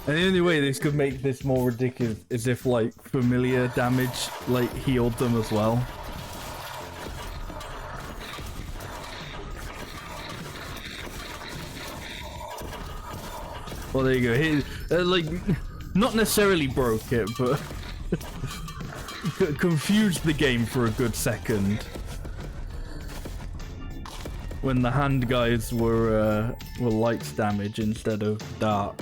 And the only way this could make this more ridiculous is if like familiar damage like healed them as well. Well, there you go. Like, not necessarily broke it, but confused the game for a good second. When the hand guys were light damage instead of dark.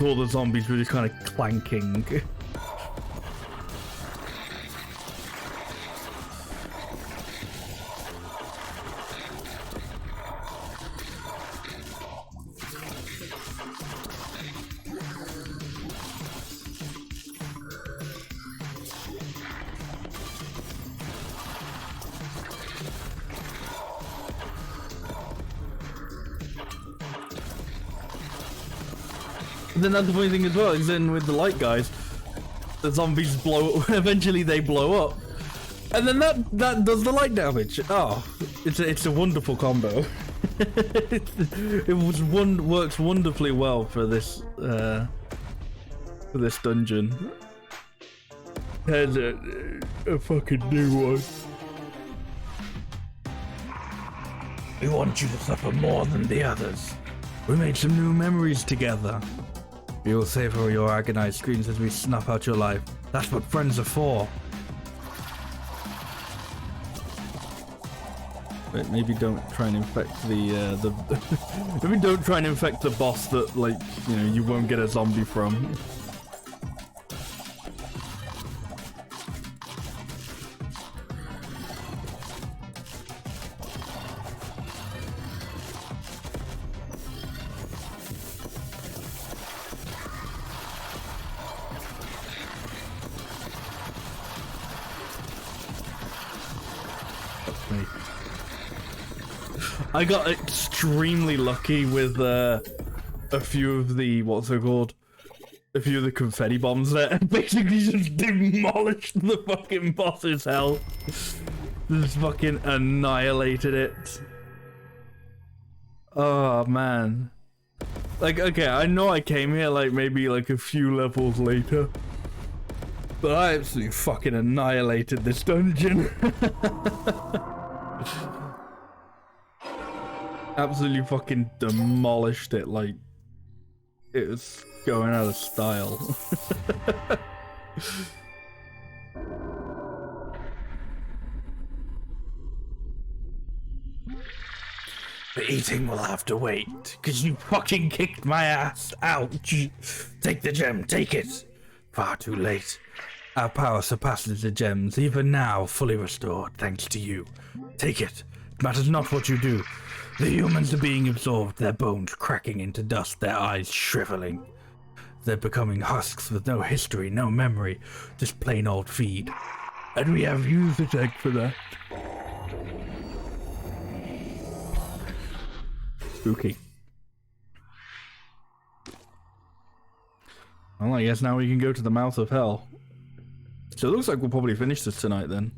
All the zombies were just kind of clanking. Then that's the funny thing as well, is then with the light guys, the zombies eventually they blow up. And then that does the light damage. Oh, it's a wonderful combo. Works wonderfully well for this dungeon. has a fucking new one. We want you to suffer more than the others. We made some new memories together. We will savor your agonized screams as we snuff out your life. That's what friends are for. Wait, maybe don't try and infect the maybe don't try and infect the boss that, like, you know, you won't get a zombie from. I got extremely lucky with a few of the, what's it called? A few of the confetti bombs there. Basically just demolished the fucking boss's health. Just fucking annihilated it. Oh man. Like, okay, I know I came here like maybe like a few levels later. But I absolutely fucking annihilated this dungeon. Absolutely fucking demolished it, like it was going out of style. The eating will have to wait, cause you fucking kicked my ass. Ouch. Take the gem, take it. Far too late. Our power surpasses the gems, even now fully restored, thanks to you. Take it. It matters not what you do. The humans are being absorbed, their bones cracking into dust, their eyes shriveling. They're becoming husks with no history, no memory, just plain old feed. And we have used the tech for that. Spooky. Well, I guess now we can go to the mouth of hell. So it looks like we'll probably finish this tonight then.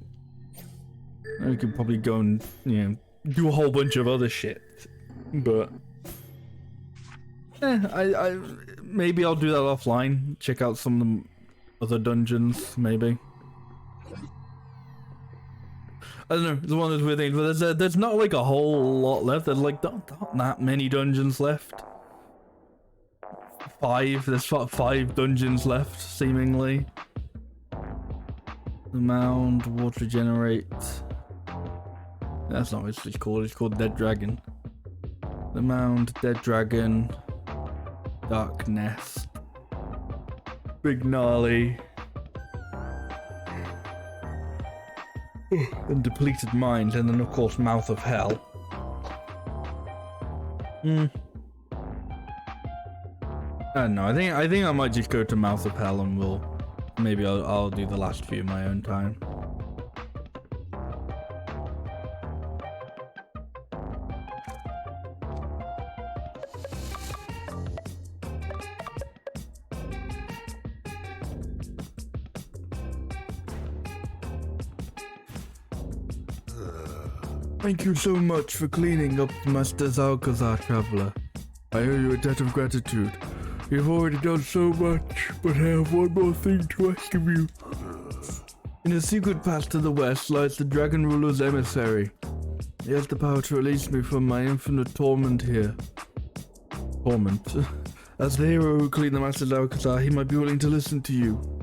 We could probably go and, you know, do a whole bunch of other shit, but I maybe I'll do that offline. Check out some of the other dungeons, maybe. I don't know. It's one of those weird things. But there's not like a whole lot left. There's like not that many dungeons left. There's 5 dungeons left, seemingly. The mound, water regenerate. That's not what it's called. It's called Dead Dragon. The mound, Dead Dragon, Dark Nest, Big Gnarly, and Depleted Mind, and then of course Mouth of Hell. I don't know. I think I might just go to Mouth of Hell, and maybe I'll do the last few in my own time. Thank you so much for cleaning up Master Zalcazar, Traveler. I owe you a debt of gratitude. You've already done so much, but I have one more thing to ask of you. In a secret path to the west lies the Dragon Ruler's emissary. He has the power to release me from my infinite torment here. Torment? As the hero who cleaned the Master Zalcazar, he might be willing to listen to you.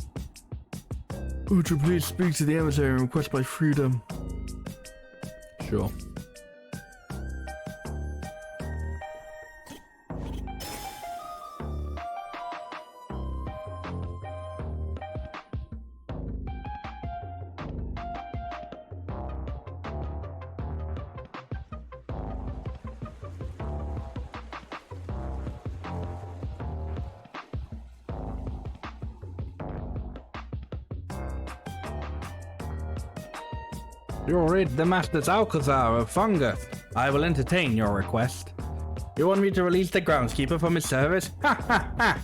Would you please speak to the emissary and request my freedom? Sure. You rid the Master Alcazar of fungus. I will entertain your request. You want me to release the groundskeeper from his service? Ha ha ha!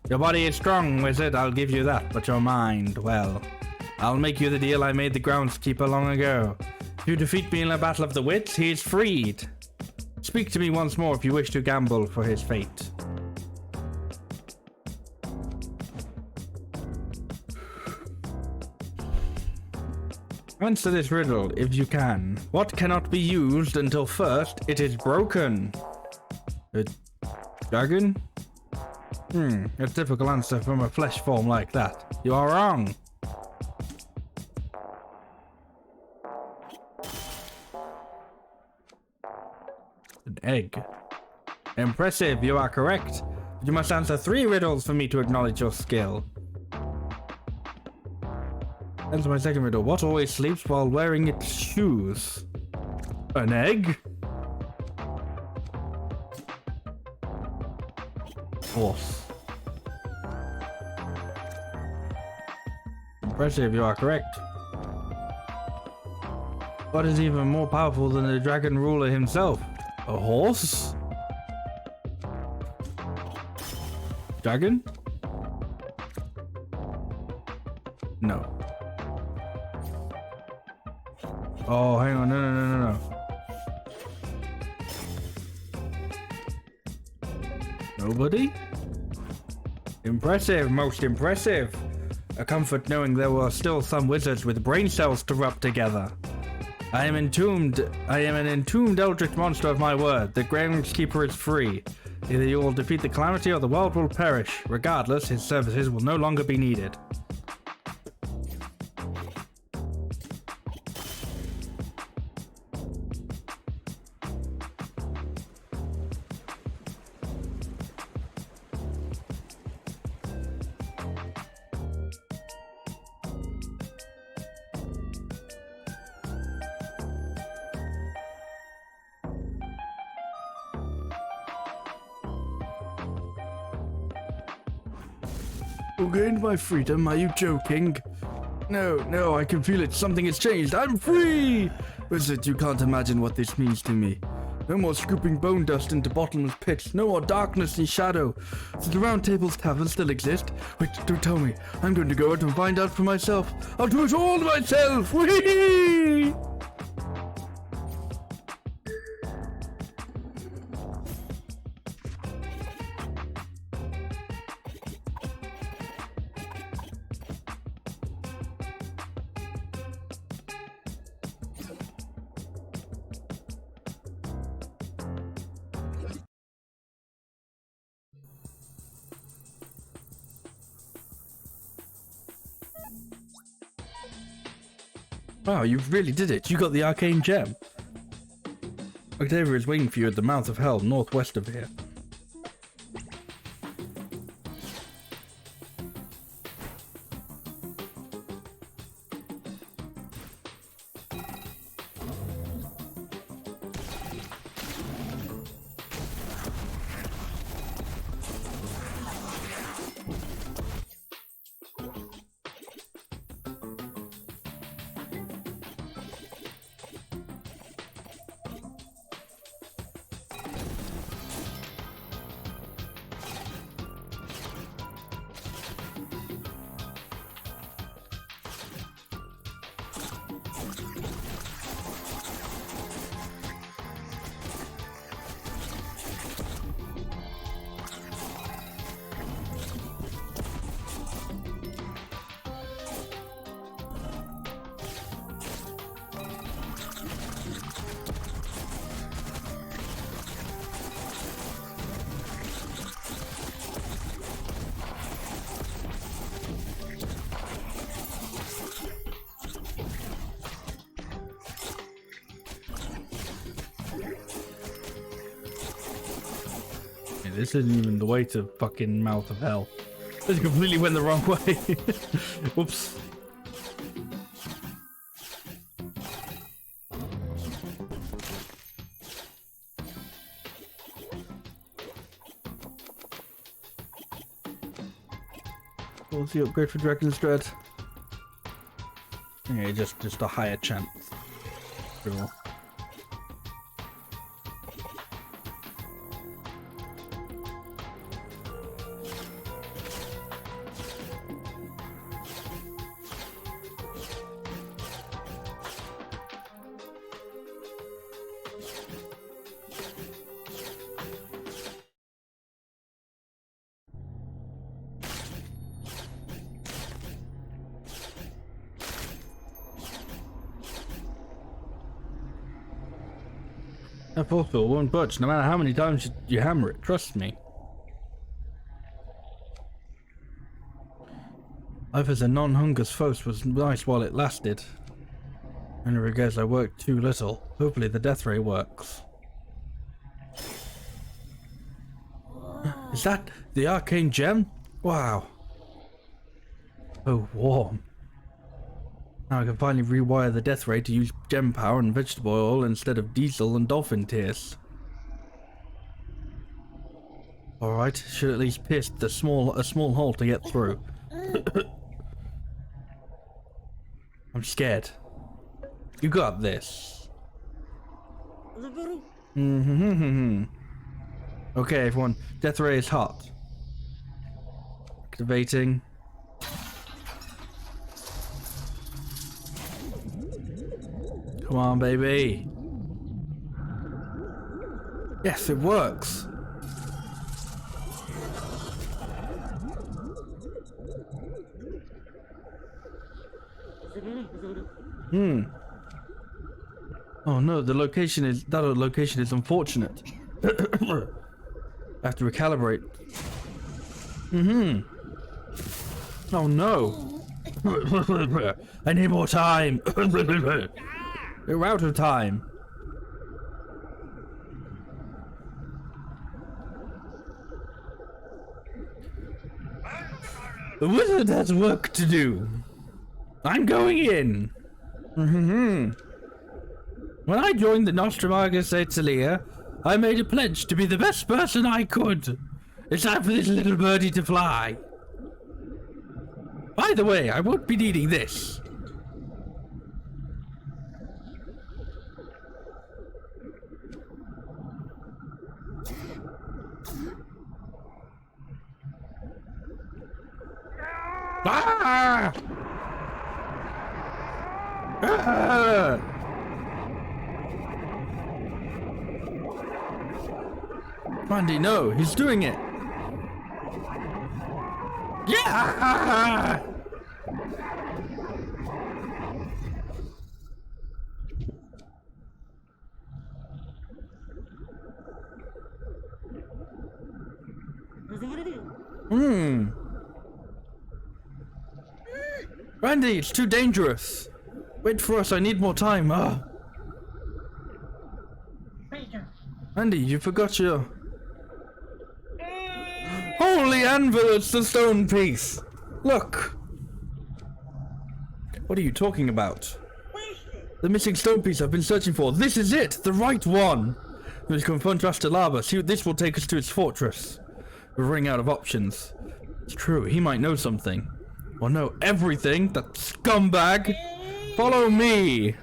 Your body is strong, wizard, I'll give you that, but your mind, well, I'll make you the deal I made the groundskeeper long ago. If you defeat me in a battle of the wits, he is freed. Speak to me once more if you wish to gamble for his fate. Answer this riddle if you can. What cannot be used until first it is broken? A dragon? A typical answer from a flesh form like that. You are wrong. An egg. Impressive, you are correct. You must answer 3 riddles for me to acknowledge your skill. Answer my second riddle. What always sleeps while wearing its shoes? An egg? Horse. Impressive, you are correct. What is even more powerful than the dragon ruler himself? A horse? Dragon? No. Oh, hang on. No. Nobody? Impressive, most impressive. A comfort knowing there were still some wizards with brain cells to rub together. I am an entombed eldritch monster of my word. The groundskeeper is free. Either you will defeat the calamity or the world will perish. Regardless, his services will no longer be needed. You gained my freedom, are you joking? No, I can feel it, something has changed, I'm free! Wizard, you can't imagine what this means to me. No more scooping bone dust into bottomless pits, no more darkness and shadow. Does the Round Table's Tavern still exist? Wait, don't tell me, I'm going to go out and find out for myself. I'll do it all myself, whee! Wow, you really did it. You got the arcane gem. Octavia is waiting for you at the mouth of hell, northwest of here. This isn't even the way to fucking mouth of hell. This completely went the wrong way. Whoops. What's the upgrade for Dragon's Dread? Yeah, just a higher chance. Cool. That force field won't budge, no matter how many times you hammer it, trust me. Life as a non-hungus Fos was nice while it lasted. Only regrets I worked too little. Hopefully the death ray works. Is that the arcane gem? Wow. Oh, warm. Now I can finally rewire the death ray to use gem power and vegetable oil instead of diesel and dolphin tears. Alright, should at least pierce a small hole to get through. I'm scared. You got this. Okay, everyone. Death ray is hot. Activating. Come on, baby. Yes, it works. Oh no, that location is unfortunate. I have to recalibrate. Oh no. I need more time. We're out of time. The wizard has work to do. I'm going in. When I joined the Nostramagus Atelier, I made a pledge to be the best person I could. It's time for this little birdie to fly. By the way, I won't be needing this. Ah! Ah! Randy, no, he's doing it. Yeah! Randy, it's too dangerous. Wait for us, I need more time. Randy, you forgot your... Holy anvil, it's the stone piece. Look. What are you talking about? The missing stone piece I've been searching for. This is it, the right one. We confront Rastalaba. See, this will take us to its fortress. We're running out of options. It's true, he might know something. Or know everything, that scumbag. Follow me.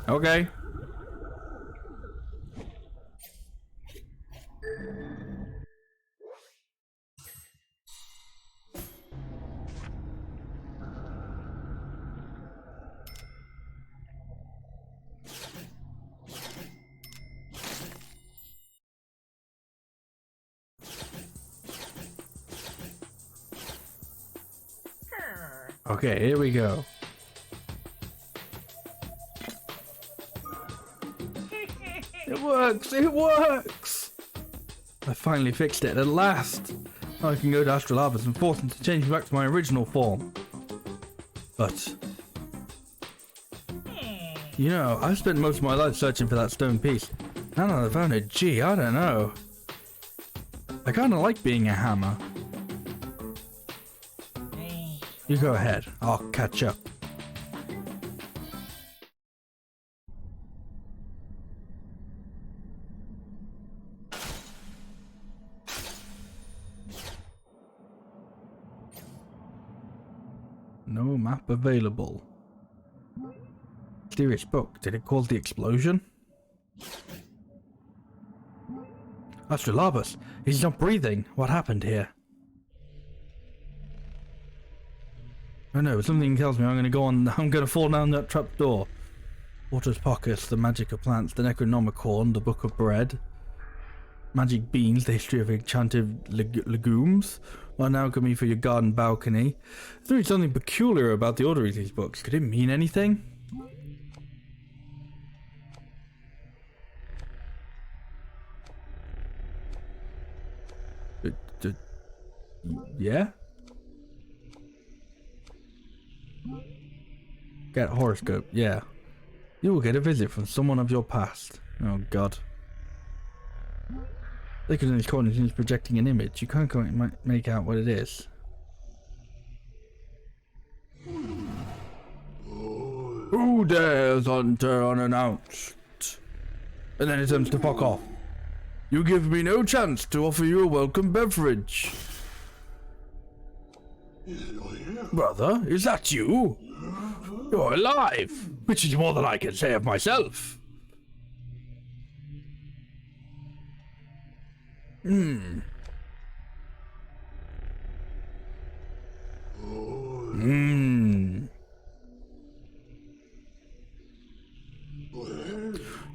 Okay. Okay, here we go. It works! It works! I finally fixed it at last. Now I can go to Astrolabus and force them to change me back to my original form. But... you know, I've spent most of my life searching for that stone piece. Now that I found it, gee, I don't know. I kinda like being a hammer. You go ahead, I'll catch up. No map available. Mysterious book, did it cause the explosion? Astrolabus, he's not breathing. What happened here? I know, something tells me I'm gonna fall down that trap door. Water's pockets, the magic of plants, the Necronomicon, the book of bread. Magic beans, the history of enchanted legumes. Well, now coming for your garden balcony. There's something peculiar about the order of these books. Could it mean anything? Yeah? Get a horoscope, yeah. You will get a visit from someone of your past. Oh god. Look at this corner, he's projecting an image. You can't quite make out what it is. Who dares enter unannounced? And then it turns to fuck off. You give me no chance to offer you a welcome beverage. Brother, is that you? You're alive, which is more than I can say of myself.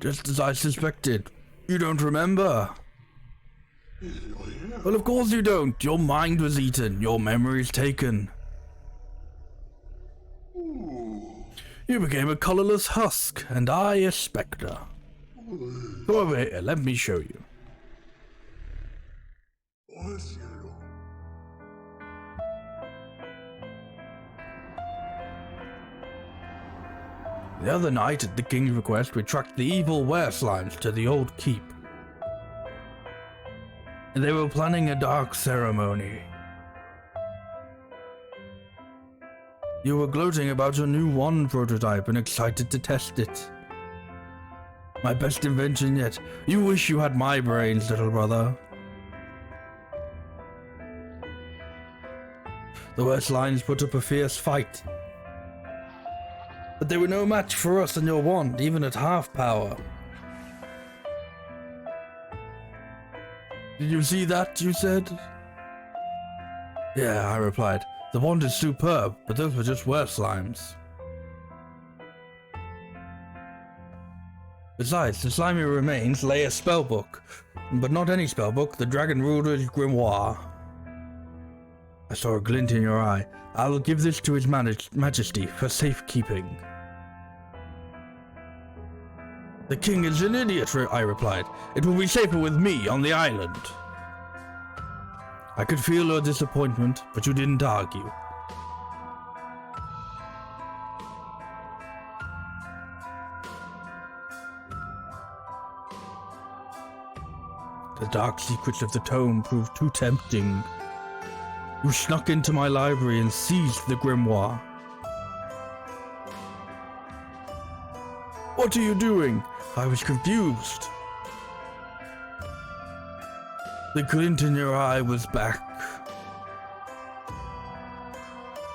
Just as I suspected. You don't remember? Well, of course you don't. Your mind was eaten. Your memories taken. You became a colorless husk, and I a spectre. Go over here, let me show you. The other night, at the king's request, we tracked the evil wereslimes to the old keep. And they were planning a dark ceremony. You were gloating about your new wand prototype and excited to test it. My best invention yet. You wish you had my brains, little brother. The wereslimes put up a fierce fight. But they were no match for us and your wand, even at half power. Did you see that, you said? Yeah, I replied. The wand is superb, but those were just wereslimes. Besides, the slimy remains lay a spellbook. But not any spellbook, the Dragon Ruler's grimoire. I saw a glint in your eye. I'll give this to his majesty for safekeeping. The king is an idiot, I replied. It will be safer with me on the island. I could feel your disappointment, but you didn't argue. The dark secrets of the tome proved too tempting. You snuck into my library and seized the grimoire. What are you doing? I was confused. The glint in your eye was back.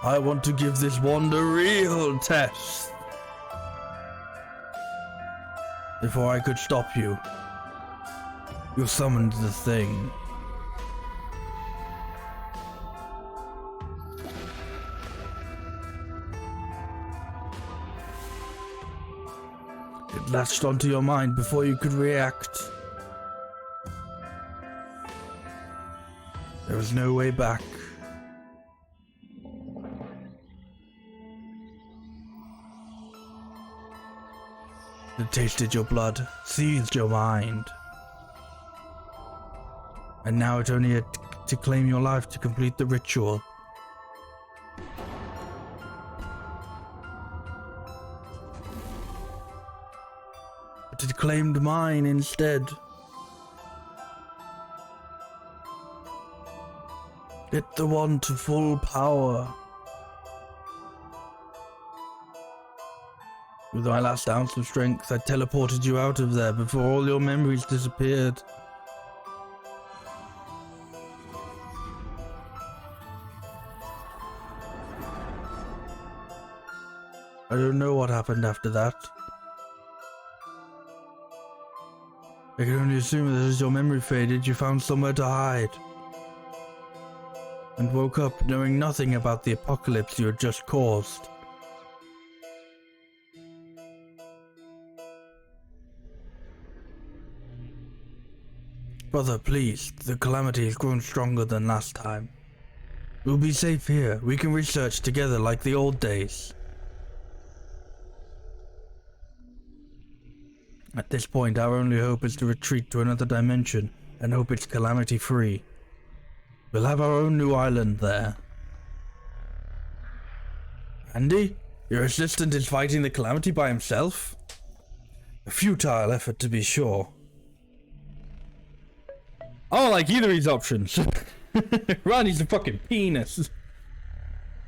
I want to give this wand a real test. Before I could stop you, you summoned the thing. It latched onto your mind before you could react. There was no way back. It tasted your blood, seized your mind. And now it only had to claim your life to complete the ritual. But it claimed mine instead. Lit the wand to full power. With my last ounce of strength, I teleported you out of there before all your memories disappeared. I don't know what happened after that. I can only assume that as your memory faded, you found somewhere to hide. And woke up knowing nothing about the apocalypse you had just caused. Brother, please, the calamity has grown stronger than last time. We'll be safe here. We can research together like the old days. At this point, our only hope is to retreat to another dimension and hope it's calamity-free. We'll have our own new island there. Andy, your assistant is fighting the calamity by himself? A futile effort, to be sure. I don't like either of these options. Ronnie's a fucking penis.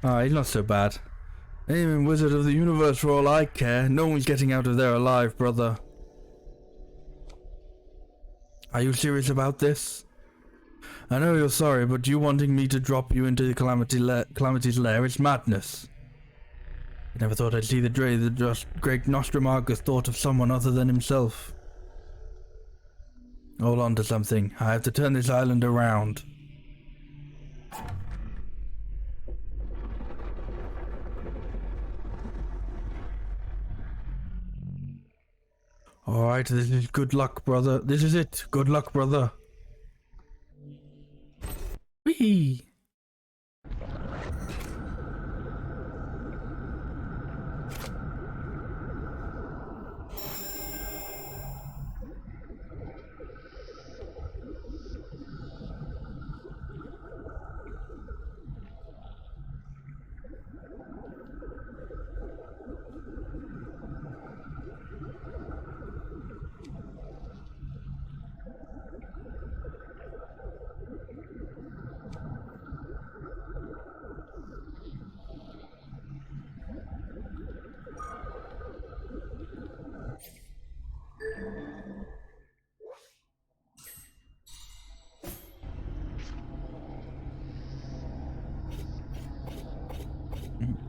Ah, he's not so bad. Aim Wizard of the Universe for all I care. No one's getting out of there alive, brother. Are you serious about this? I know you're sorry, but you wanting me to drop you into the Calamity's lair is madness. I never thought I'd see the day that just great Nostramagus thought of someone other than himself. Hold on to something. I have to turn this island around. Alright, this is good luck, brother. This is it. Good luck, brother. Whee!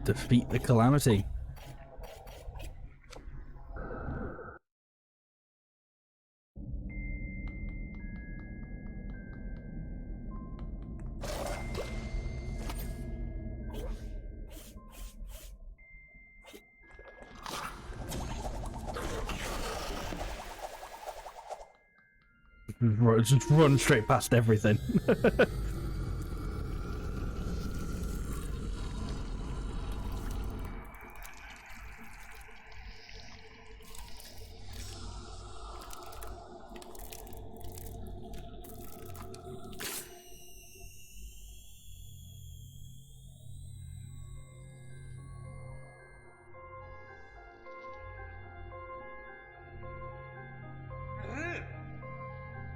Defeat the calamity. Just run straight past everything.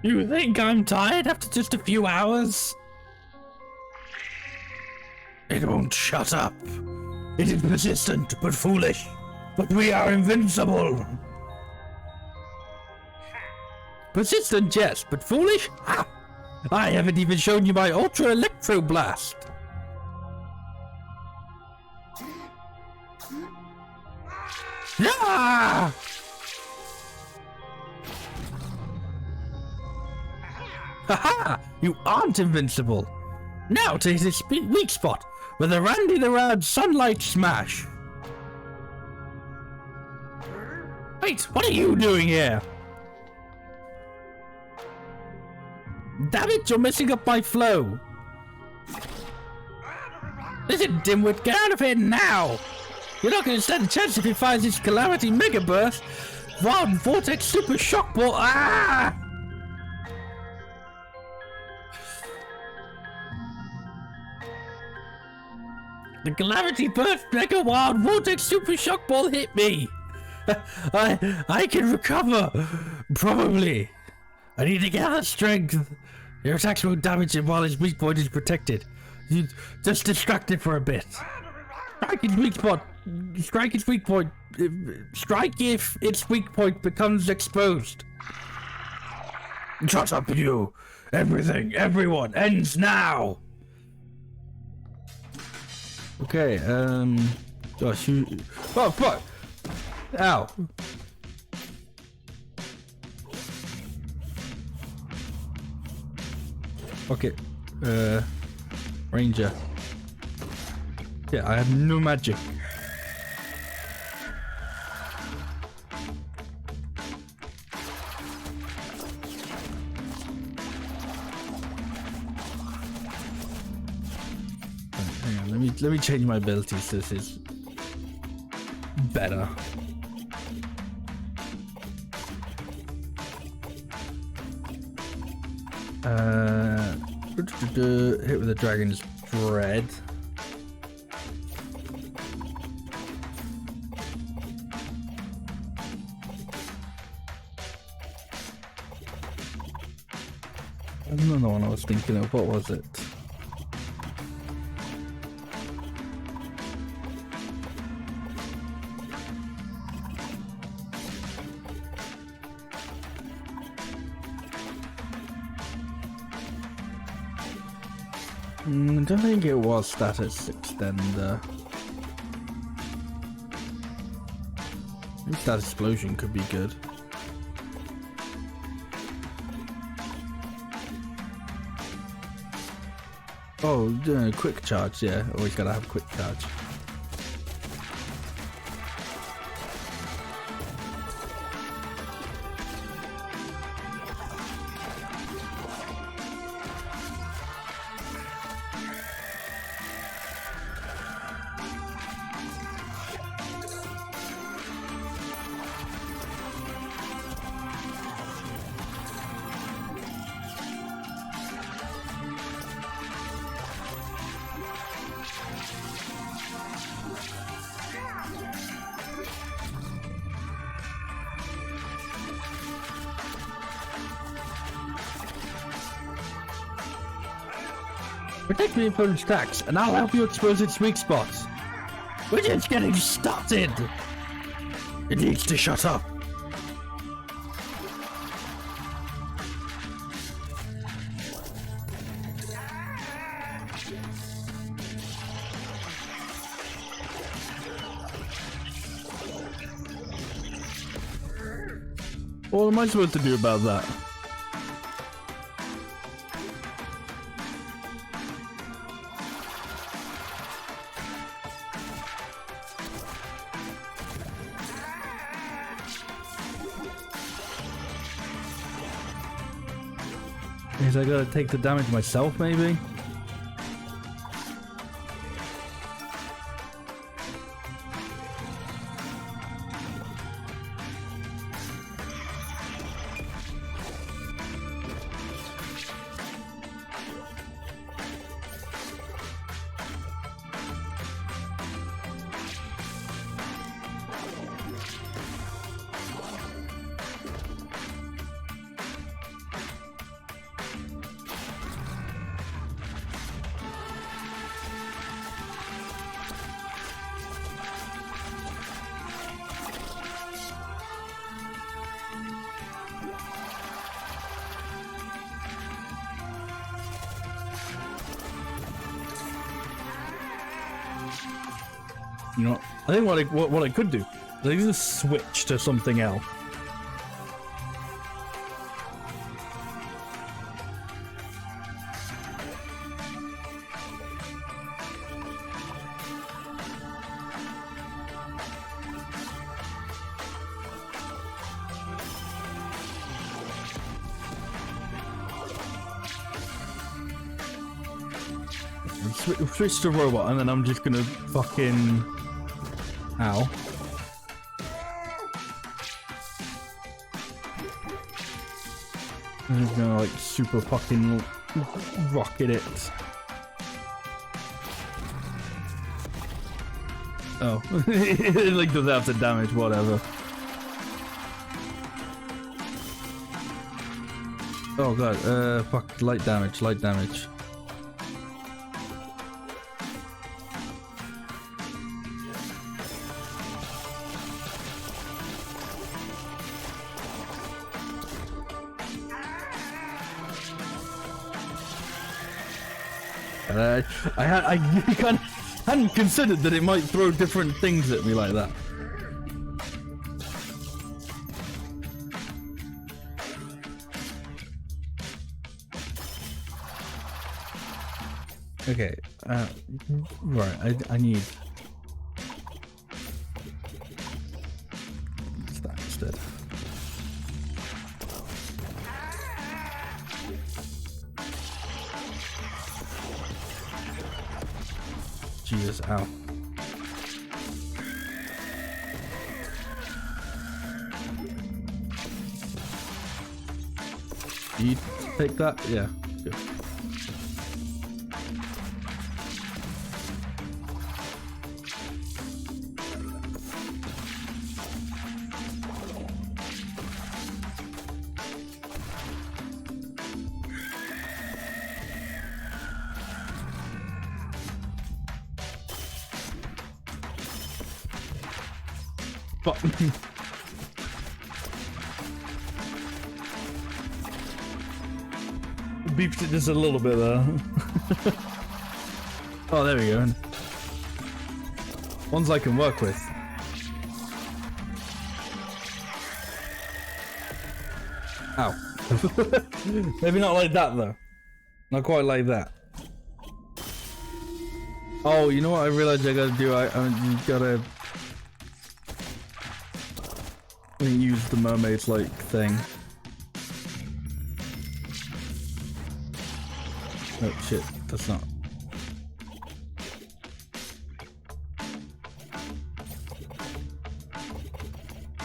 You think I'm tired after just a few hours? It won't shut up. It is persistent but foolish. But we are invincible. Persistent, yes, but foolish? Ha! I haven't even shown you my Ultra Electro Blast. Ah! Haha! You aren't invincible! Now to his weak spot with a Randy the Rad Sunlight Smash! Wait, what are you doing here? Damn it, you're messing up my flow! Listen, dimwit, get out of here now! You're not gonna stand a chance if he finds his Calamity Mega Burst! Wild Vortex Super Shock Ball! Ah! The Calamity Burst Mega Wild Vortex Super Shock Ball hit me! I can recover! Probably. I need to gather strength. Your attacks won't damage him while his weak point is protected. You just distract it for a bit. Strike its weak spot. Strike its weak point. Strike if its weak point becomes exposed. Shut up, you! Everything, everyone, ends now! Okay, Josh, you... Oh, fuck! Ow! Okay, Ranger. Yeah, I have no magic. Hang on, let me change my abilities so this is better. Hit with the dragon's dread. Another one I was thinking of. What was it? I don't think it was status extender. Maybe status explosion could be good. Oh, quick charge, yeah. Always gotta have quick charge. Protect the opponent's attacks, and I'll help you expose its weak spots. We're just getting started! It needs to shut up. What am I supposed to do about that? Is I gotta take the damage myself, maybe? You know, I think what I could do is I could just switch to something else. Switch to robot, and then I'm just gonna fucking... Ow. I'm just gonna like super fucking rocket it. Oh. It like does have to damage, whatever. Oh god, fuck, light damage, light damage. I kind of hadn't considered that it might throw different things at me like that. Okay, right, I need... What's that instead? Jesus, ow. Do you take that? Yeah, good. Fuck. Beeped it just a little bit there. Oh, there we go. Ones I can work with. Ow. Maybe not like that though. Not quite like that. Oh, you know what I realized I gotta do? You gotta use the mermaid's like thing. Oh shit, that's not.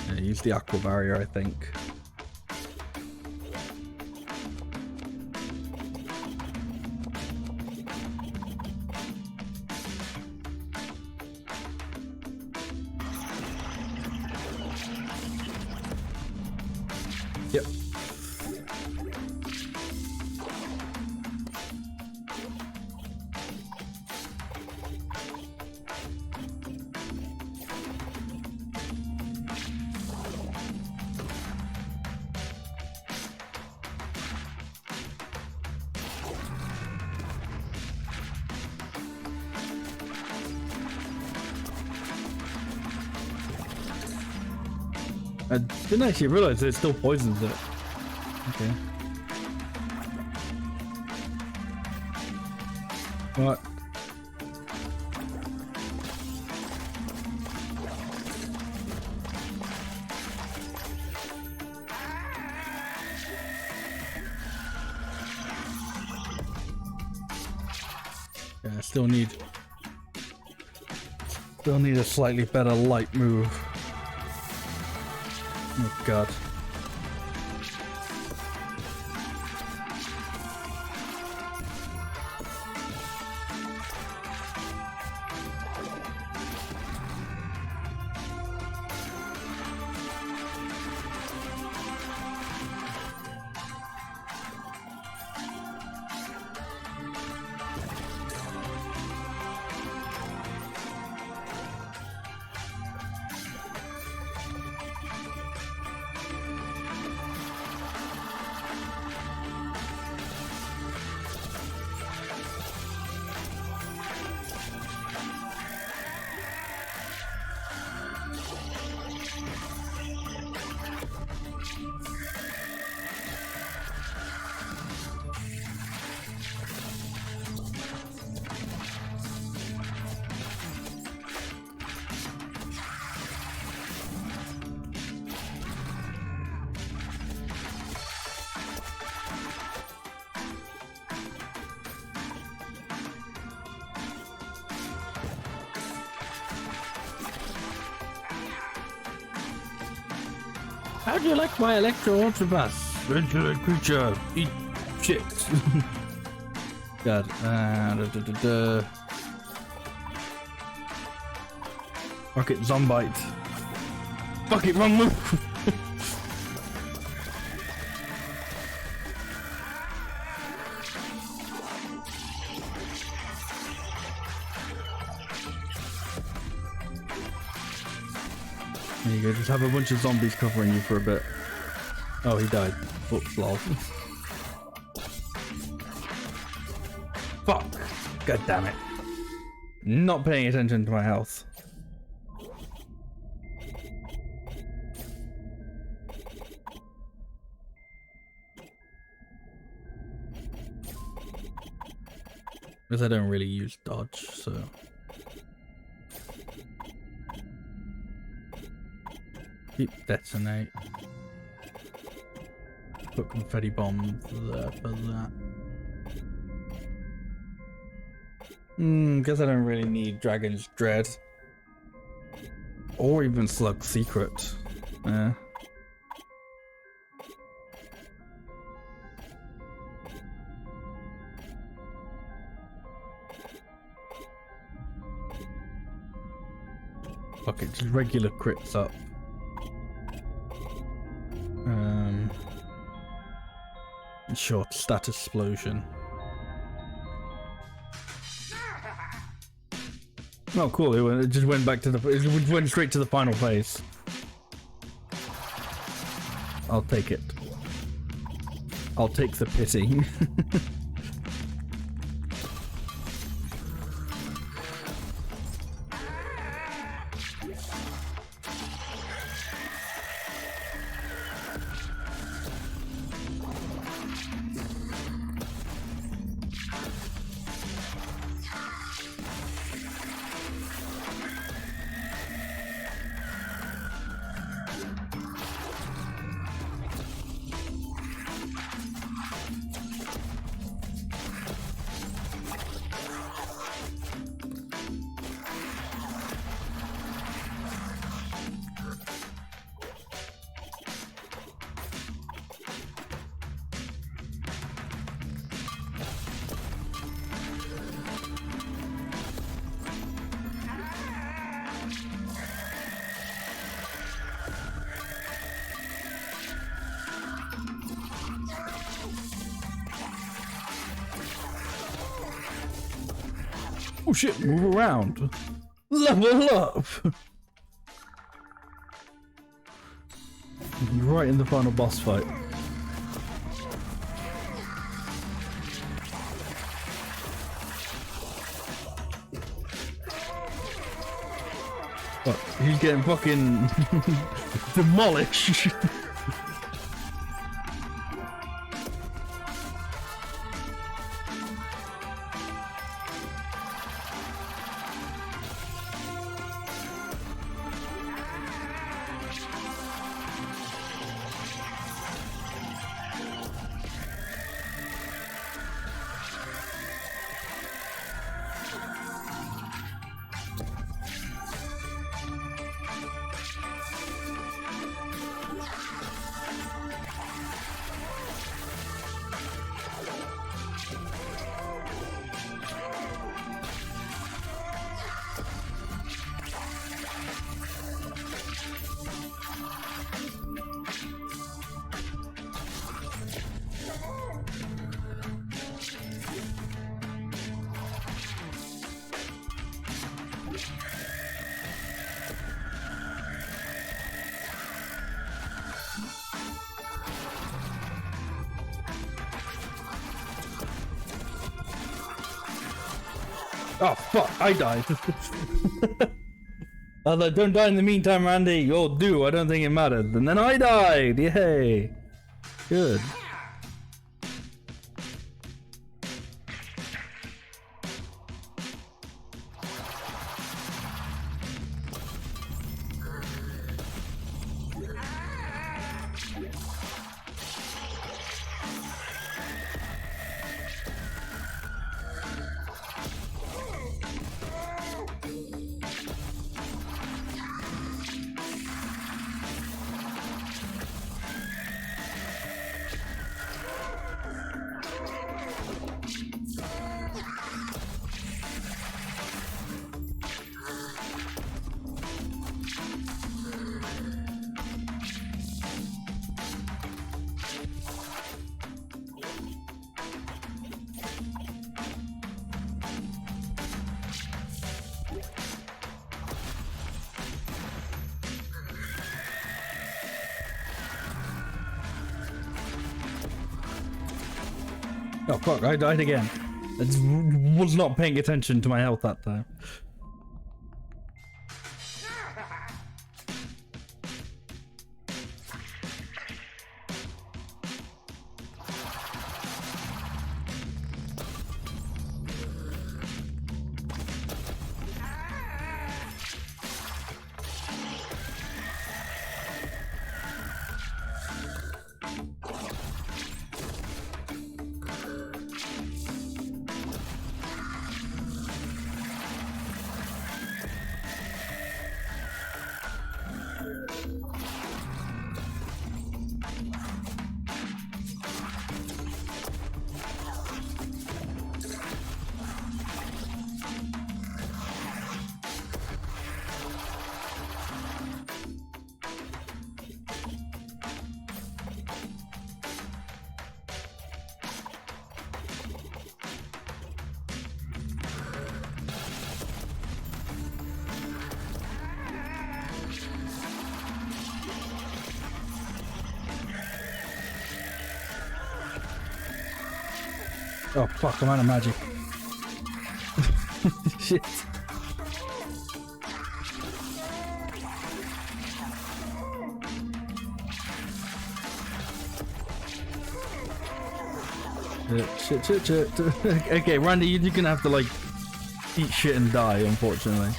Yeah, use the aqua barrier, I think. Yep. I didn't actually realize it still poisons it. Okay. What? Yeah, I still need a slightly better light move. Oh god. How do you like my electro ultrabass? Intellect creature, eat shit. God. Rocket Zombite. Fuck it, wrong move. There you go, just have a bunch of zombies covering you for a bit. Oh, he died. Oops, lol. Fuck! God damn it. Not paying attention to my health. Because I don't really use dodge, so... Keep detonate. Put confetti bombs there for that. Guess I don't really need Dragon's Dread. Or even Slug Secret. Yeah. Fuck it, just regular crits up. Short status explosion. Oh, cool! It just went back to the. It went straight to the final phase. I'll take it. I'll take the pity. Oh shit, move around. Level up! Right in the final boss fight. What? He's getting fucking demolished. Oh fuck, I died. I was like, don't die in the meantime, Randy. Or do, I don't think it mattered. And then I died, yay. Good. Oh fuck, I died again. I was not paying attention to my health that time. Oh fuck, I'm out of magic. Shit. Shit. Okay, Randy, you're gonna have to like eat shit and die, unfortunately.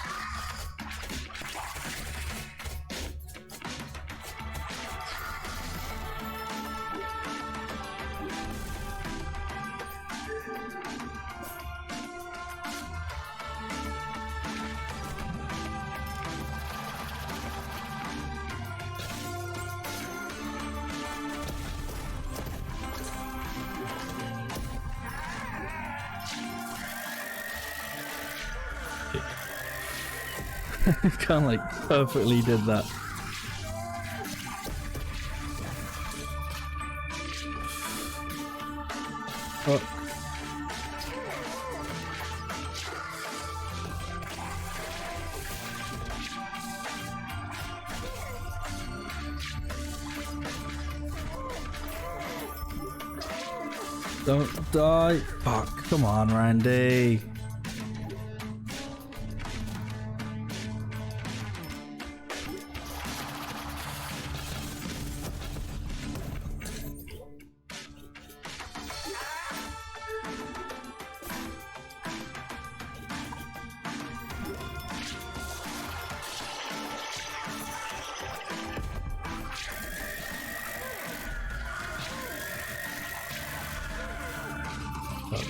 Kind of like perfectly did that. Oh. Don't die. Fuck. Come on, Randy.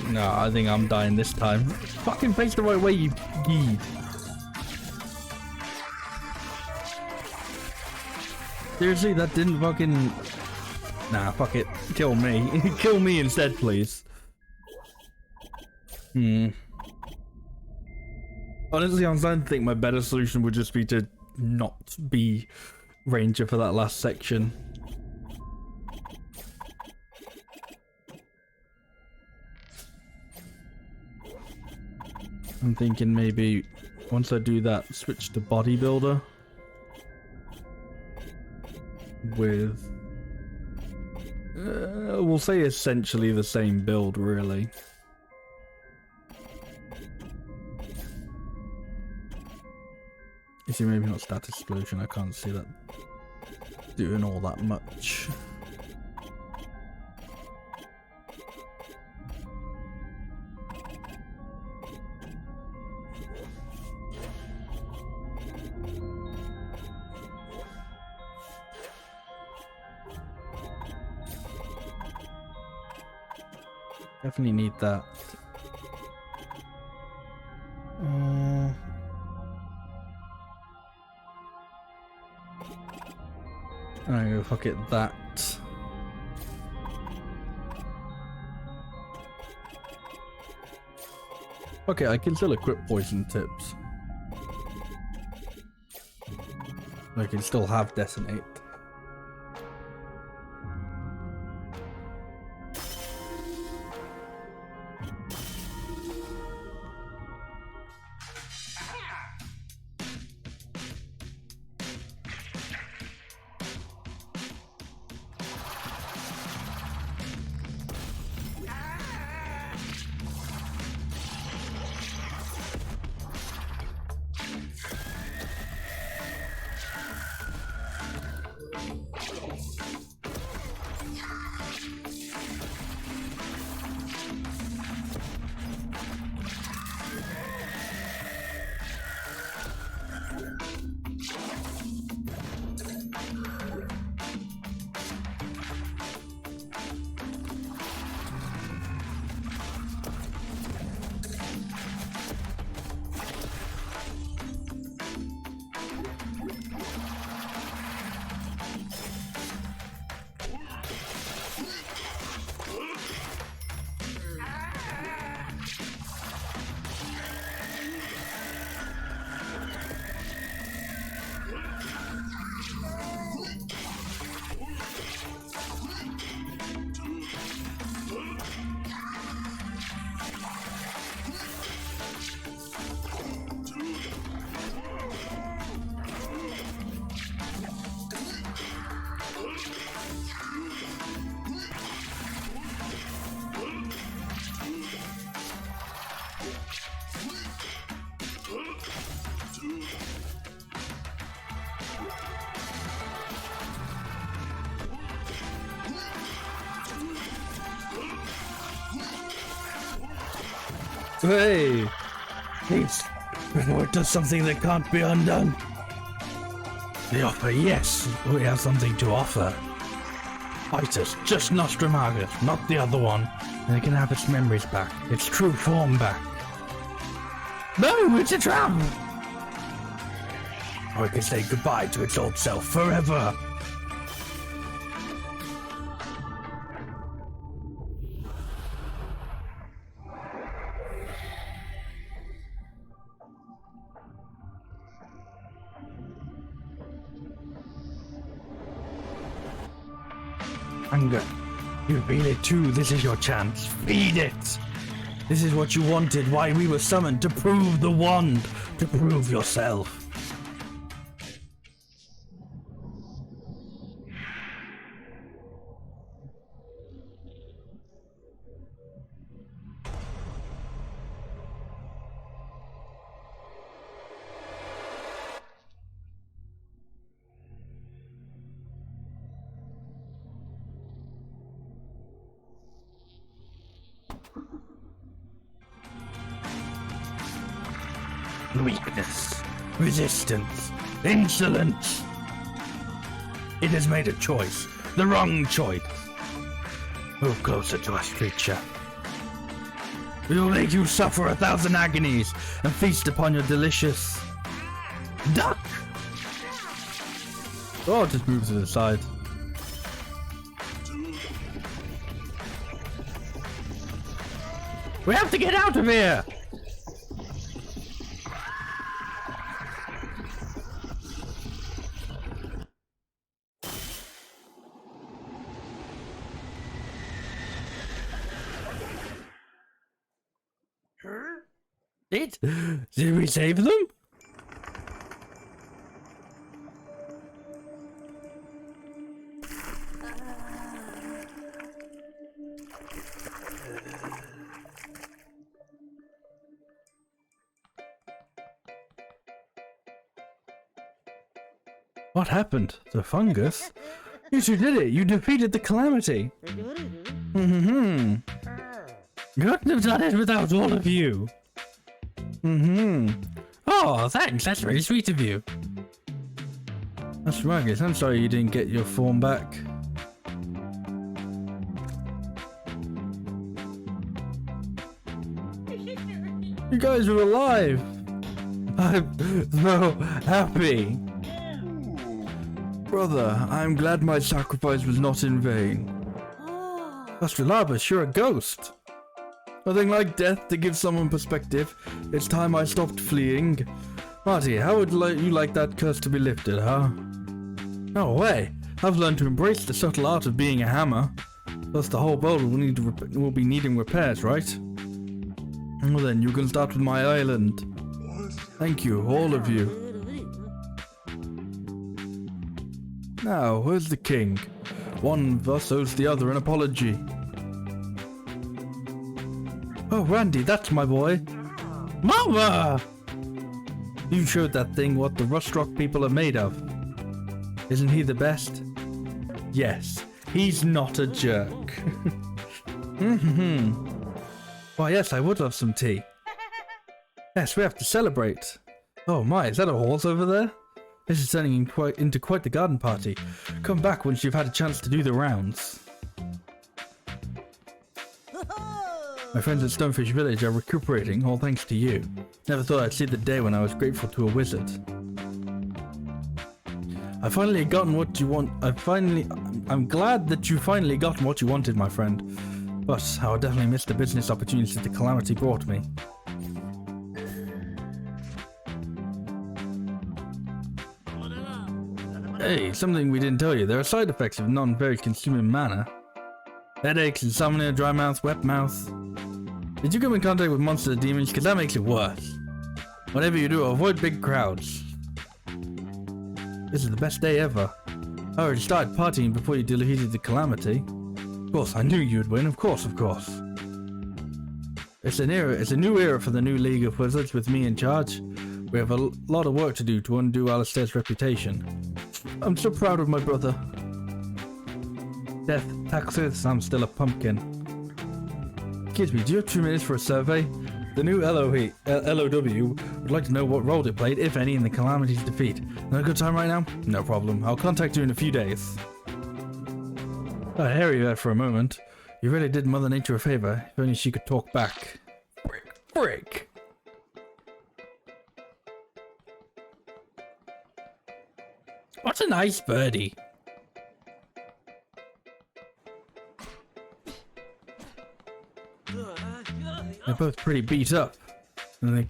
No, I think I'm dying this time. Fucking face the right way, you geed. Seriously, that didn't fucking... Nah, fuck it. Kill me. Kill me instead, please. Honestly, I'm starting to think my better solution would just be to not be Ranger for that last section. I'm thinking maybe once I do that, switch to bodybuilder with, we'll say essentially the same build, really. You see, maybe not status explosion, I can't see that doing all that much. Definitely need that. Alright, fuck it, that. Okay, I can still equip poison tips. I can still have decimate. Hey! Please, before it does something that can't be undone. The offer, yes, we have something to offer. Fight us, just Nostramagus, not the other one. And it can have its memories back, its true form back. No, it's a trap! Or it can say goodbye to its old self forever. Anger. You feel it too. This is your chance. Feed it. This is what you wanted. Why we were summoned to prove the wand. To prove yourself. Weakness, resistance, insolence. It has made a choice, the wrong choice. Move closer to us, creature. We will make you suffer 1,000 agonies and feast upon your delicious duck. Oh, just move to the side. We have to get out of here! Did we save them? What happened? The fungus? You two did it! You defeated the calamity! Couldn't have done it without all of you! Oh, thanks, that's very sweet of you. That's Rugged. I'm sorry you didn't get your form back. You guys are alive! I'm so happy! Brother, I'm glad my sacrifice was not in vain. The00berNoober, you're a ghost! Nothing like death to give someone perspective. It's time I stopped fleeing. Marty, how would you like that curse to be lifted, huh? No way! I've learned to embrace the subtle art of being a hammer. Plus the whole boulder will be needing repairs, right? Well then, you can start with my island. Thank you, all of you. Now, where's the king? One of us owes the other an apology. Oh, Randy, that's my boy. Mama! You showed that thing what the Rustrock people are made of. Isn't he the best? Yes, he's not a jerk. Why, yes, I would love some tea. Yes, we have to celebrate. Oh my, is that a horse over there? This is turning into quite the garden party. Come back once you've had a chance to do the rounds. My friends at Stonefish Village are recuperating, all thanks to you. Never thought I'd see the day when I was grateful to a wizard. I've finally gotten what you want. I'm glad that you finally got what you wanted, my friend. But I'll definitely miss the business opportunities the calamity brought me. Hey, something we didn't tell you. There are side effects of non-very consuming mana. Headaches, insomnia, dry mouth, wet mouth. Did you come in contact with monsters or demons? Because that makes it worse. Whatever you do, avoid big crowds. This is the best day ever. I already started partying before you defeated the calamity. Of course, I knew you'd win. Of course, of course. It's a new era for the new League of Wizards with me in charge. We have a lot of work to do to undo Alistair's reputation. I'm so proud of my brother. Death, taxes, I'm still a pumpkin. Excuse me, do you have 2 minutes for a survey? The new LOW would like to know what role it played, if any, in the Calamity's defeat. Not a good time right now? No problem. I'll contact you in a few days. I hear you there for a moment. You really did Mother Nature a favor. If only she could talk back. Frick. What a nice birdie. They're both pretty beat up. And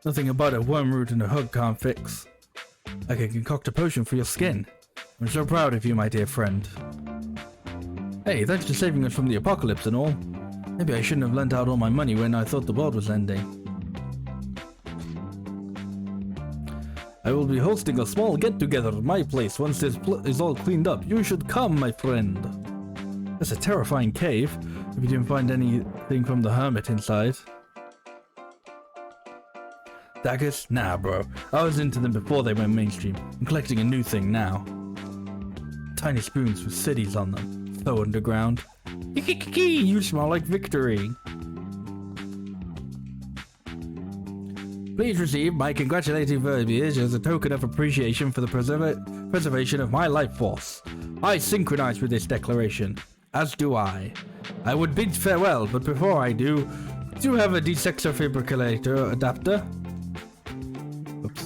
nothing about a wormroot and a hug can't fix. I can concoct a potion for your skin. I'm so proud of you, my dear friend. Hey, thanks for saving us from the apocalypse and all. Maybe I shouldn't have lent out all my money when I thought the world was ending. I will be hosting a small get-together at my place once this is all cleaned up. You should come, my friend. That's a terrifying cave. If you didn't find anything from the hermit inside. Daggers? Nah, bro. I was into them before they went mainstream. I'm collecting a new thing now. Tiny spoons with cities on them. So underground. You smell like victory. Please receive my congratulatory verbiage as a token of appreciation for the preservation of my life force. I synchronize with this declaration, as do I. I would bid farewell, but before I do you have a desexofibrillator adapter? Oops.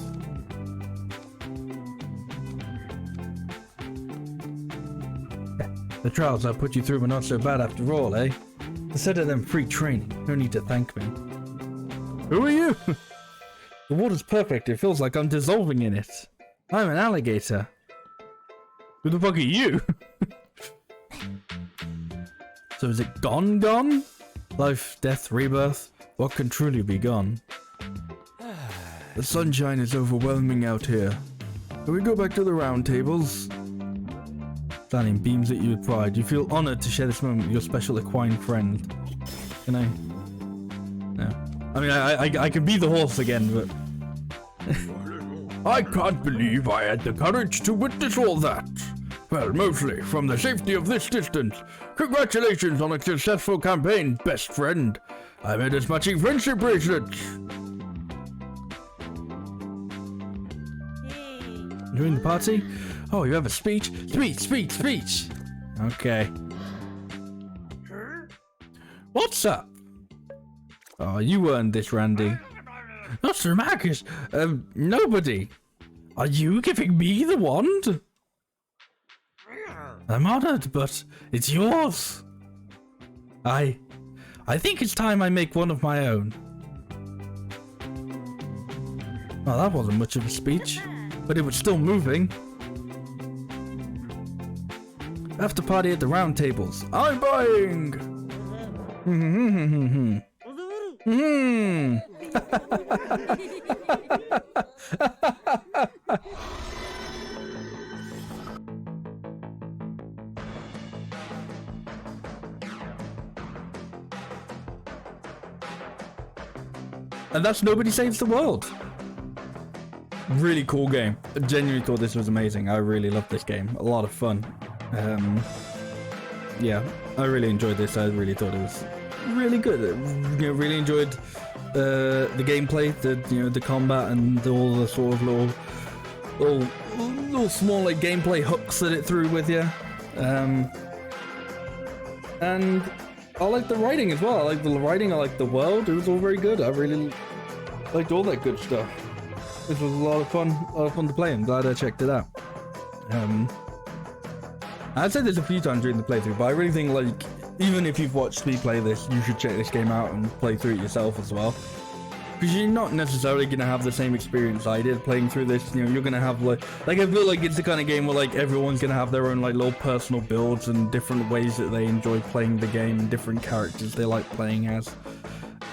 The trials I put you through were not so bad after all, eh? Instead of them free training, no need to thank me. Who are you? The water's perfect, it feels like I'm dissolving in it. I'm an alligator. Who the fuck are you? So is it gone? Life, death, rebirth, what can truly be gone? The sunshine is overwhelming out here. Can we go back to the round tables? Stanley beams at you with pride. You feel honored to share this moment with your special equine friend. Can I? No. I mean, I can be the horse again, but... I can't believe I had the courage to witness all that. Well, mostly from the safety of this distance. Congratulations on a successful campaign, best friend. I made us matching friendship bracelets. During the party? Oh, you have a speech? Speech! Okay. What's up? Oh, you earned this, Randy. Not Sir Marcus. Nobody. Are you giving me the wand? I'm honored, but it's yours. I think it's time I make one of my own. Oh, that wasn't much of a speech, but it was still moving. After party at the round tables. I'm buying! And that's Nobody Saves the World. Really cool game. I genuinely thought this was amazing. I really loved this game. A lot of fun. Yeah, I really enjoyed this. I really thought it was really good. Really enjoyed the gameplay, the combat, and all the sort of little small like gameplay hooks that it threw with you. And I like the writing as well. I like the writing. I like the world. It was all very good. I really liked all that good stuff. This was a lot of fun to play. I'm glad I checked it out. I've said this a few times during the playthrough, but I really think, like, even if you've watched me play this, you should check this game out and play through it yourself as well. Because you're not necessarily going to have the same experience I did playing through this. You're going to have, like, I feel like it's the kind of game where, like, everyone's going to have their own, like, little personal builds and different ways that they enjoy playing the game and different characters they like playing as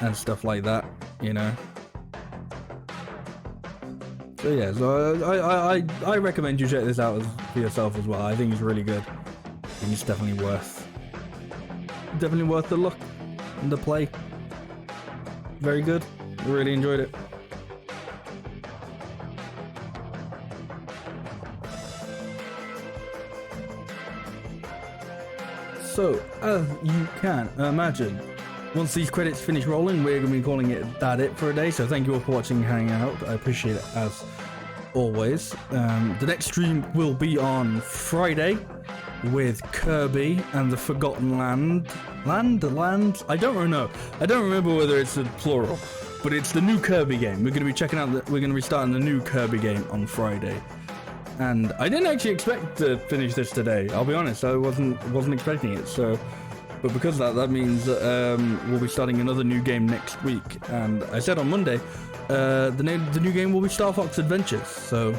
and stuff like that, you know. So yeah, so I recommend you check this out for yourself as well. I think it's really good. I think it's definitely worth the look and the play. Very good. I really enjoyed it. So, as you can imagine, once these credits finish rolling, we're going to be calling it for a day. So thank you all for watching and hanging out. I appreciate it as always. The next stream will be on Friday with Kirby and the Forgotten Land. Land? I don't really know. I don't remember whether it's a plural, but it's the new Kirby game. We're going to be checking out. We're going to be starting the new Kirby game on Friday. And I didn't actually expect to finish this today. I'll be honest. I wasn't expecting it. So. But because of that means that we'll be starting another new game next week. And I said on Monday, the new game will be Star Fox Adventures. So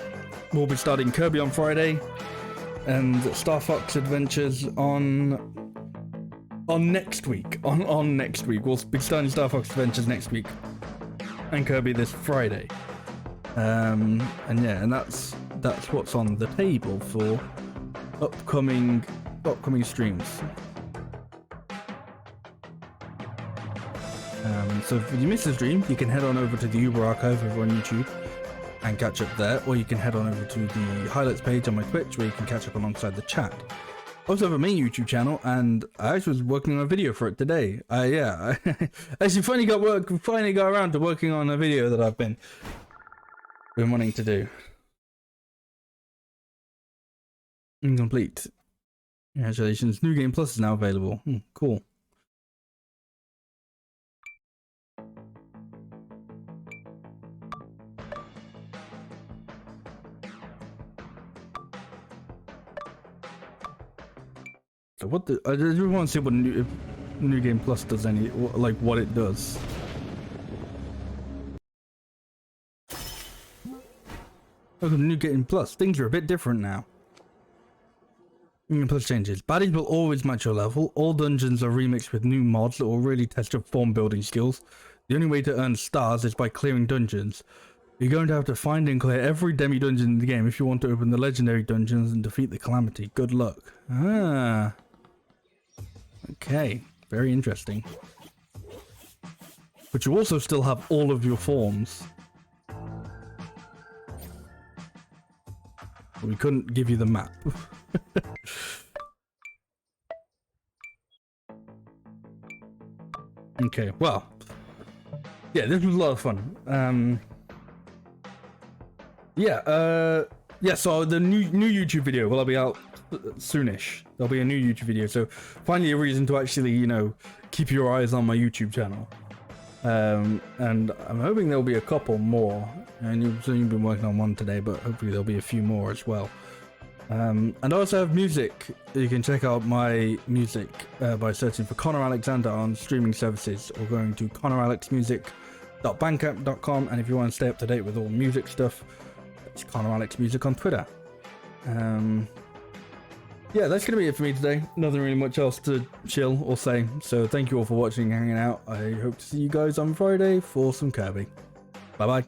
we'll be starting Kirby on Friday, and Star Fox Adventures on next week. On next week, we'll be starting Star Fox Adventures next week, and Kirby this Friday. And yeah, and that's what's on the table for upcoming streams. So if you missed the stream, you can head on over to the Uber archive over on YouTube and catch up there, or you can head on over to the highlights page on my Twitch where you can catch up alongside the chat. I also have a main YouTube channel, and I actually was working on a video for it today. I actually finally got around to working on a video that I've been wanting to do. Incomplete. Congratulations, New Game Plus is now available. Cool. So I just want to see what New Game Plus does what it does. Look at New Game Plus. Things are a bit different now. New Game Plus changes. Baddies will always match your level. All dungeons are remixed with new mods that will really test your form building skills. The only way to earn stars is by clearing dungeons. You're going to have to find and clear every demi-dungeon in the game if you want to open the legendary dungeons and defeat the Calamity. Good luck. Ah. Okay, very interesting. But you also still have all of your forms. We couldn't give you the map. Okay, well. Yeah, this was a lot of fun. Yeah, so the new YouTube video will be out soonish. There'll be a new YouTube video, so finally a reason to actually, keep your eyes on my YouTube channel. And I'm hoping there'll be a couple more, and you've been working on one today, but hopefully there'll be a few more as well. And I also have music. You can check out my music by searching for Connor Alexander on streaming services, or going to connoralexmusic.bandcamp.com, and if you want to stay up to date with all music stuff, it's Connor Alex Music on Twitter. Yeah, that's gonna be it for me today. Nothing really much else to chill or say, so thank you all for watching and hanging out. I hope to see you guys on Friday for some Kirby. Bye bye.